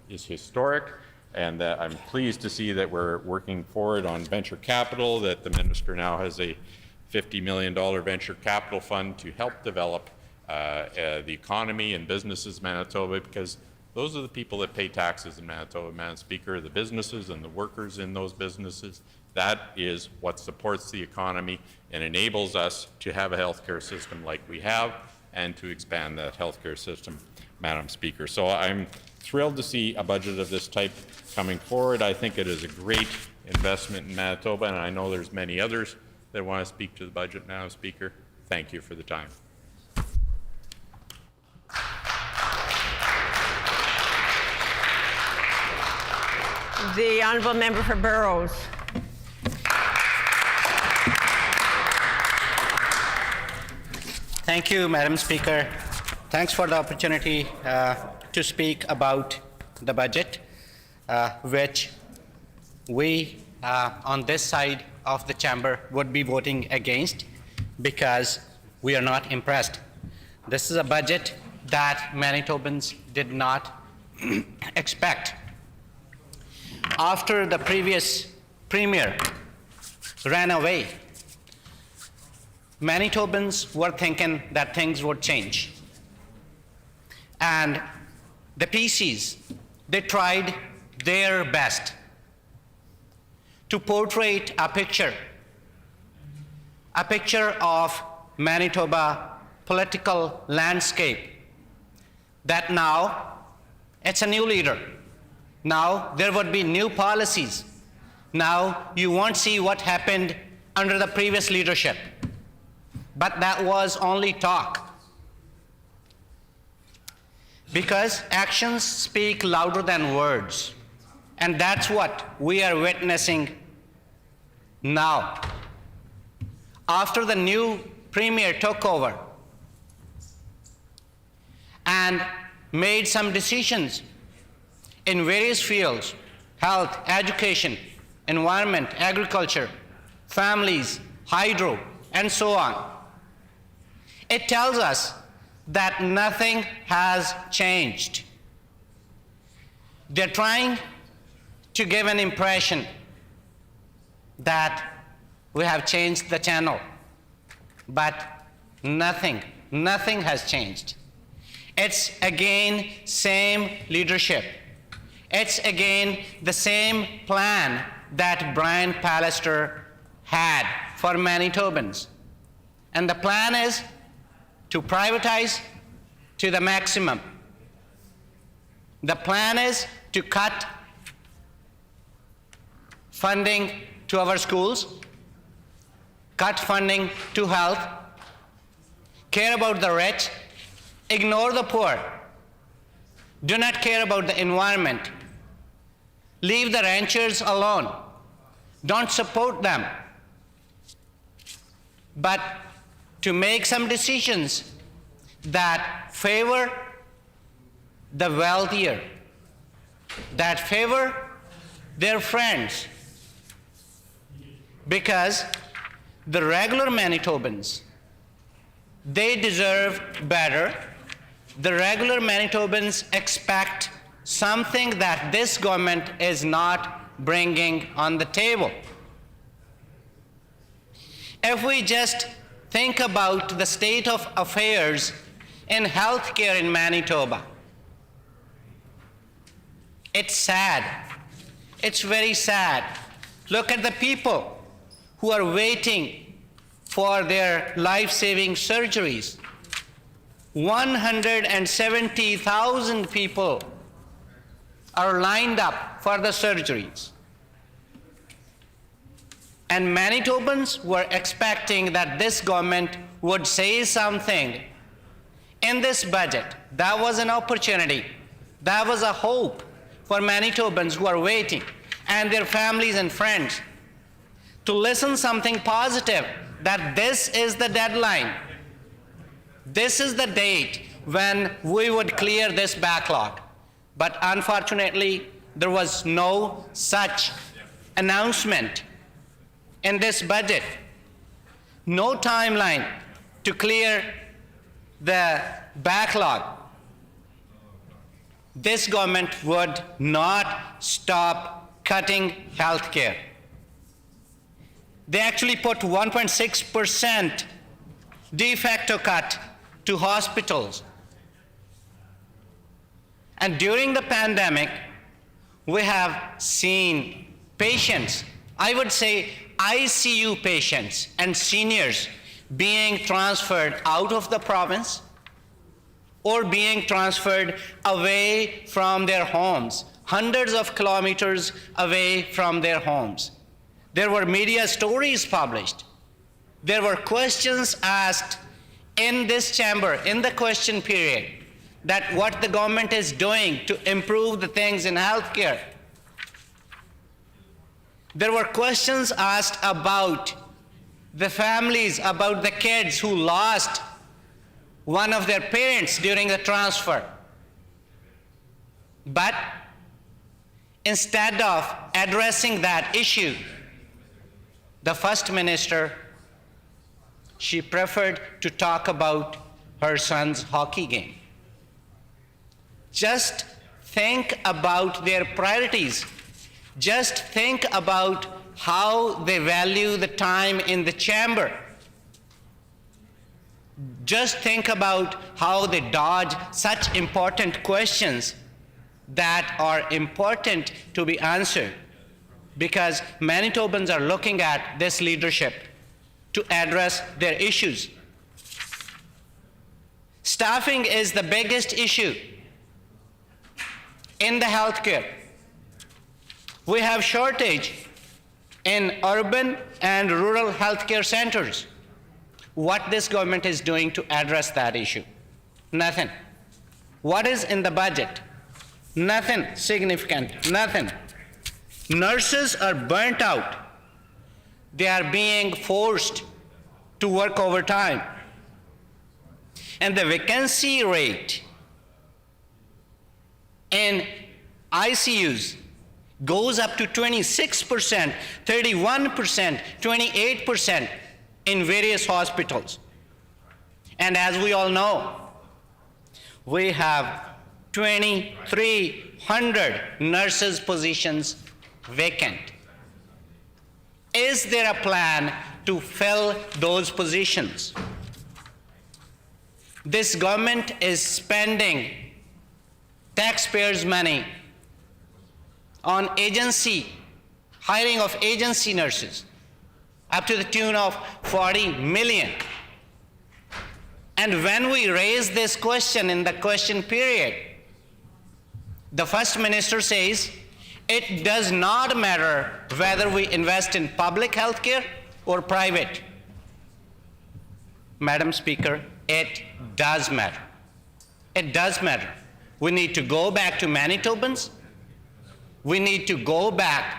Speaker 15: historic, and I'm pleased to see that we're working forward on venture capital, that the minister now has a $50 million venture capital fund to help develop the economy and businesses in Manitoba, because those are the people that pay taxes in Manitoba, Madam Speaker, the businesses and the workers in those businesses. That is what supports the economy and enables us to have a healthcare system like we have, and to expand that healthcare system, Madam Speaker. So I'm thrilled to see a budget of this type coming forward. I think it is a great investment in Manitoba, and I know there's many others that want to speak to the budget, Madam Speaker. Thank you for the time.
Speaker 1: The honourable member for Burrows.
Speaker 6: Thank you, Madam Speaker. Thanks for the opportunity to speak about the budget, which we on this side of the chamber would be voting against, because we are not impressed. This is a budget that Manitobans did not expect. After the previous premier ran away, Manitobans were thinking that things would change. And the PCs, they tried their best to portray a picture of Manitoba political landscape, that now it's a new leader. Now there would be new policies. Now you won't see what happened under the previous leadership. But that was only talk. Because actions speak louder than words. And that's what we are witnessing now. After the new premier took over and made some decisions in various fields, health, education, environment, agriculture, families, hydro, and so on, it tells us that nothing has changed. They're trying to give an impression that we have changed the channel, but nothing has changed. It's again same leadership. It's again the same plan that Brian Pallister had for Manitobans. And the plan is to privatize to the maximum. The plan is to cut funding to our schools, cut funding to health, care about the rich, ignore the poor, do not care about the environment, leave the ranchers alone, don't support them, but to make some decisions that favor the wealthier, that favor their friends, because the regular Manitobans, they deserve better. The regular Manitobans expect something that this government is not bringing on the table. If we just think about the state of affairs in healthcare in Manitoba, it's sad. It's very sad. Look at the people who are waiting for their life-saving surgeries. 170,000 people are lined up for the surgeries. And Manitobans were expecting that this government would say something in this budget. That was an opportunity. That was a hope for Manitobans who are waiting and their families and friends to listen something positive, that this is the deadline. This is the date when we would clear this backlog. But unfortunately, there was no such announcement in this budget. No timeline to clear the backlog. This government would not stop cutting health care. They actually put 1.6% de facto cut to hospitals. And during the pandemic, we have seen patients, I would say ICU patients and seniors, being transferred out of the province or being transferred away from their homes, hundreds of kilometers away from their homes. There were media stories published. There were questions asked in this chamber, in the question period, that what the government is doing to improve the things in healthcare. There were questions asked about the families, about the kids who lost one of their parents during the transfer. But instead of addressing that issue, the First Minister, she preferred to talk about her son's hockey game. Just think about their priorities. Just think about how they value the time in the chamber. Just think about how they dodge such important questions that are important to be answered, because Manitobans are looking at this leadership to address their issues. Staffing is the biggest issue in the healthcare. We have shortage in urban and rural healthcare centers. What this government is doing to address that issue? Nothing. What is in the budget? Nothing significant, nothing. Nurses are burnt out. They are being forced to work overtime. And the vacancy rate in ICUs goes up to 26%, 31%, 28% in various hospitals. And as we all know, we have 2,300 nurses' positions vacant. Is there a plan to fill those positions? This government is spending taxpayers' money on hiring of agency nurses, up to the tune of 40 million. And when we raise this question in the question period, the First Minister says, it does not matter whether we invest in public health care or private. Madam Speaker, it does matter. It does matter. We need to go back to Manitobans. We need to go back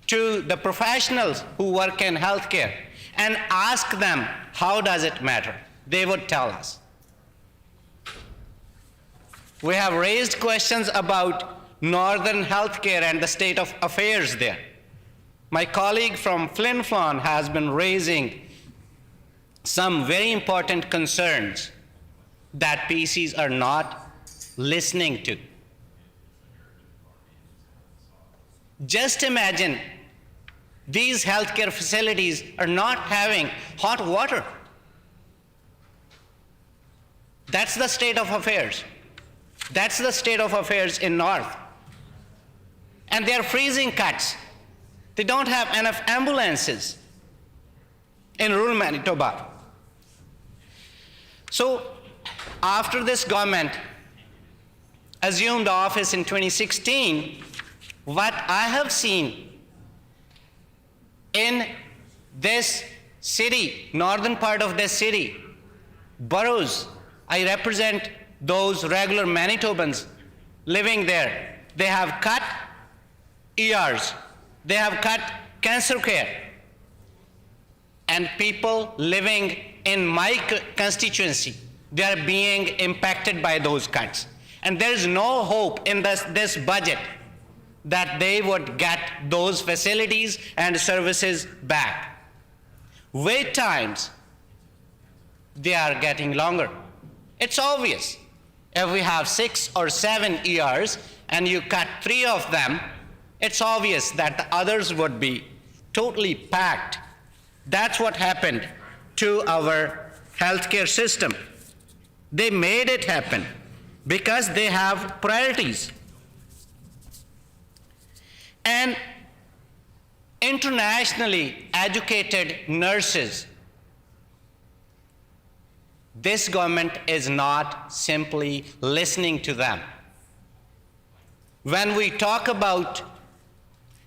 Speaker 6: to the professionals who work in healthcare and ask them, how does it matter? They would tell us. We have raised questions about northern healthcare and the state of affairs there. My colleague from Flin Flon has been raising some very important concerns that PCs are not listening to. Just imagine these healthcare facilities are not having hot water. That's the state of affairs. That's the state of affairs in North. And they're freezing cuts. They don't have enough ambulances in rural Manitoba. So after this government assumed office in 2016, what I have seen in this city, northern part of this city, boroughs, I represent those regular Manitobans living there. They have cut ERs, they have cut cancer care. And people living in my constituency, they are being impacted by those cuts. And there is no hope in this budget that they would get those facilities and services back. Wait times, they are getting longer. It's obvious. If we have 6 or 7 ERs and you cut 3 of them, it's obvious that the others would be totally packed. That's what happened to our healthcare system. They made it happen because they have priorities. And internationally educated nurses, this government is not simply listening to them. When we talk about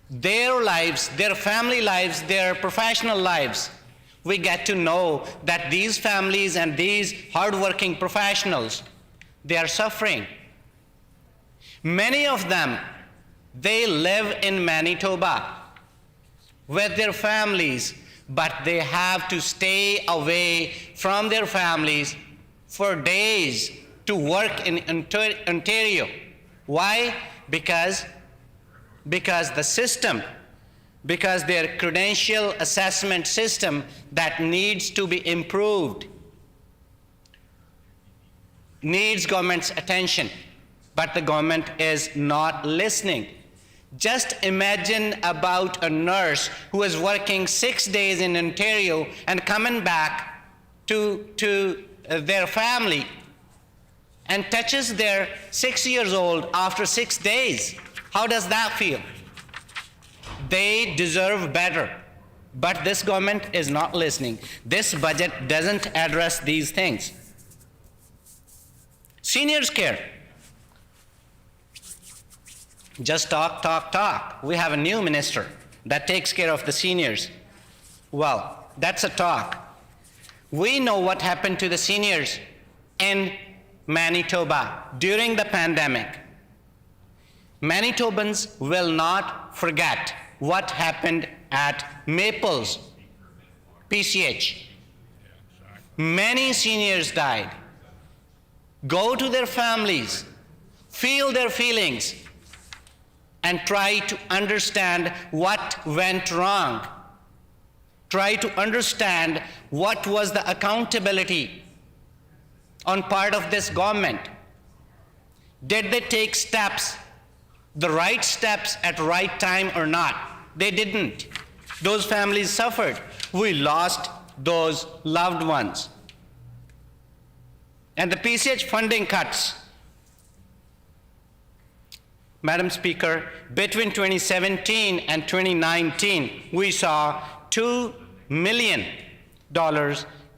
Speaker 6: their lives, their family lives, their professional lives, we get to know that these families and these hardworking professionals, they are suffering. Many of them, they live in Manitoba with their families, but they have to stay away from their families for days to work in Ontario. Why? Because the system, because their credential assessment system that needs to be improved. needs government's attention, but the government is not listening. Just imagine about a nurse who is working 6 days in Ontario and coming back to their family and touches their 6 years old after 6 days. How does that feel? They deserve better, but this government is not listening. This budget doesn't address these things. Seniors care. Just talk, talk, talk. We have a new minister that takes care of the seniors. Well, that's a talk. We know what happened to the seniors in Manitoba during the pandemic. Manitobans will not forget what happened at Maples, PCH. Many seniors died. Go to their families, feel their feelings, and try to understand what went wrong. Try to understand what was the accountability on part of this government. Did they take steps, the right steps at right time or not? They didn't. Those families suffered. We lost those loved ones. And the PCH funding cuts, Madam Speaker, between 2017 and 2019, we saw $2 million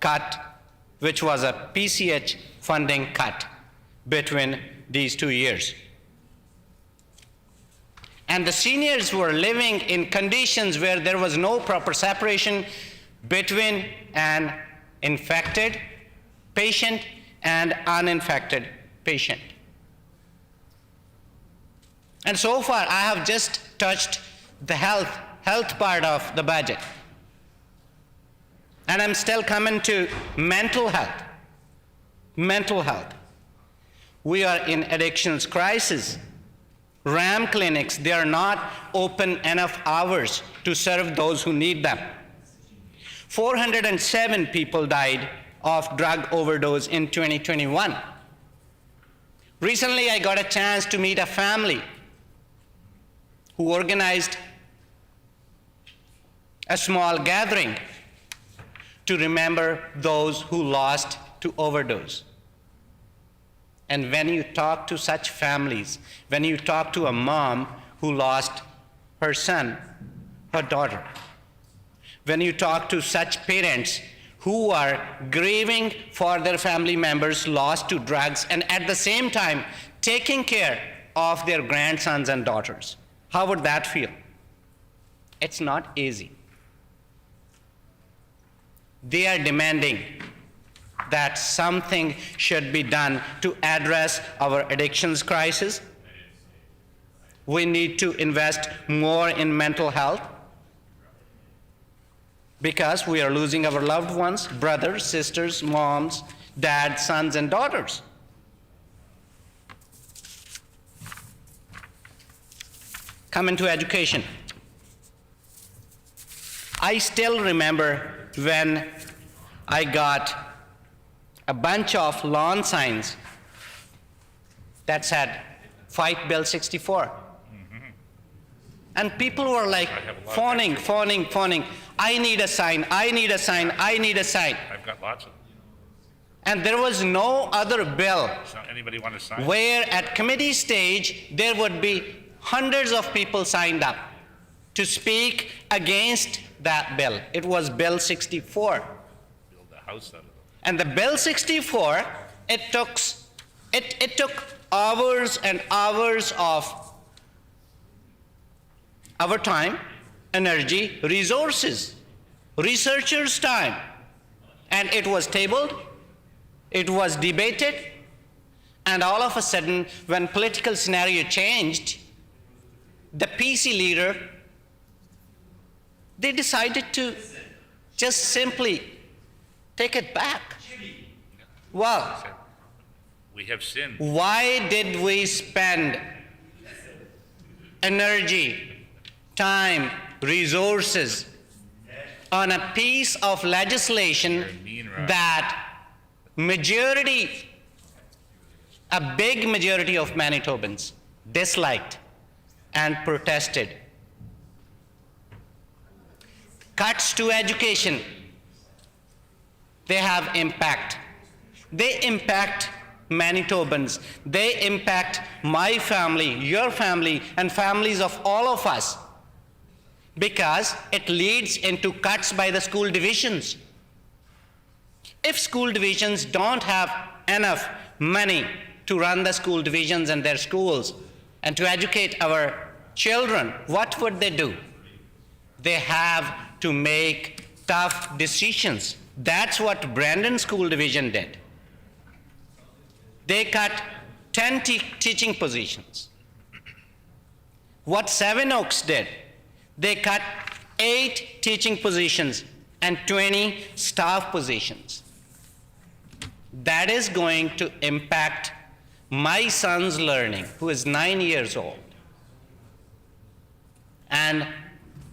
Speaker 6: cut, which was a PCH funding cut between these 2 years. And the seniors were living in conditions where there was no proper separation between an infected patient and uninfected patient. And so far, I have just touched the health part of the budget. And I'm still coming to mental health. Mental health. We are in addictions crisis. RAM clinics, they are not open enough hours to serve those who need them. 407 people died of drug overdose in 2021. Recently, I got a chance to meet a family who organized a small gathering to remember those who lost to overdose. And when you talk to such families, when you talk to a mom who lost her son, her daughter, when you talk to such parents who are grieving for their family members lost to drugs and at the same time taking care of their grandsons and daughters, how would that feel? It's not easy. They are demanding that something should be done to address our addictions crisis. We need to invest more in mental health because we are losing our loved ones, brothers, sisters, moms, dads, sons, and daughters. Come into education. I still remember when I got a bunch of lawn signs that said, "Fight Bill 64." And people were like phoning. I need a sign, I need a sign, I need a sign.
Speaker 8: I've got lots of them.
Speaker 6: And there was no other bill
Speaker 8: So anybody want to sign?
Speaker 6: where at committee stage there would be hundreds of people signed up to speak against that bill. It was Bill 64.
Speaker 8: Build a house out of them.
Speaker 6: And the Bill 64, it took hours and hours of our time, energy, resources, researchers' time. And it was tabled, it was debated, and all of a sudden, when political scenario changed, the PC leader, they decided to just simply take it back. Well,
Speaker 8: We have sinned.
Speaker 6: why did we spend energy, time, resources on a piece of legislation that majority a big majority of Manitobans disliked and protested. Cuts to education, they have impact. They impact Manitobans. They impact my family, your family, and families of all of us, because it leads into cuts by the school divisions. If school divisions don't have enough money to run the school divisions and their schools and to educate our children, what would they do? They have to make tough decisions. That's what Brandon School Division did. They cut 10 teaching positions. What Seven Oaks did, they cut 8 teaching positions and 20 staff positions. That is going to impact my son's learning, who is 9 years old. And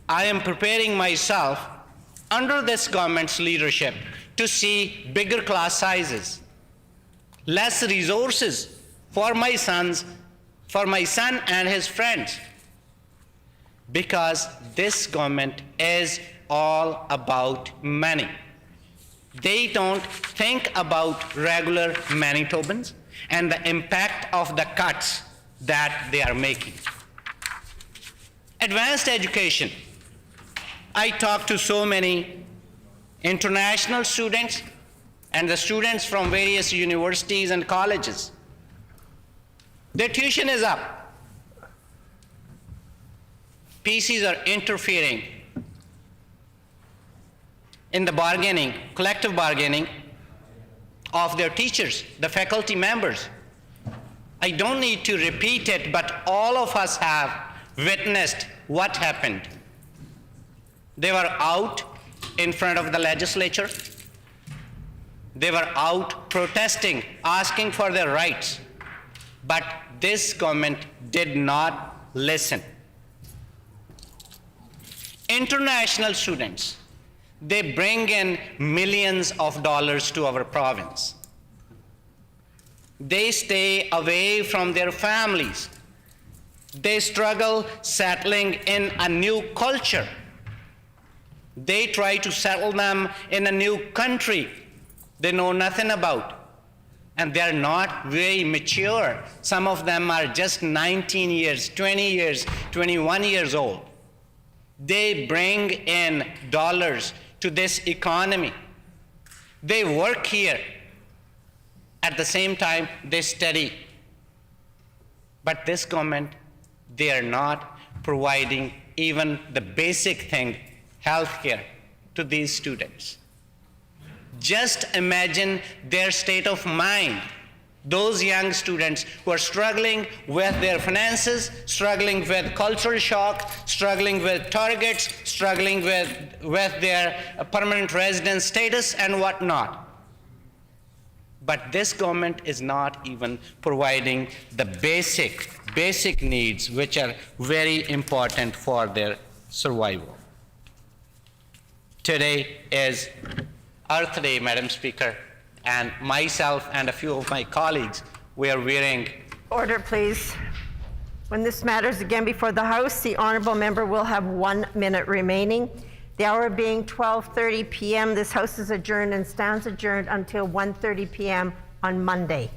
Speaker 6: I am preparing myself under this government's leadership to see bigger class sizes, less resources for my son and his friends, because this government is all about money. They don't think about regular Manitobans and the impact of the cuts that they are making. Advanced education. I talk to so many international students and the students from various universities and colleges. Their tuition is up. PCs are interfering in the bargaining, collective bargaining of their teachers, the faculty members. I don't need to repeat it, but all of us have witnessed what happened. They were out in front of the legislature. They were out protesting, asking for their rights. But this government did not listen. International students, they bring in millions of dollars to our province. They stay away from their families. They struggle settling in a new culture. They try to settle them in a new country they know nothing about. And they're not very mature. Some of them are just 19 years, 20 years, 21 years old. They bring in dollars to this economy. They work here. At the same time, they study. But this government, they are not providing even the basic thing, healthcare, to these students. Just imagine their state of mind. Those young students who are struggling with their finances, struggling with cultural shock, struggling with targets, struggling with their permanent residence status and whatnot. But this government is not even providing the basic needs, which are very important for their survival. Today is Earth Day, Madam Speaker, and myself and a few of my colleagues, we are wearing...
Speaker 1: Order, please. When this matter is again before the House, the honourable member will have 1 minute remaining. The hour being 12:30 p.m., this House is adjourned and stands adjourned until 1:30 p.m. on Monday.